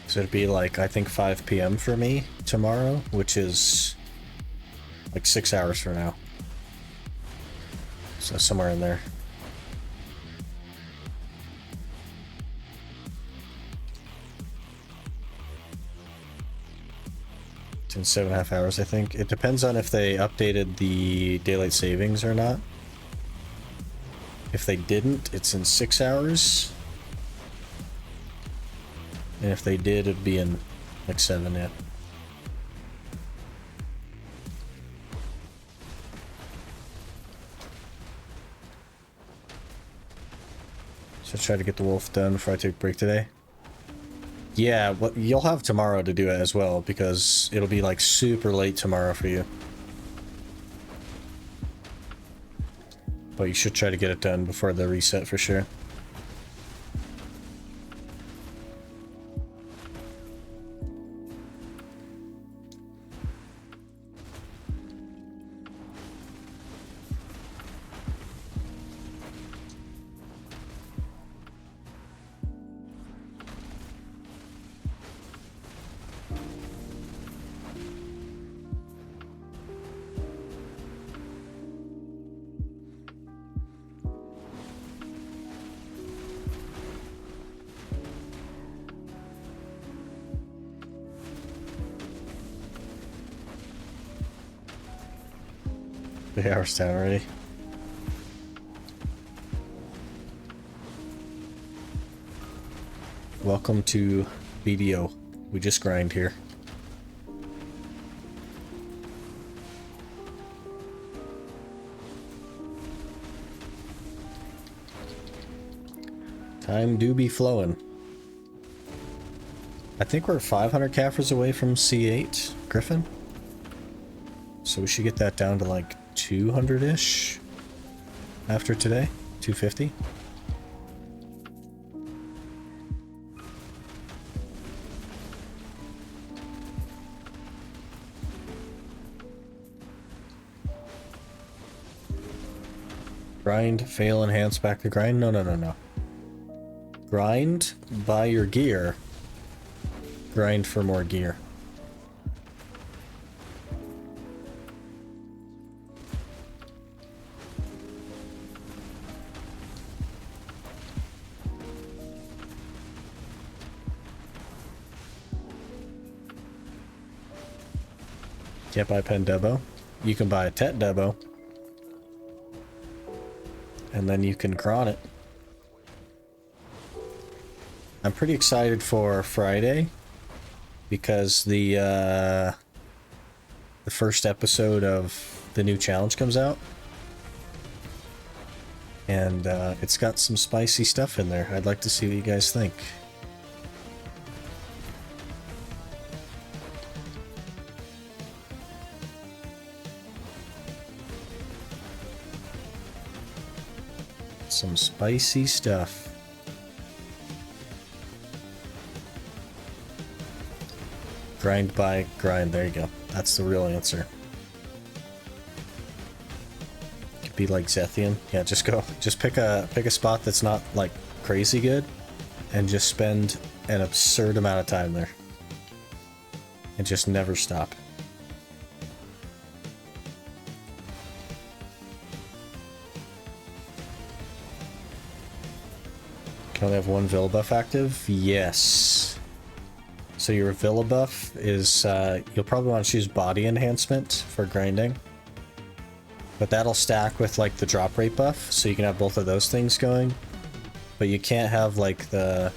So it'd be like, I think 5 p.m. for me tomorrow, which is like 6 hours from now. So somewhere in there. It's in 7.5 hours, I think. It depends on if they updated the daylight savings or not. If they didn't, it's in 6 hours. And if they did, it'd be in like 7, yeah. So try to get the wolf done before I take a break today. Yeah, well, you'll have tomorrow to do it as well, because it'll be like super late tomorrow for you. But you should try to get it done before the reset for sure. The hour's down already. Welcome to BDO. We just grind here. Time do be flowing. I think we're 500 Caffers away from C8 Griffin. So we should get that down to like 200-ish after today. 250. Grind, fail, enhance, back to grind. No. Grind, buy your gear. Grind for more gear. Can't buy Pen Debo. You can buy a Tet Debo. And then you can cron it. I'm pretty excited for Friday because the first episode of the new challenge comes out. And it's got some spicy stuff in there. I'd like to see what you guys think. Some spicy stuff. Grind by grind. There you go. That's the real answer. Could be like Zethian. Yeah, just go. Just pick a spot that's not like crazy good, and just spend an absurd amount of time there, and just never stop. Can only have one Villa buff active? Yes. So your Villa buff is, you'll probably want to choose body enhancement for grinding. But that'll stack with like the drop rate buff, so you can have both of those things going. But you can't have like the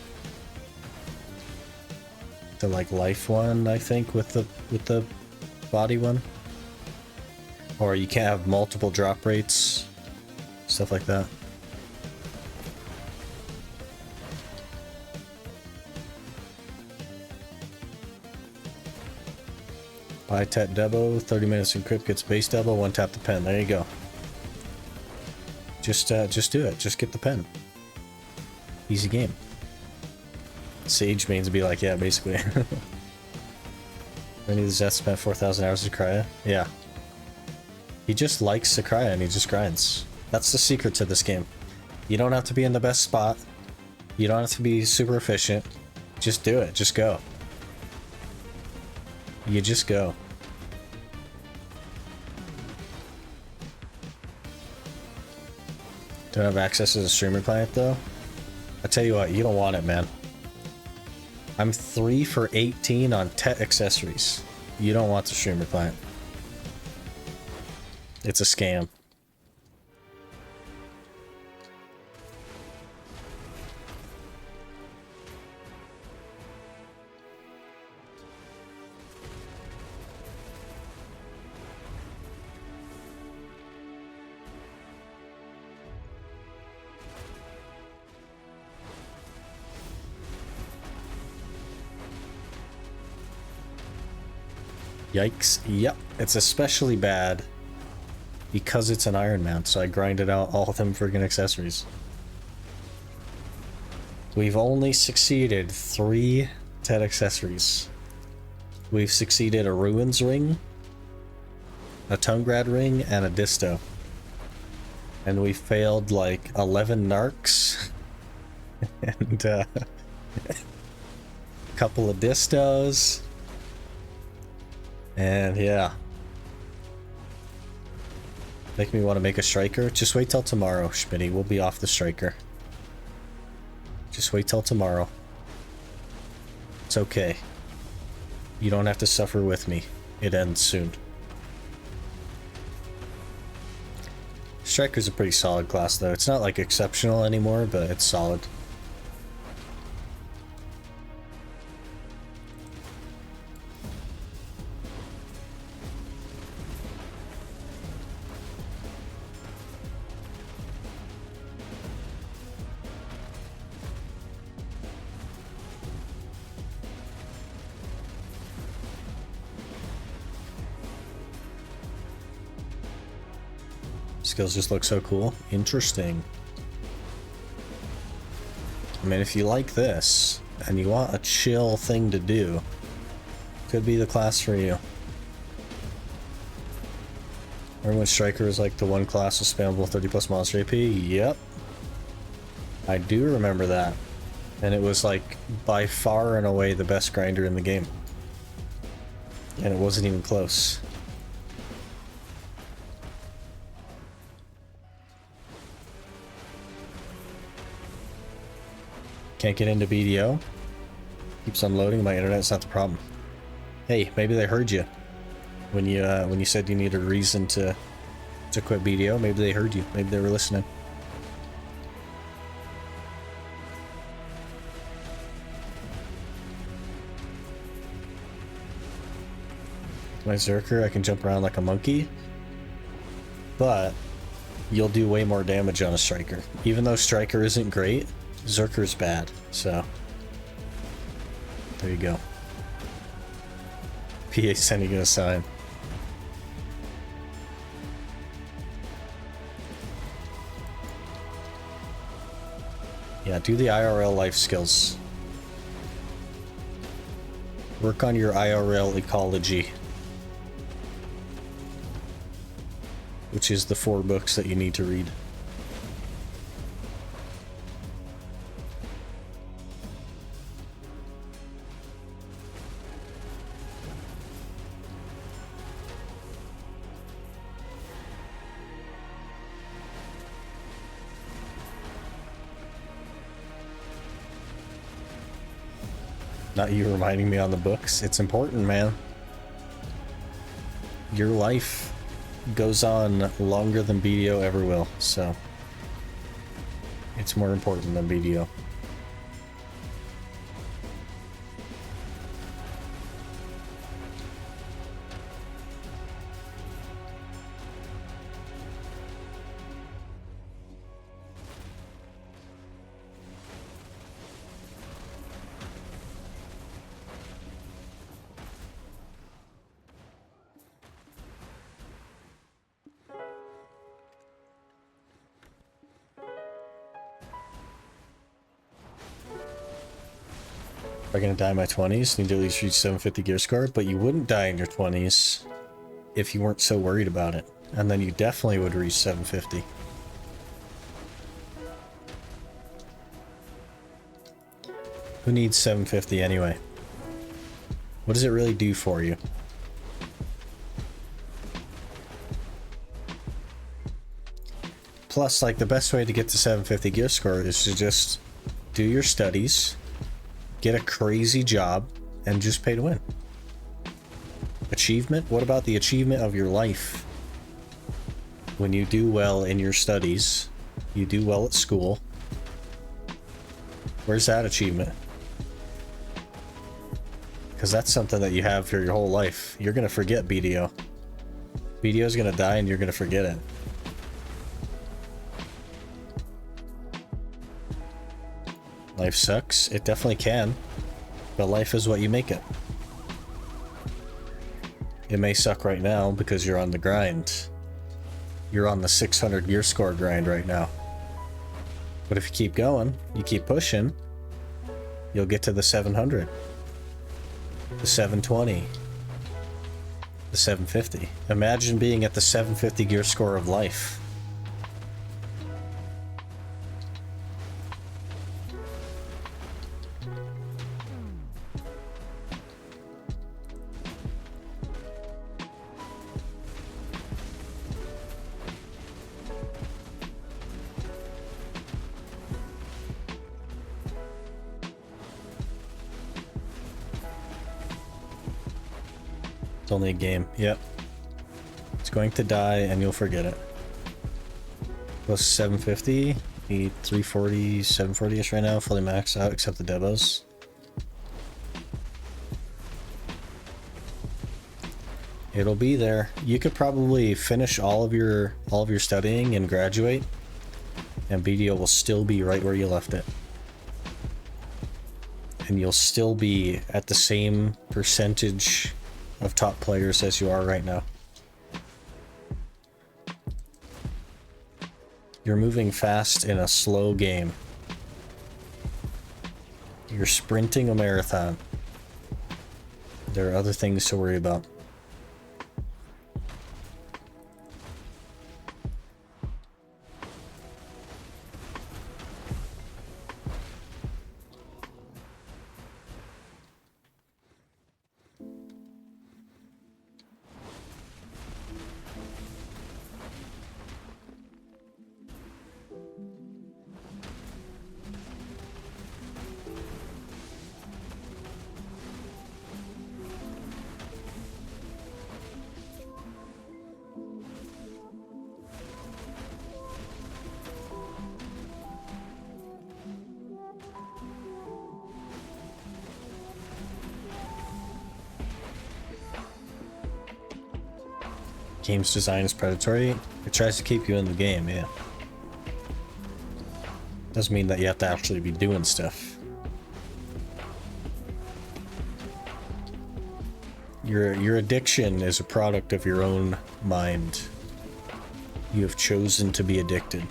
like life one, I think, with the body one. Or you can't have multiple drop rates, stuff like that. Buy tap Debo, 30 minutes encrypt gets base Debo, one tap the pen. There you go. Just do it. Just get the pen. Easy game. Sage mains be like, yeah, basically. Randy the Zeth spent 4,000 hours of Sakraya. Yeah. He just likes Sakraya and he just grinds. That's the secret to this game. You don't have to be in the best spot. You don't have to be super efficient. Just do it. Just go. You just go. Don't have access to the streamer client though? I tell you what, you don't want it, man. I'm 3 for 18 on Tet accessories. You don't want the streamer client. It's a scam. Yikes. Yep. It's especially bad because it's an Iron Mount, so I grinded out all of them friggin' accessories. We've only succeeded 3 Tet accessories. We've succeeded a Ruins ring, a Tungrad ring, and a Disto. And we failed like 11 Narcs and a couple of Distos. And yeah. Make me want to make a striker. Just wait till tomorrow, Schmitty. We'll be off the striker. Just wait till tomorrow. It's okay. You don't have to suffer with me. It ends soon. Striker's a pretty solid class though. It's not like exceptional anymore, but it's solid. Skills just look so cool. Interesting. I mean, if you like this and you want a chill thing to do, could be the class for you. Remember when Striker was like the one class with spammable 30 plus monster AP? Yep. I do remember that. And it was like by far and away the best grinder in the game. And it wasn't even close. Can't get into BDO. Keeps unloading. My internet's not the problem. Hey, maybe they heard you when you said you needed a reason to quit BDO. Maybe they heard you. Maybe they were listening. My Zerker, I can jump around like a monkey, but you'll do way more damage on a Striker. Even though Striker isn't great, Zerker's bad, so there you go. PA sending you a sign. Yeah, do the IRL life skills. Work on your IRL ecology. Which is the 4 books that you need to read. Not you reminding me on the books. It's important, man. Your life goes on longer than BDO ever will, so it's more important than BDO. Are gonna die in my 20s, need to at least reach 750 gear score, but you wouldn't die in your 20s if you weren't so worried about it. And then you definitely would reach 750. Who needs 750 anyway? What does it really do for you? Plus, like, the best way to get to 750 gear score is to just do your studies, get a crazy job, and just pay to win. Achievement? What about the achievement of your life? When you do well in your studies, you do well at school. Where's that achievement? Because that's something that you have for your whole life. You're going to forget BDO. BDO's going to die and you're going to forget it. Life sucks. It definitely can. But life is what you make it. It may suck right now because you're on the grind. You're on the 600 gear score grind right now. But if you keep going, you keep pushing, you'll get to the 700. The 720. The 750. Imagine being at the 750 gear score of life. It's only a game. Yep. It's going to die and you'll forget it. Plus 750, need 340, 740ish right now, fully maxed out except the Devos. It'll be there. You could probably finish all of your studying and graduate, and BDO will still be right where you left it. And you'll still be at the same percentage of top players as you are right now. You're moving fast in a slow game. You're sprinting a marathon. There are other things to worry about. Game's design is predatory. It tries to keep you in the game, yeah. Doesn't mean that you have to actually be doing stuff. Your addiction is a product of your own mind. You have chosen to be addicted.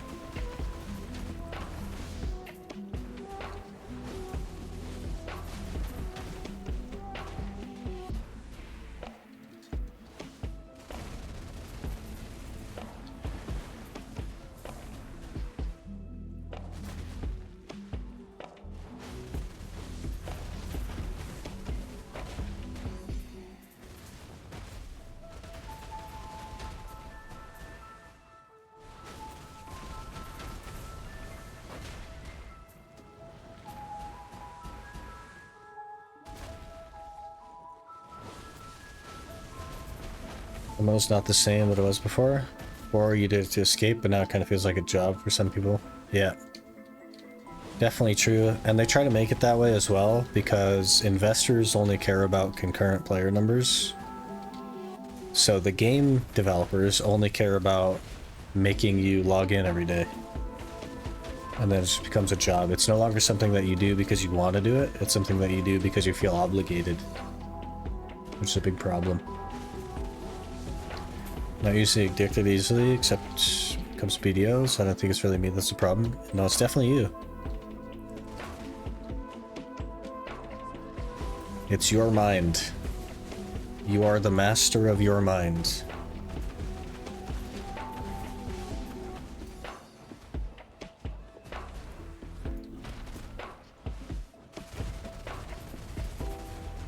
Almost not the same that it was before. Or you did it to escape, but now it kind of feels like a job for some people. Yeah. Definitely true. And they try to make it that way as well, because investors only care about concurrent player numbers. So the game developers only care about making you log in every day. And then it just becomes a job. It's no longer something that you do because you want to do it. It's something that you do because you feel obligated. Which is a big problem. Not usually addicted easily, except when it comes to BDOs. I don't think it's really me that's the problem. No, it's definitely you. It's your mind. You are the master of your mind.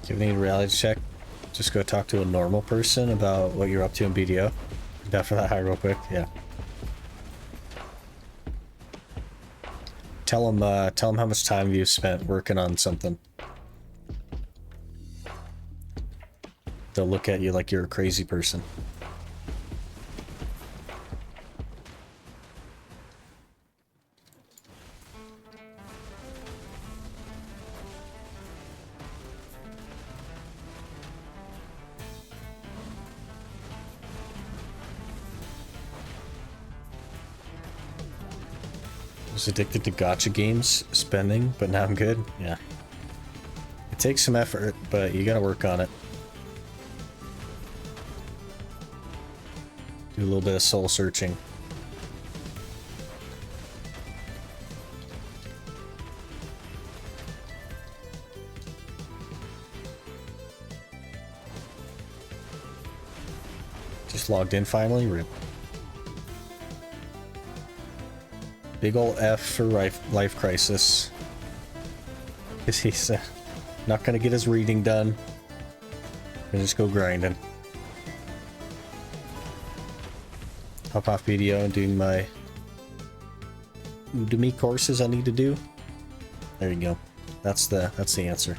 Do you need a reality check? Just go talk to a normal person about what you're up to in BDO. Down for that high real quick, yeah. Tell them how much time you've spent working on something. They'll look at you like you're a crazy person. Was addicted to gacha games, spending, but now I'm good. Yeah. It takes some effort, but you gotta work on it. Do a little bit of soul searching. Just logged in finally, rip. Big ol' F for life crisis. He's not gonna get his reading done. Gonna just go grinding. Hop off BDO and doing my Udemy courses I need to do. There you go. That's the answer.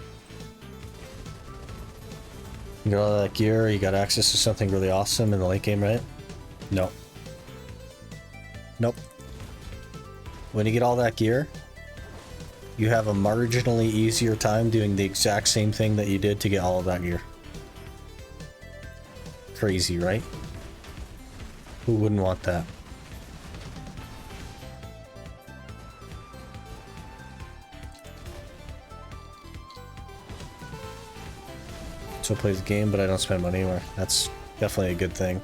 You got all that gear, you got access to something really awesome in the late game, right? No. Nope. When you get all that gear, you have a marginally easier time doing the exact same thing that you did to get all of that gear. Crazy, right? Who wouldn't want that? So I play the game, but I don't spend money anywhere. That's definitely a good thing.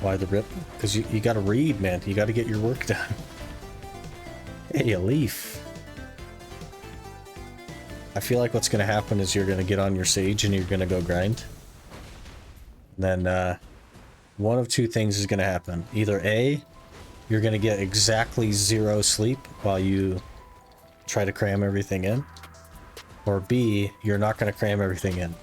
Why the rip? Because you gotta read, man. You gotta get your work done. Hey, a leaf. I feel like what's gonna happen is you're gonna get on your Sage and you're gonna go grind. And then one of two things is gonna happen. Either A, you're gonna get exactly 0 sleep while you try to cram everything in. Or B, you're not gonna cram everything in.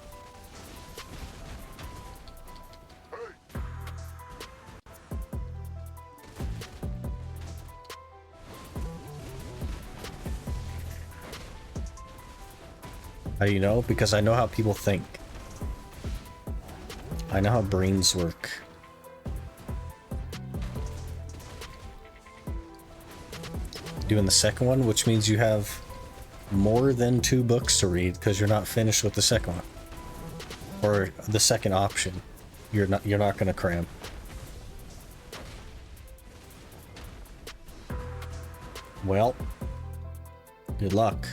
How do you know? Because I know how people think. I know how brains work. Doing the second one, which means you have more than 2 books to read because you're not finished with the second one. Or the second option. You're not gonna cram. Well, good luck.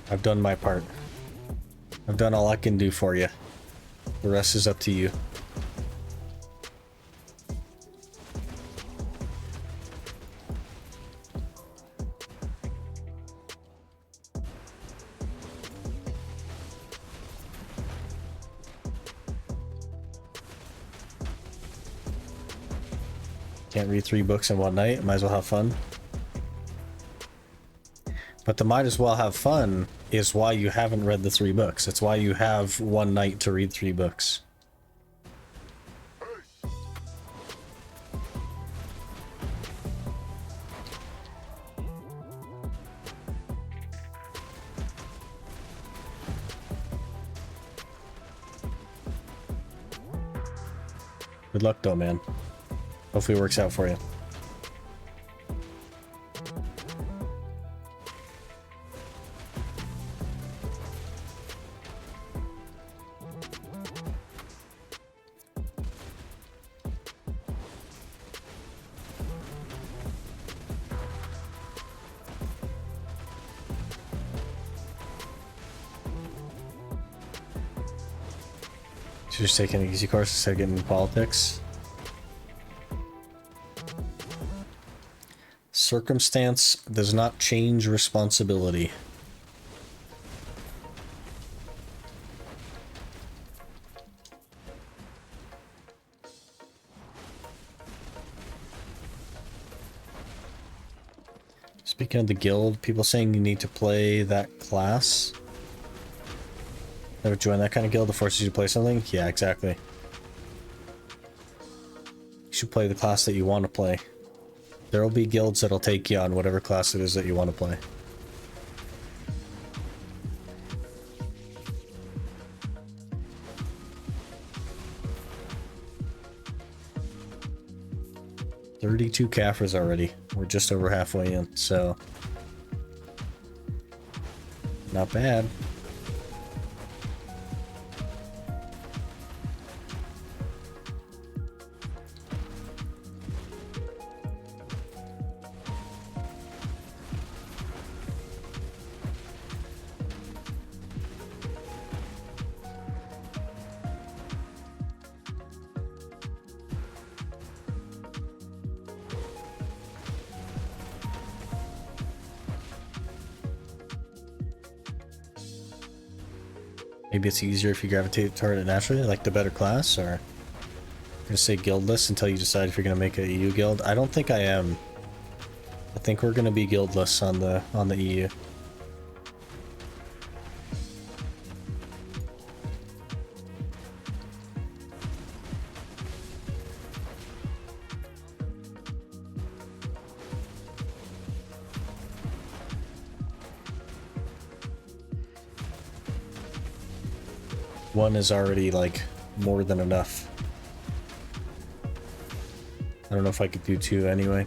I've done my part. I've done all I can do for you. The rest is up to you. Can't read 3 books in one night. Might as well have fun. But the might as well have fun is why you haven't read the 3 books. It's why you have one night to read 3 books. Good luck though, man. Hopefully it works out for you. So just taking an easy course instead of getting into politics. Circumstance does not change responsibility. Speaking of the guild, people saying you need to play that class. Never join that kind of guild that forces you to play something? Yeah, exactly. You should play the class that you want to play. There will be guilds that'll take you on whatever class it is that you want to play. $32 Caffers already. We're just over halfway in, so not bad. Maybe it's easier if you gravitate toward it naturally, like the better class, or I'm gonna say guildless until you decide if you're gonna make a EU guild. I don't think I am. I think we're gonna be guildless on the EU. One is already like more than enough. I don't know if I could do 2 anyway.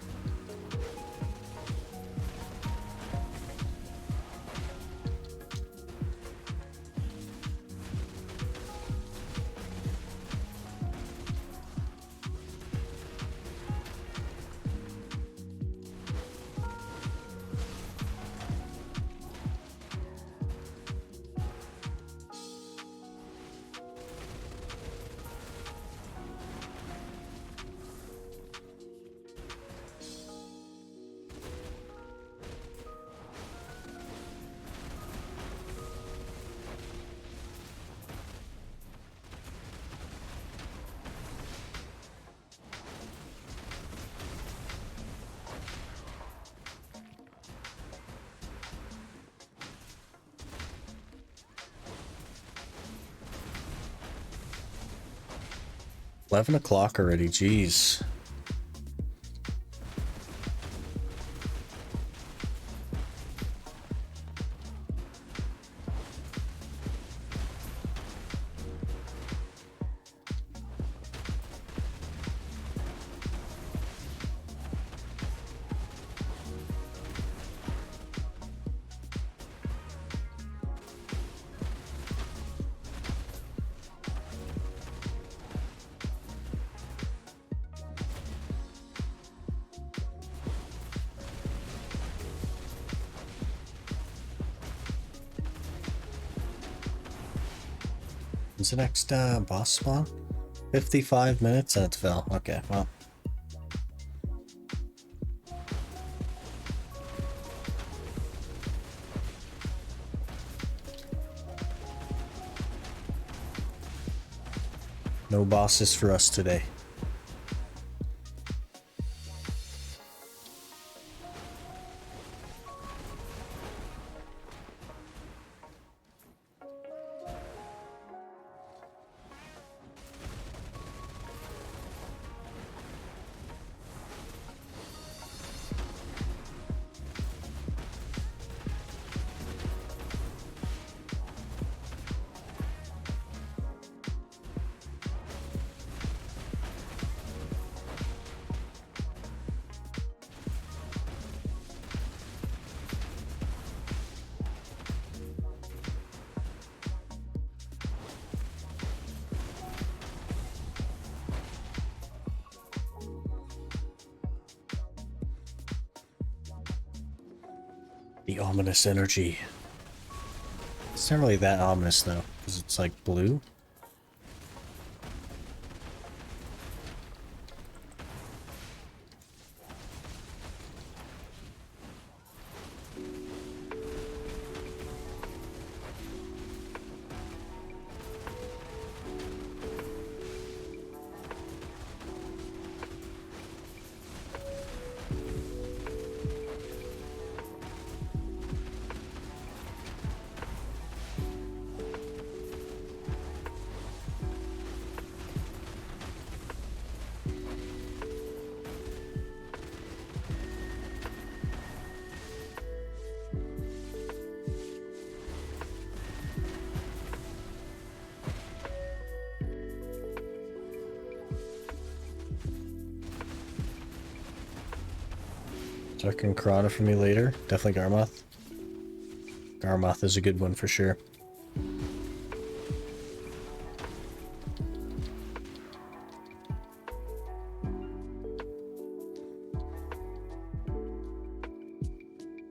$11 already, jeez. When's the next boss spawn? 55 minutes and it fell. Okay, well. No bosses for us today. The ominous energy. It's not really that ominous though, because it's like blue. Checking Karana for me later. Definitely Garmoth. Garmoth is a good one for sure.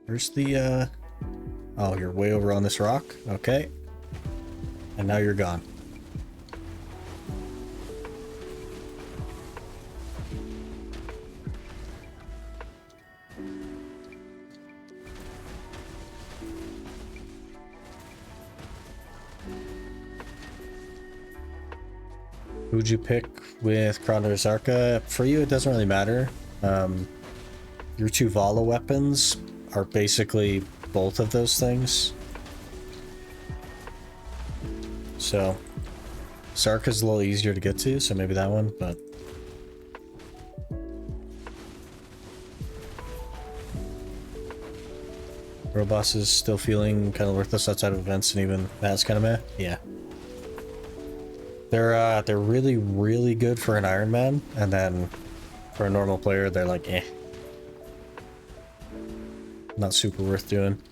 Where's the, oh, you're way over on this rock? Okay. And now you're gone. Who'd you pick with Kronder Zarka? For you, it doesn't really matter. Your two Vala weapons are basically both of those things. So, Zarka's a little easier to get to, so maybe that one, but... Robots is still feeling kind of worthless outside of events, and even that's kind of meh. Yeah. They're really, really good for an Iron Man, and then for a normal player, they're like, eh. Not super worth doing.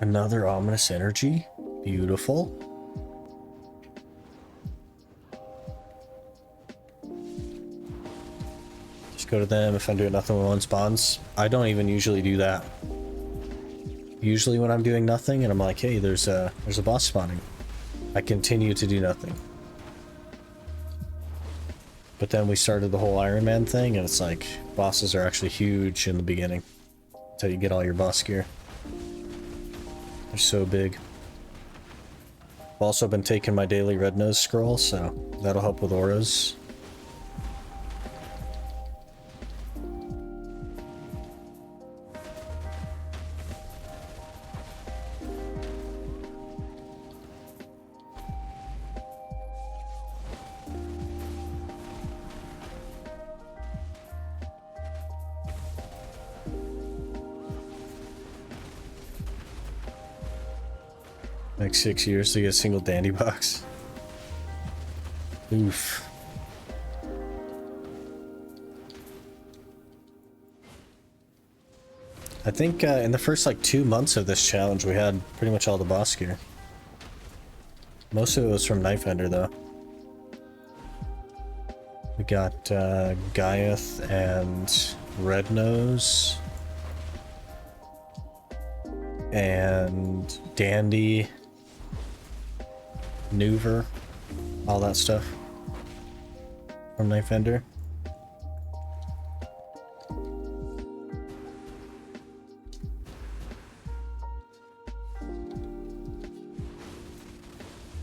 Another ominous energy. Beautiful. Go to them if I'm doing nothing with one spawns. I don't even usually do that. Usually when I'm doing nothing and I'm like, hey, there's a boss spawning, I continue to do nothing. But then we started the whole Iron Man thing and it's like bosses are actually huge in the beginning until you get all your boss gear. They're so big. I've also been taking my daily red nose scroll, so that'll help with auras. Like 6 years to get a single dandy box. Oof. I think in the first like 2 months of this challenge we had pretty much all the boss gear. Most of it was from Knife Ender though. We got Gaiath and Red Nose. And Dandy. Nuver. All that stuff. From Knife Ender.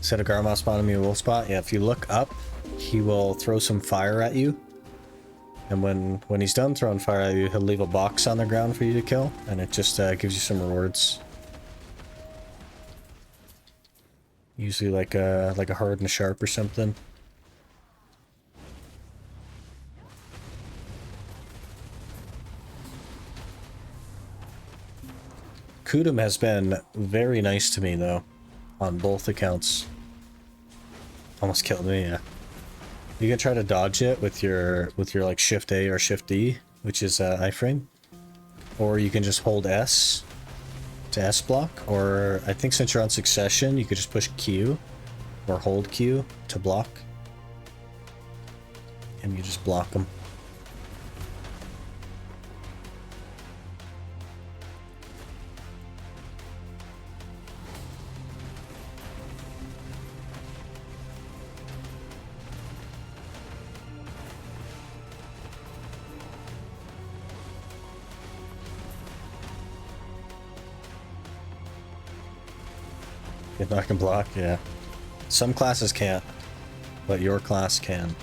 Said a Garmouse spotted me a wolf spot. Yeah, if you look up, he will throw some fire at you. And when he's done throwing fire at you, he'll leave a box on the ground for you to kill. And it just gives you some rewards. Usually like a hard and sharp or something. Kudum has been very nice to me though, on both accounts. Almost killed me, yeah. You can try to dodge it with your like Shift A or Shift D, which is iframe, or you can just hold S to S block, or I think since you're on Succession, you could just push Q or hold Q to block, and you just block them. I can block, yeah. Some classes can't, but your class can.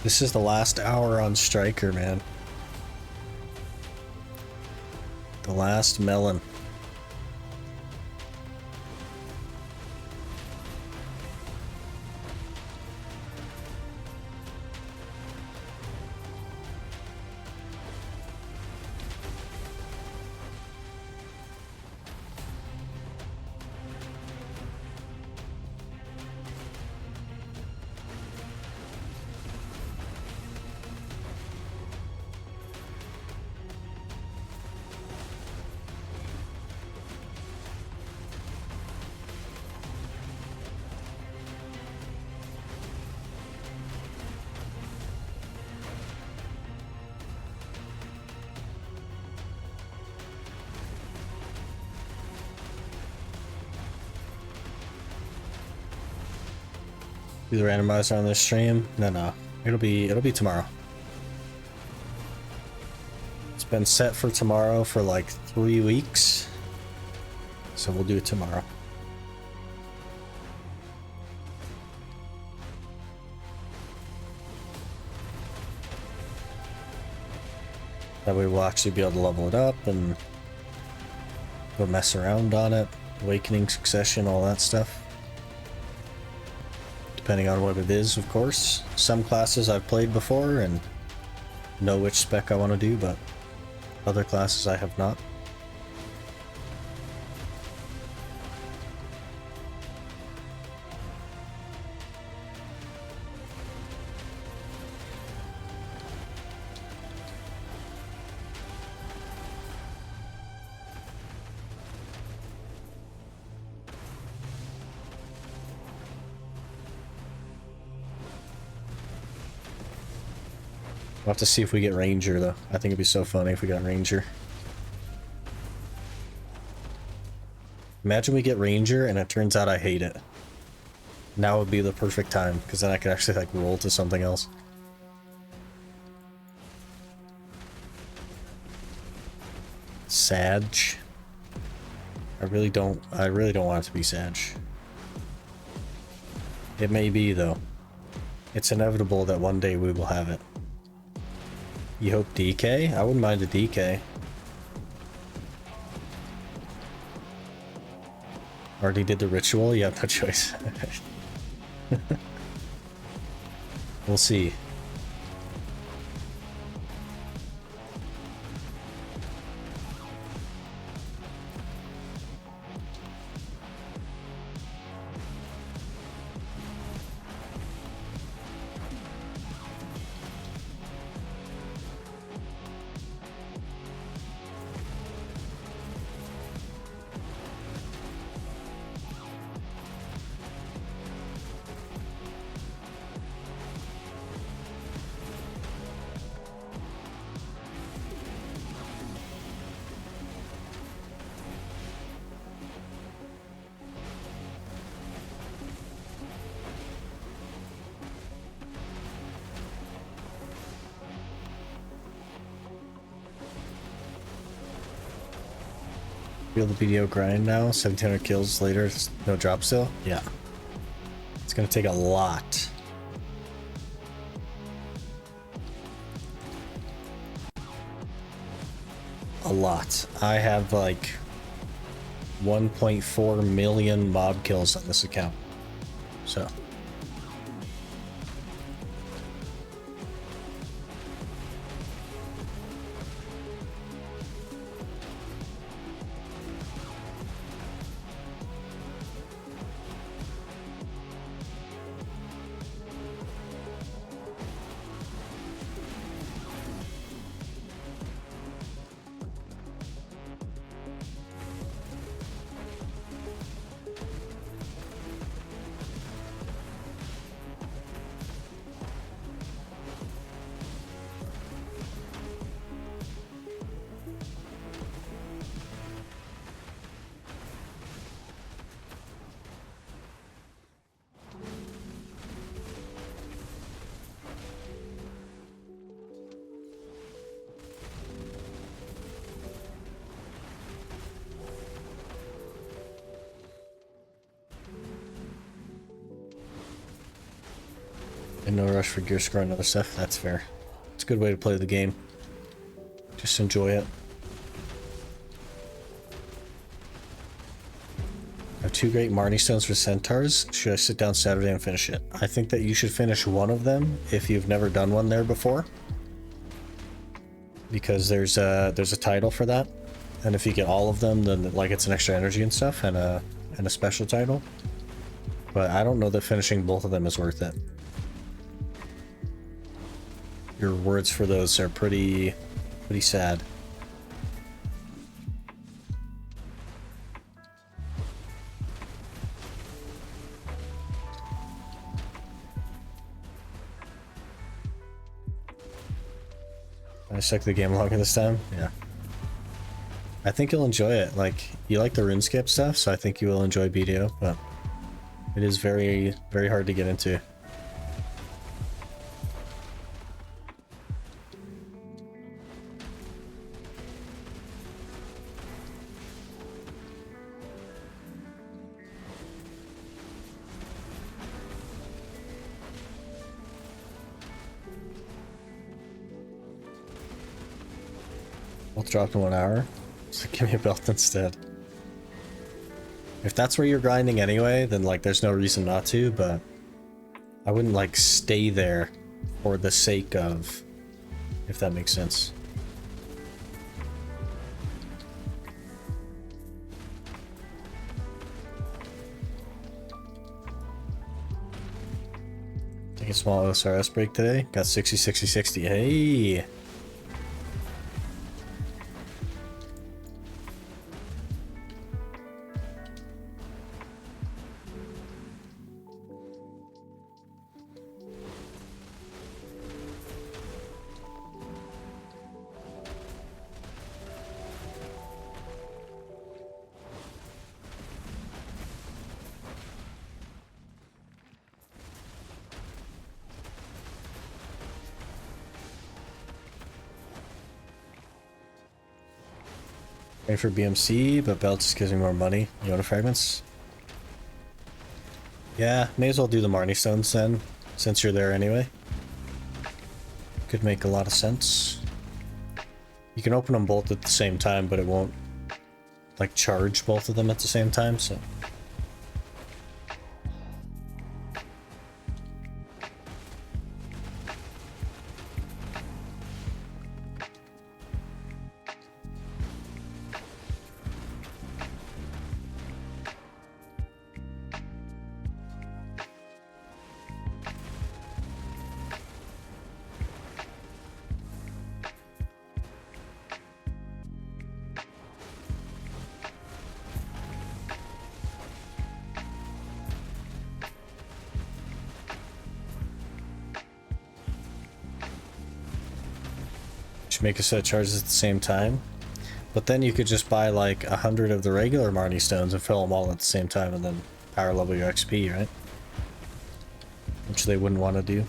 This is the last hour on Striker, man. The last melon. Do the randomizer on this stream? No. It'll be tomorrow. It's been set for tomorrow for like 3 weeks. So we'll do it tomorrow. That way we'll actually be able to level it up and go mess around on it. Awakening, Succession, all that stuff. Depending on what it is, of course. Some classes I've played before and know which spec I want to do, but other classes I have not. We'll have to see if we get Ranger, though. I think it'd be so funny if we got Ranger. Imagine we get Ranger and it turns out I hate it. Now would be the perfect time, because then I could actually like roll to something else. Sag. I really don't want it to be Sag. It may be, though. It's inevitable that one day we will have it. You hope DK? I wouldn't mind a DK. Already did the ritual? You have no choice. We'll see. Feel the BDO grind now. 1700 kills later, no drop still. Yeah. It's gonna take a lot. A lot. I have like 1.4 million mob kills on this account. So. And no rush for gear score and other stuff. That's fair. It's a good way to play the game. Just enjoy it. I have 2 great Marnie stones for centaurs. Should I sit down Saturday and finish it? I think that you should finish one of them if you've never done one there before. Because there's a title for that. And if you get all of them, then like it's an extra energy and stuff and a special title. But I don't know that finishing both of them is worth it. Your words for those are pretty sad. I stuck the game longer this time? Yeah. I think you'll enjoy it. Like, you like the RuneScape stuff, so I think you will enjoy BDO, but it is very, very hard to get into. We'll drop in 1 hour. So give me a belt instead. If that's where you're grinding anyway, then like there's no reason not to, but I wouldn't like stay there for the sake of, if that makes sense. Take a small OSRS break today. Got 60, 60, 60. Hey! Waiting for BMC, but belt just gives me more money. Yoda fragments. Yeah, may as well do the Marnie stones then, since you're there anyway. Could make a lot of sense. You can open them both at the same time, but it won't like charge both of them at the same time, so. Make a set of charges at the same time, but then you could just buy like 100 of the regular Marnie stones and fill them all at the same time and then power level your XP, right? Which they wouldn't want to do.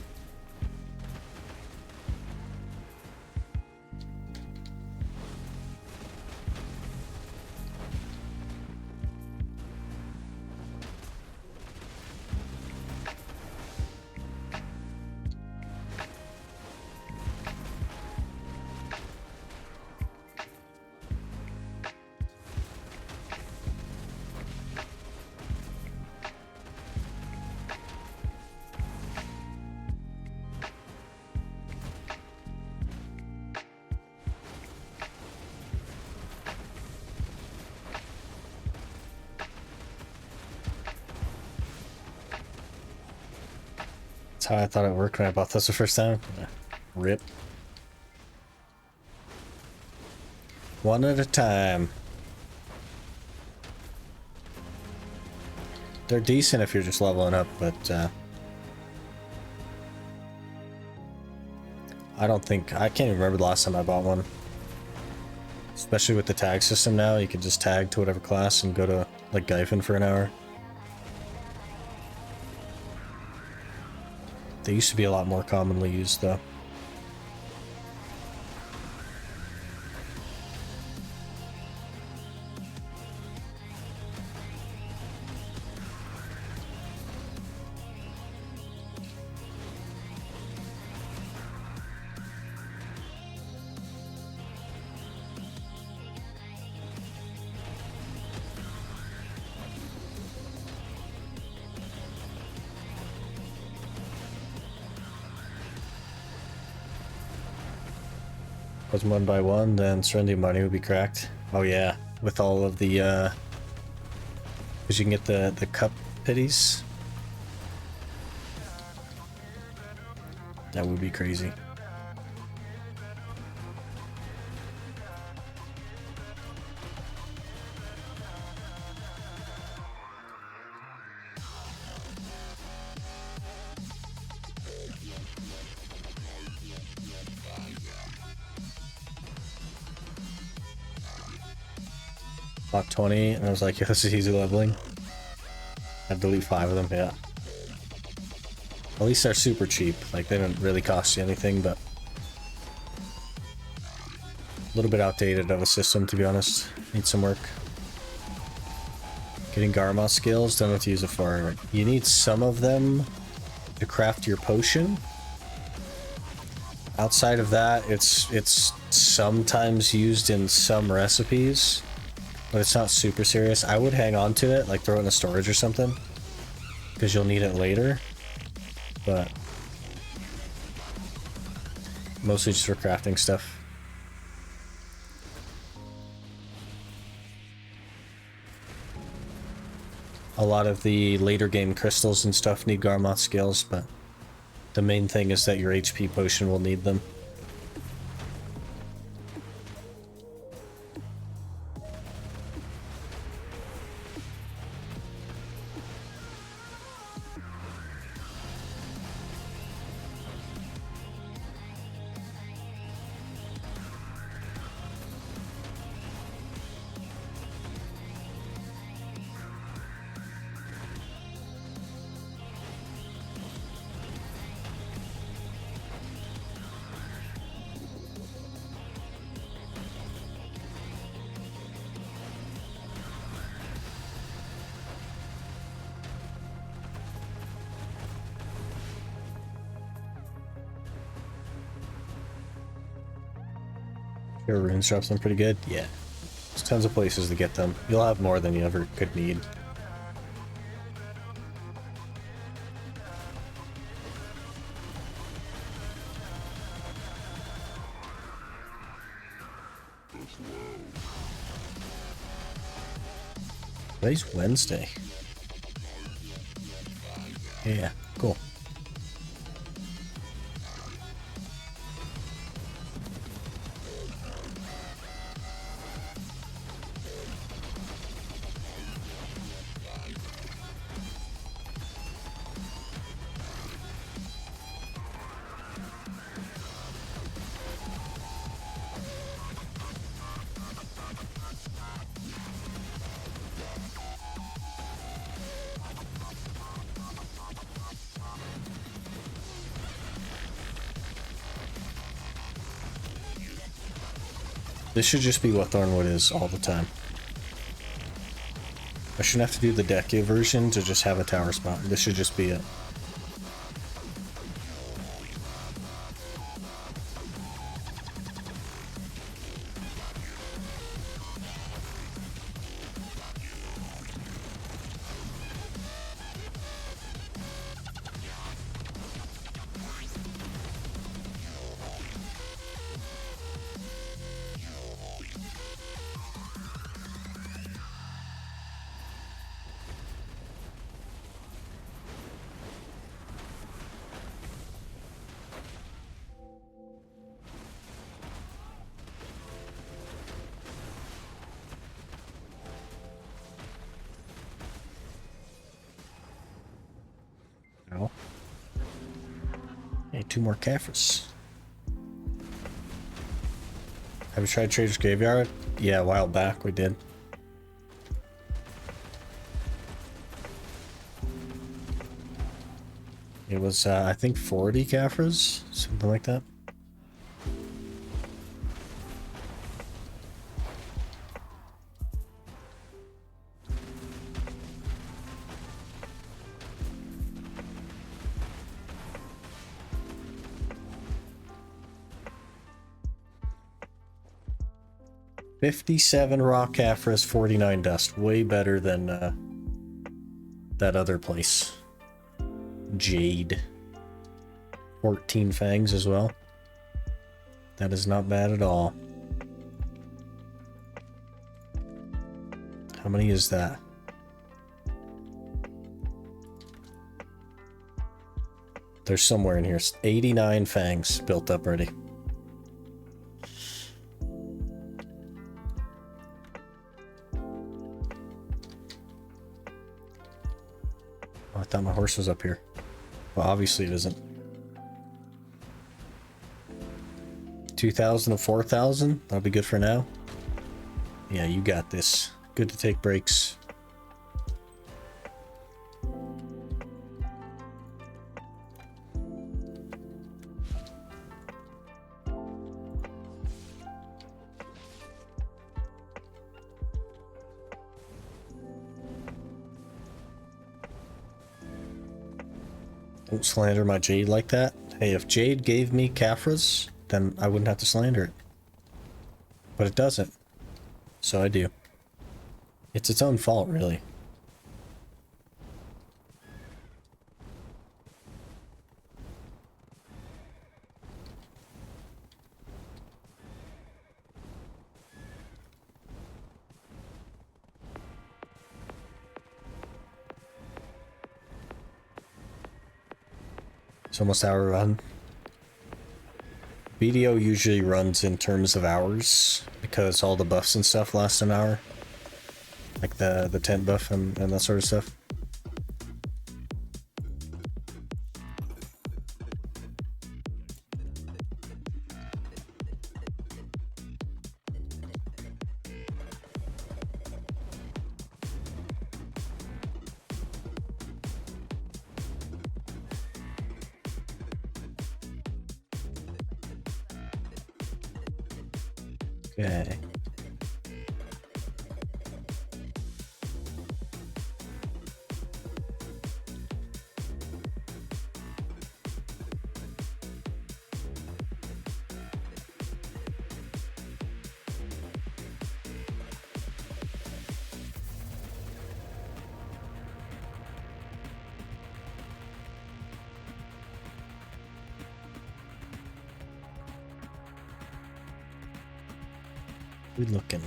That's how I thought it worked when I bought this the first time. Rip. One at a time. They're decent if you're just leveling up, but I don't think... I can't even remember the last time I bought one. Especially with the tag system now, you can just tag to whatever class and go to, like, Gyfin for an hour. They used to be a lot more commonly used, though. Was one by one, then surrendering money would be cracked. Oh yeah, with all of the because you can get the cup pities. That would be crazy. Block 20, and I was like, yeah, this is easy leveling. I'd delete 5 of them, yeah. At least they're super cheap. Like, they don't really cost you anything, but... a little bit outdated of a system, to be honest. Needs some work. Getting Garmoth skills, don't know what to use it for. You need some of them to craft your potion. Outside of that, it's sometimes used in some recipes. But it's not super serious. I would hang on to it, like throw it in the storage or something. Because you'll need it later. But mostly just for crafting stuff. A lot of the later game crystals and stuff need Garmoth skills, but the main thing is that your HP potion will need them. Your runes drops them pretty good? Yeah. There's tons of places to get them. You'll have more than you ever could need. Today's Wednesday. Yeah, cool. This should just be what Thornwood is all the time. I shouldn't have to do the Deku version to just have a tower spot. This should just be it. Hey, 2 more Caphras. Have you tried Trader's Graveyard? Yeah, a while back we did. It was, I think 40 Caphras, something like that. $57 raw Caphras, 49 dust. Way better than that other place. Jade. 14 fangs as well. That is not bad at all. How many is that? There's somewhere in here. 89 fangs built up already. Oh, I thought my horse was up here. Well, obviously it isn't. 2,000 to 4,000? That'll be good for now. Yeah, you got this. Good to take breaks. Don't slander my Jade like that. Hey, if Jade gave me Caphras, then I wouldn't have to slander it. But it doesn't. So I do. It's its own fault, really. It's almost hour run. BDO usually runs in terms of hours because all the buffs and stuff last an hour. Like the tent buff and that sort of stuff. Okay. We looking.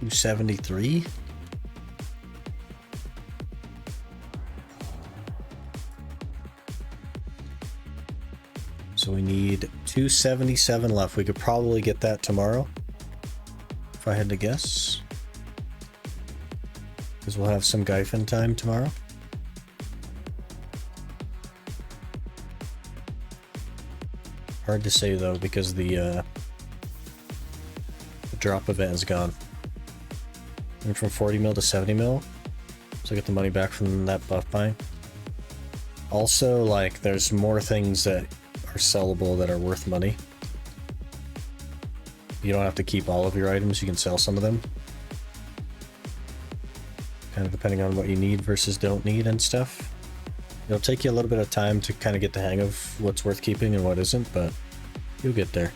$273. So we need 277 left. We could probably get that tomorrow, if I had to guess. Because we'll have some Gyfin time tomorrow. Hard to say though, because the drop event is gone. Went from 40 mil to 70 mil. So I get the money back from that buff buying. Also, like, there's more things that are sellable that are worth money. You don't have to keep all of your items, you can sell some of them. kind of depending on what you need versus don't need and stuff. It'll take you a little bit of time to kind of get the hang of what's worth keeping and what isn't, but you'll get there.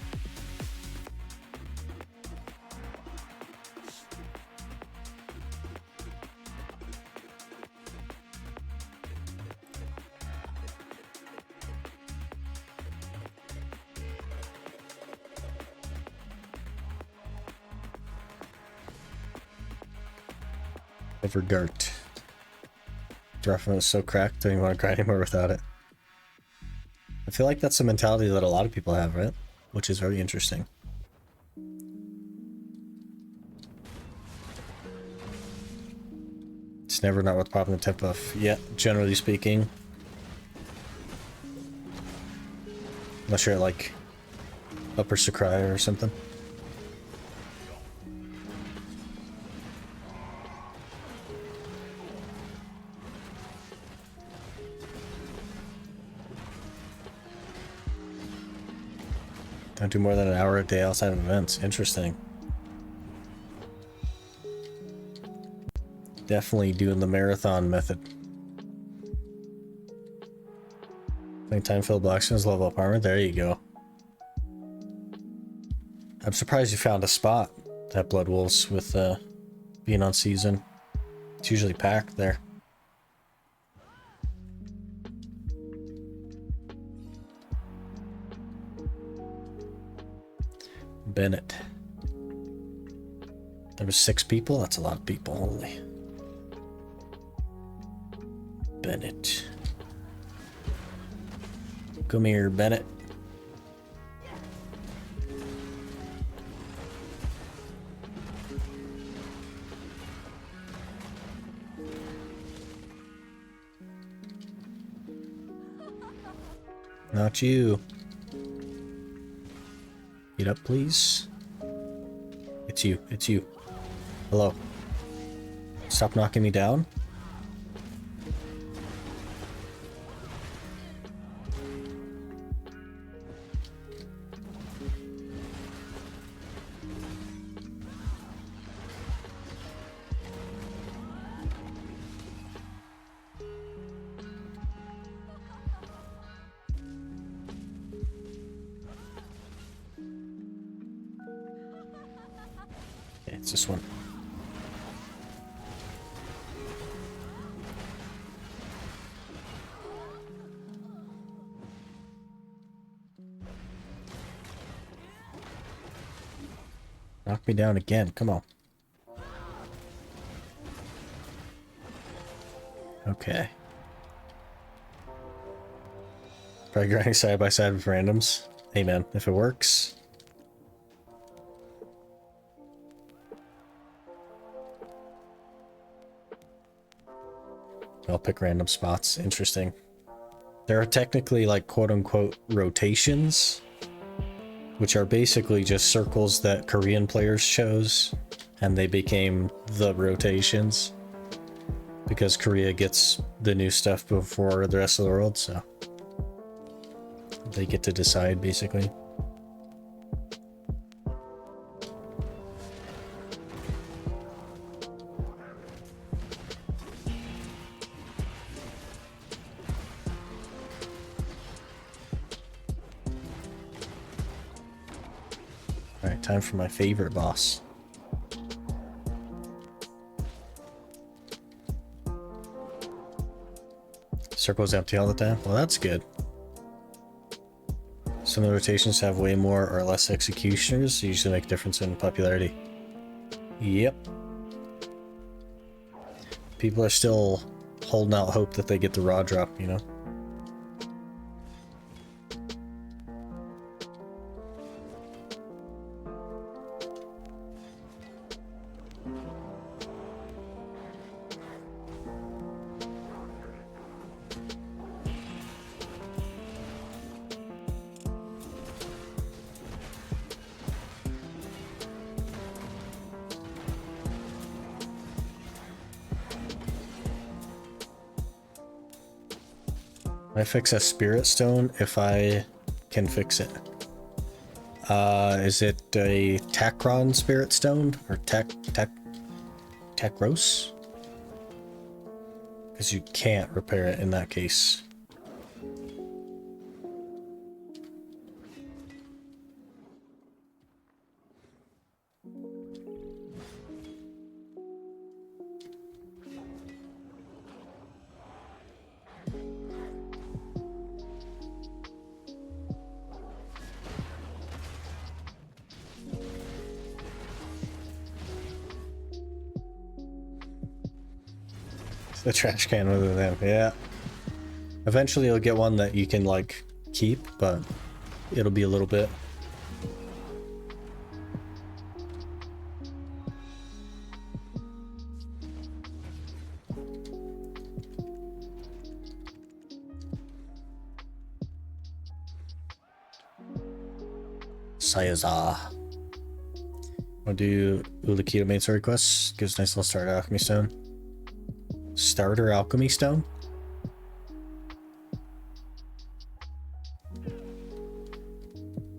Evergart. Drafting is so cracked, don't even want to grind anymore without it. I feel like that's the mentality that a lot of people have, right? Which is very interesting. It's never not worth popping the temp buff. Yeah, generally speaking. Unless you're at like Upper Sakurai or something. Don't do more than an hour a day outside of events. Interesting. Definitely doing the marathon method. Playing time filled blacksmiths, level up armor. There you go. I'm surprised you found a spot at Blood Wolves with being on season. It's usually packed there. Bennett. There was 6 people? That's a lot of people, holy. Bennett. Come here, Bennett. Not you. Get up, please. It's you. It's you. Hello. Stop knocking me down. It's this one. Knock me down again. Come on. Okay. Probably grinding side by side with randoms. Hey man, if it works. I'll pick random spots. Interesting. There are technically like quote-unquote rotations, which are basically just circles that Korean players chose, and they became the rotations because Korea gets the new stuff before the rest of the world, so they get to decide basically. Alright, time for my favorite boss. Circle's empty all the time? Well, that's good. Some of the rotations have way more or less executioners, so usually make a difference in popularity. Yep. People are still holding out hope that they get the raw drop, you know? I fix a spirit stone if I can fix it. Is it a Tacron spirit stone or Tacros? Because you can't repair it in that case. The trash can with them, yeah. Eventually you'll get one that you can like keep, but it'll be a little bit. Sayaza. Wanna do Ulakita made some requests? Gives a nice little starter alchemy stone. Starter alchemy stone?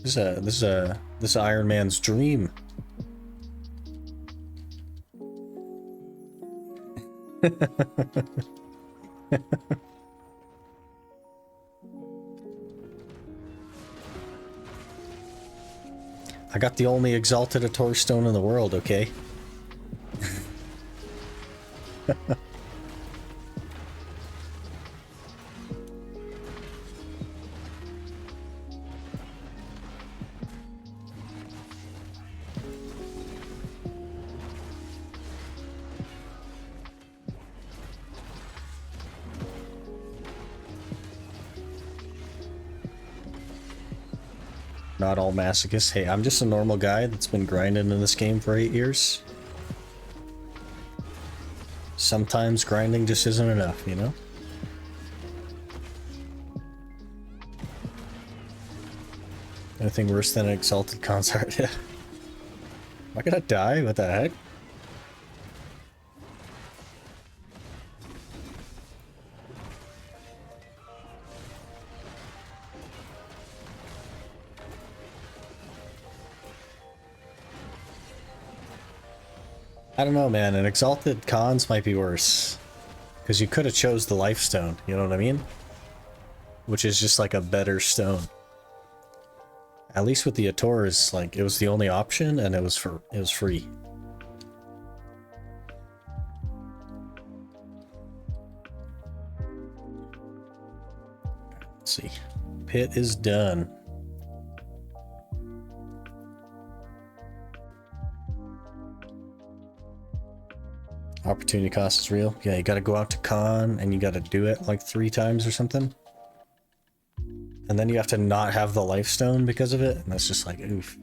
This is Iron Man's dream. I got the only exalted Ator stone in the world, okay? Not all masochists. Hey, I'm just a normal guy that's been grinding in this game for 8 years. Sometimes grinding just isn't enough, you know? Anything worse than an exalted consort? Yeah. Am I gonna die? What the heck? I don't know, man. An exalted cons might be worse. Because you could have chose the life stone, you know what I mean? Which is just like a better stone. At least with the Ators, like, it was the only option and it was free. Let's see. Pit is done. Opportunity cost is real. Yeah, you gotta go out to con and you gotta do it like 3 times or something. And then you have to not have the life stone because of it, and that's just like, oof.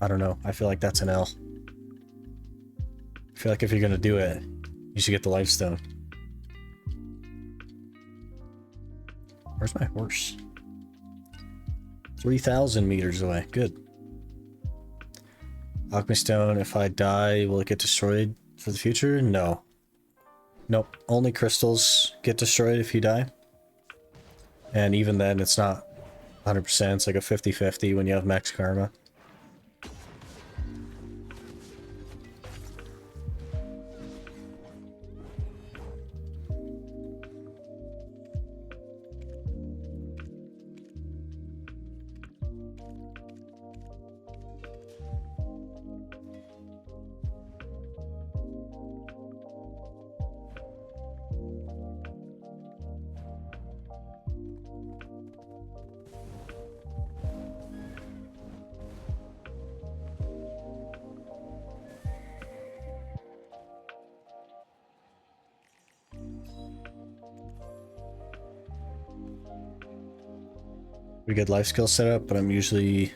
I don't know. I feel like that's an L. I feel like if you're gonna do it, you should get the life stone. Where's my horse? 3,000 meters away. Good. Alchemy stone, if I die, will it get destroyed for the future? No. Nope. Only crystals get destroyed if you die. And even then, it's not 100%. It's like a 50-50 when you have max karma. Pretty good life skill setup, but I'm usually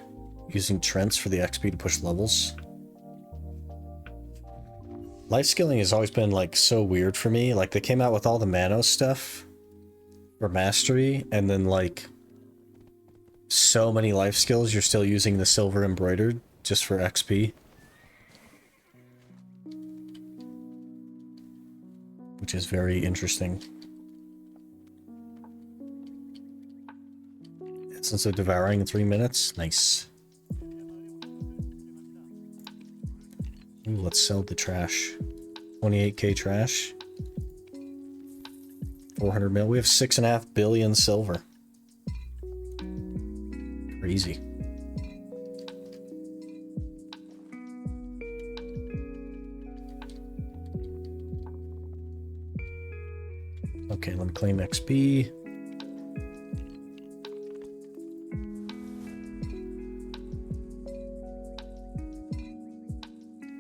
using Trents for the XP to push levels. Life skilling has always been like so weird for me. Like they came out with all the Manos stuff for mastery, and then like so many life skills you're still using the silver embroidered just for XP. Which is very interesting. Essence of Devouring in 3 minutes. Nice. Ooh, let's sell the trash. 28k trash. 400 mil. We have 6.5 billion silver. Crazy. Okay, let me claim XP.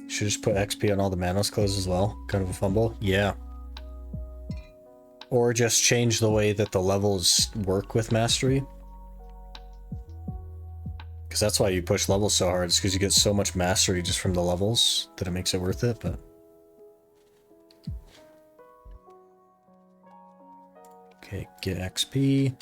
Should just put XP on all the Manos clothes as well. Kind of a fumble. Yeah. Or just change the way that the levels work with mastery. Because that's why you push levels so hard. It's because you get so much mastery just from the levels that it makes it worth it, but... Okay, get XP.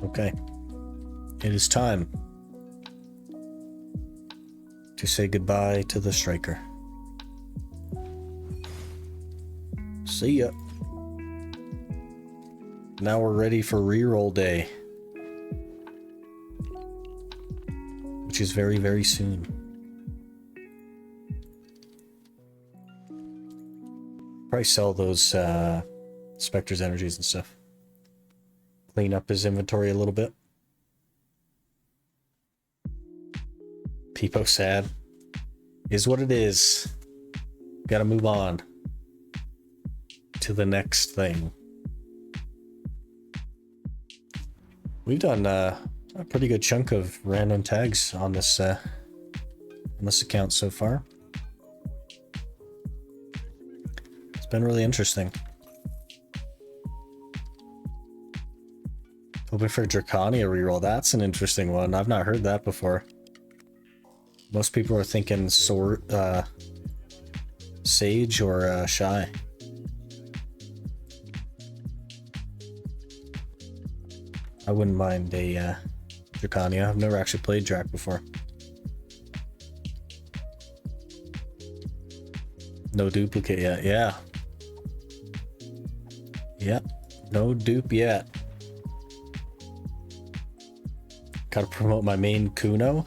Okay. It is time to say goodbye to the striker. See ya. Now we're ready for reroll day, which is very, very soon. Probably sell those Spectre's energies and stuff. Clean up his inventory a little bit. Peepo sad. Is what it is. Gotta move on to the next thing. We've done a pretty good chunk of random tags on this account so far. It's been really interesting. Hoping for Draconia reroll. That's an interesting one. I've not heard that before. Most people are thinking sword, Sage or Shy. I wouldn't mind a Draconia. I've never actually played Drac before. No duplicate yet. Yeah. Yep. No dupe yet. Gotta promote my main Kuno.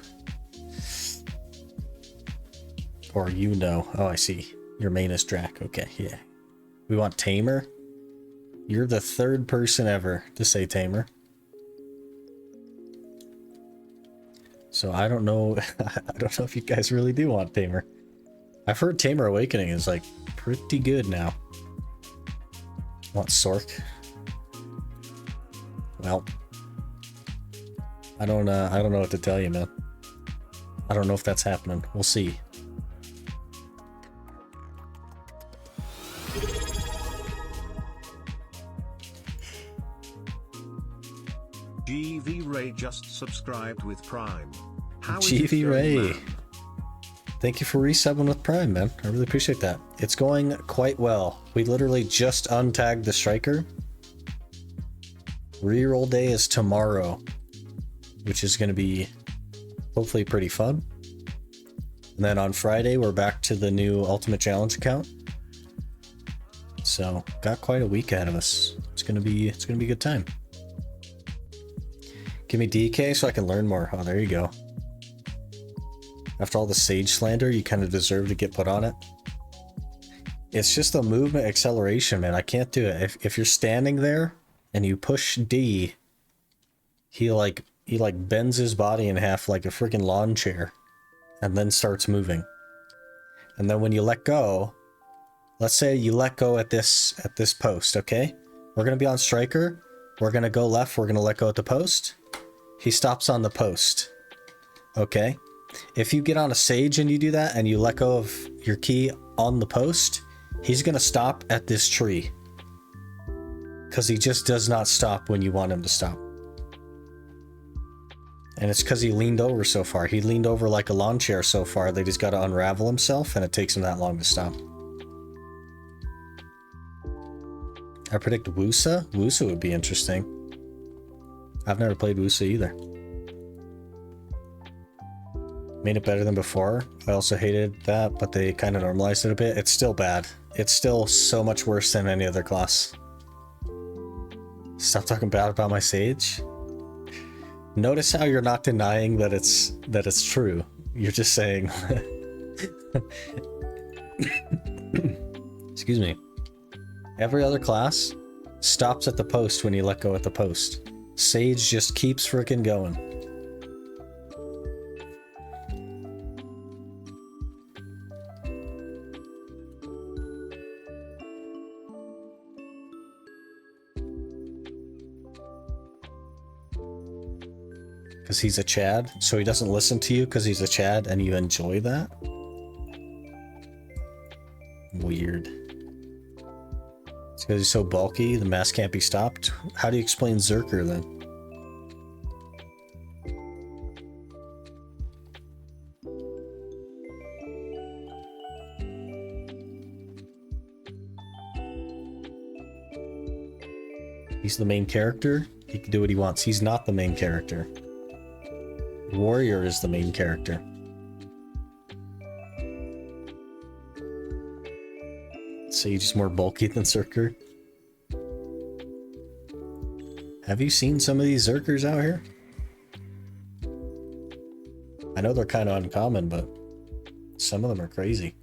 Or you know. Oh, I see. Your main is Drac. Okay, yeah. We want Tamer. You're the third person ever to say Tamer. So I don't know. I don't know if you guys really do want Tamer. I've heard Tamer Awakening is like pretty good now. Want Sork? Well, I don't know what to tell you, man. I don't know if that's happening. We'll see. GV Ray just subscribed with Prime. How is GV it Ray. going, man? Thank you for resubbing with Prime, man. I really appreciate that. It's going quite well. We literally just untagged the striker. Reroll day is tomorrow, which is going to be hopefully pretty fun. And then on Friday, we're back to the new Ultimate Challenge account. So got quite a week ahead of us. It's gonna be a good time. Give me DK so I can learn more. Oh, there you go. After all the Sage slander, you kind of deserve to get put on it. It's just the movement acceleration, man. I can't do it. If you're standing there and you push D, he like bends his body in half like a freaking lawn chair and then starts moving. And then when you let go, let's say you let go at this post, okay? We're gonna be on striker. We're gonna go left. We're gonna let go at the post. He stops on the post. Okay? If you get on a Sage and you do that and you let go of your key on the post, he's gonna stop at this tree. Because he just does not stop when you want him to stop. And it's because he leaned over so far. He leaned over like a lawn chair so far that he's got to unravel himself, and it takes him that long to stop. I predict Wusa? Wusa would be interesting. I've never played Wusa either. made it better than before. I also hated that, but they kind of normalized it a bit. It's still bad. It's still so much worse than any other class. Stop talking bad about my Sage. Notice how you're not denying that it's true. You're just saying. Excuse me. Every other class stops at the post when you let go at the post. Sage just keeps freaking going. Because he's a Chad, so he doesn't listen to you because he's a Chad and you enjoy that? Weird. It's because he's so bulky, the mass can't be stopped? How do you explain Zerker then? He's the main character? He can do what he wants. He's not the main character. Warrior is the main character. Sage is more bulky than Zerker. Have you seen some of these Zerkers out here? I know they're kind of uncommon, but some of them are crazy.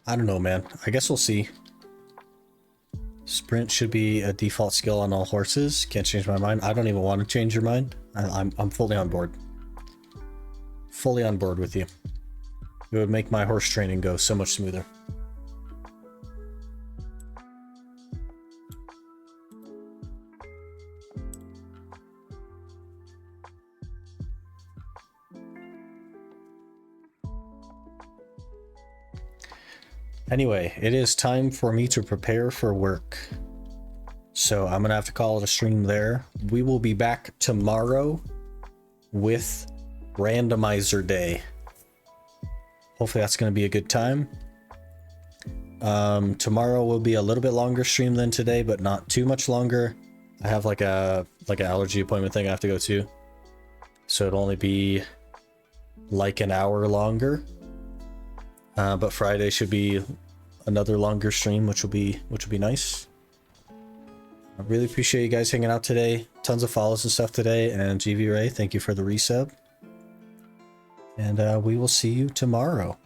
I don't know, man. I guess we'll see. Sprint should be a default skill on all horses. Can't change my mind. I don't even want to change your mind. I'm fully on board. Fully on board with you. It would make my horse training go so much smoother. Anyway, it is time for me to prepare for work. So I'm gonna have to call it a stream there. We will be back tomorrow with Randomizer Day. Hopefully that's gonna be a good time. Tomorrow will be a little bit longer stream than today, but not too much longer. I have like an allergy appointment thing I have to go to. So it'll only be like an hour longer. But Friday should be another longer stream, which will be nice. I really appreciate you guys hanging out today. Tons of follows and stuff today. And GV Ray, thank you for the resub. And we will see you tomorrow.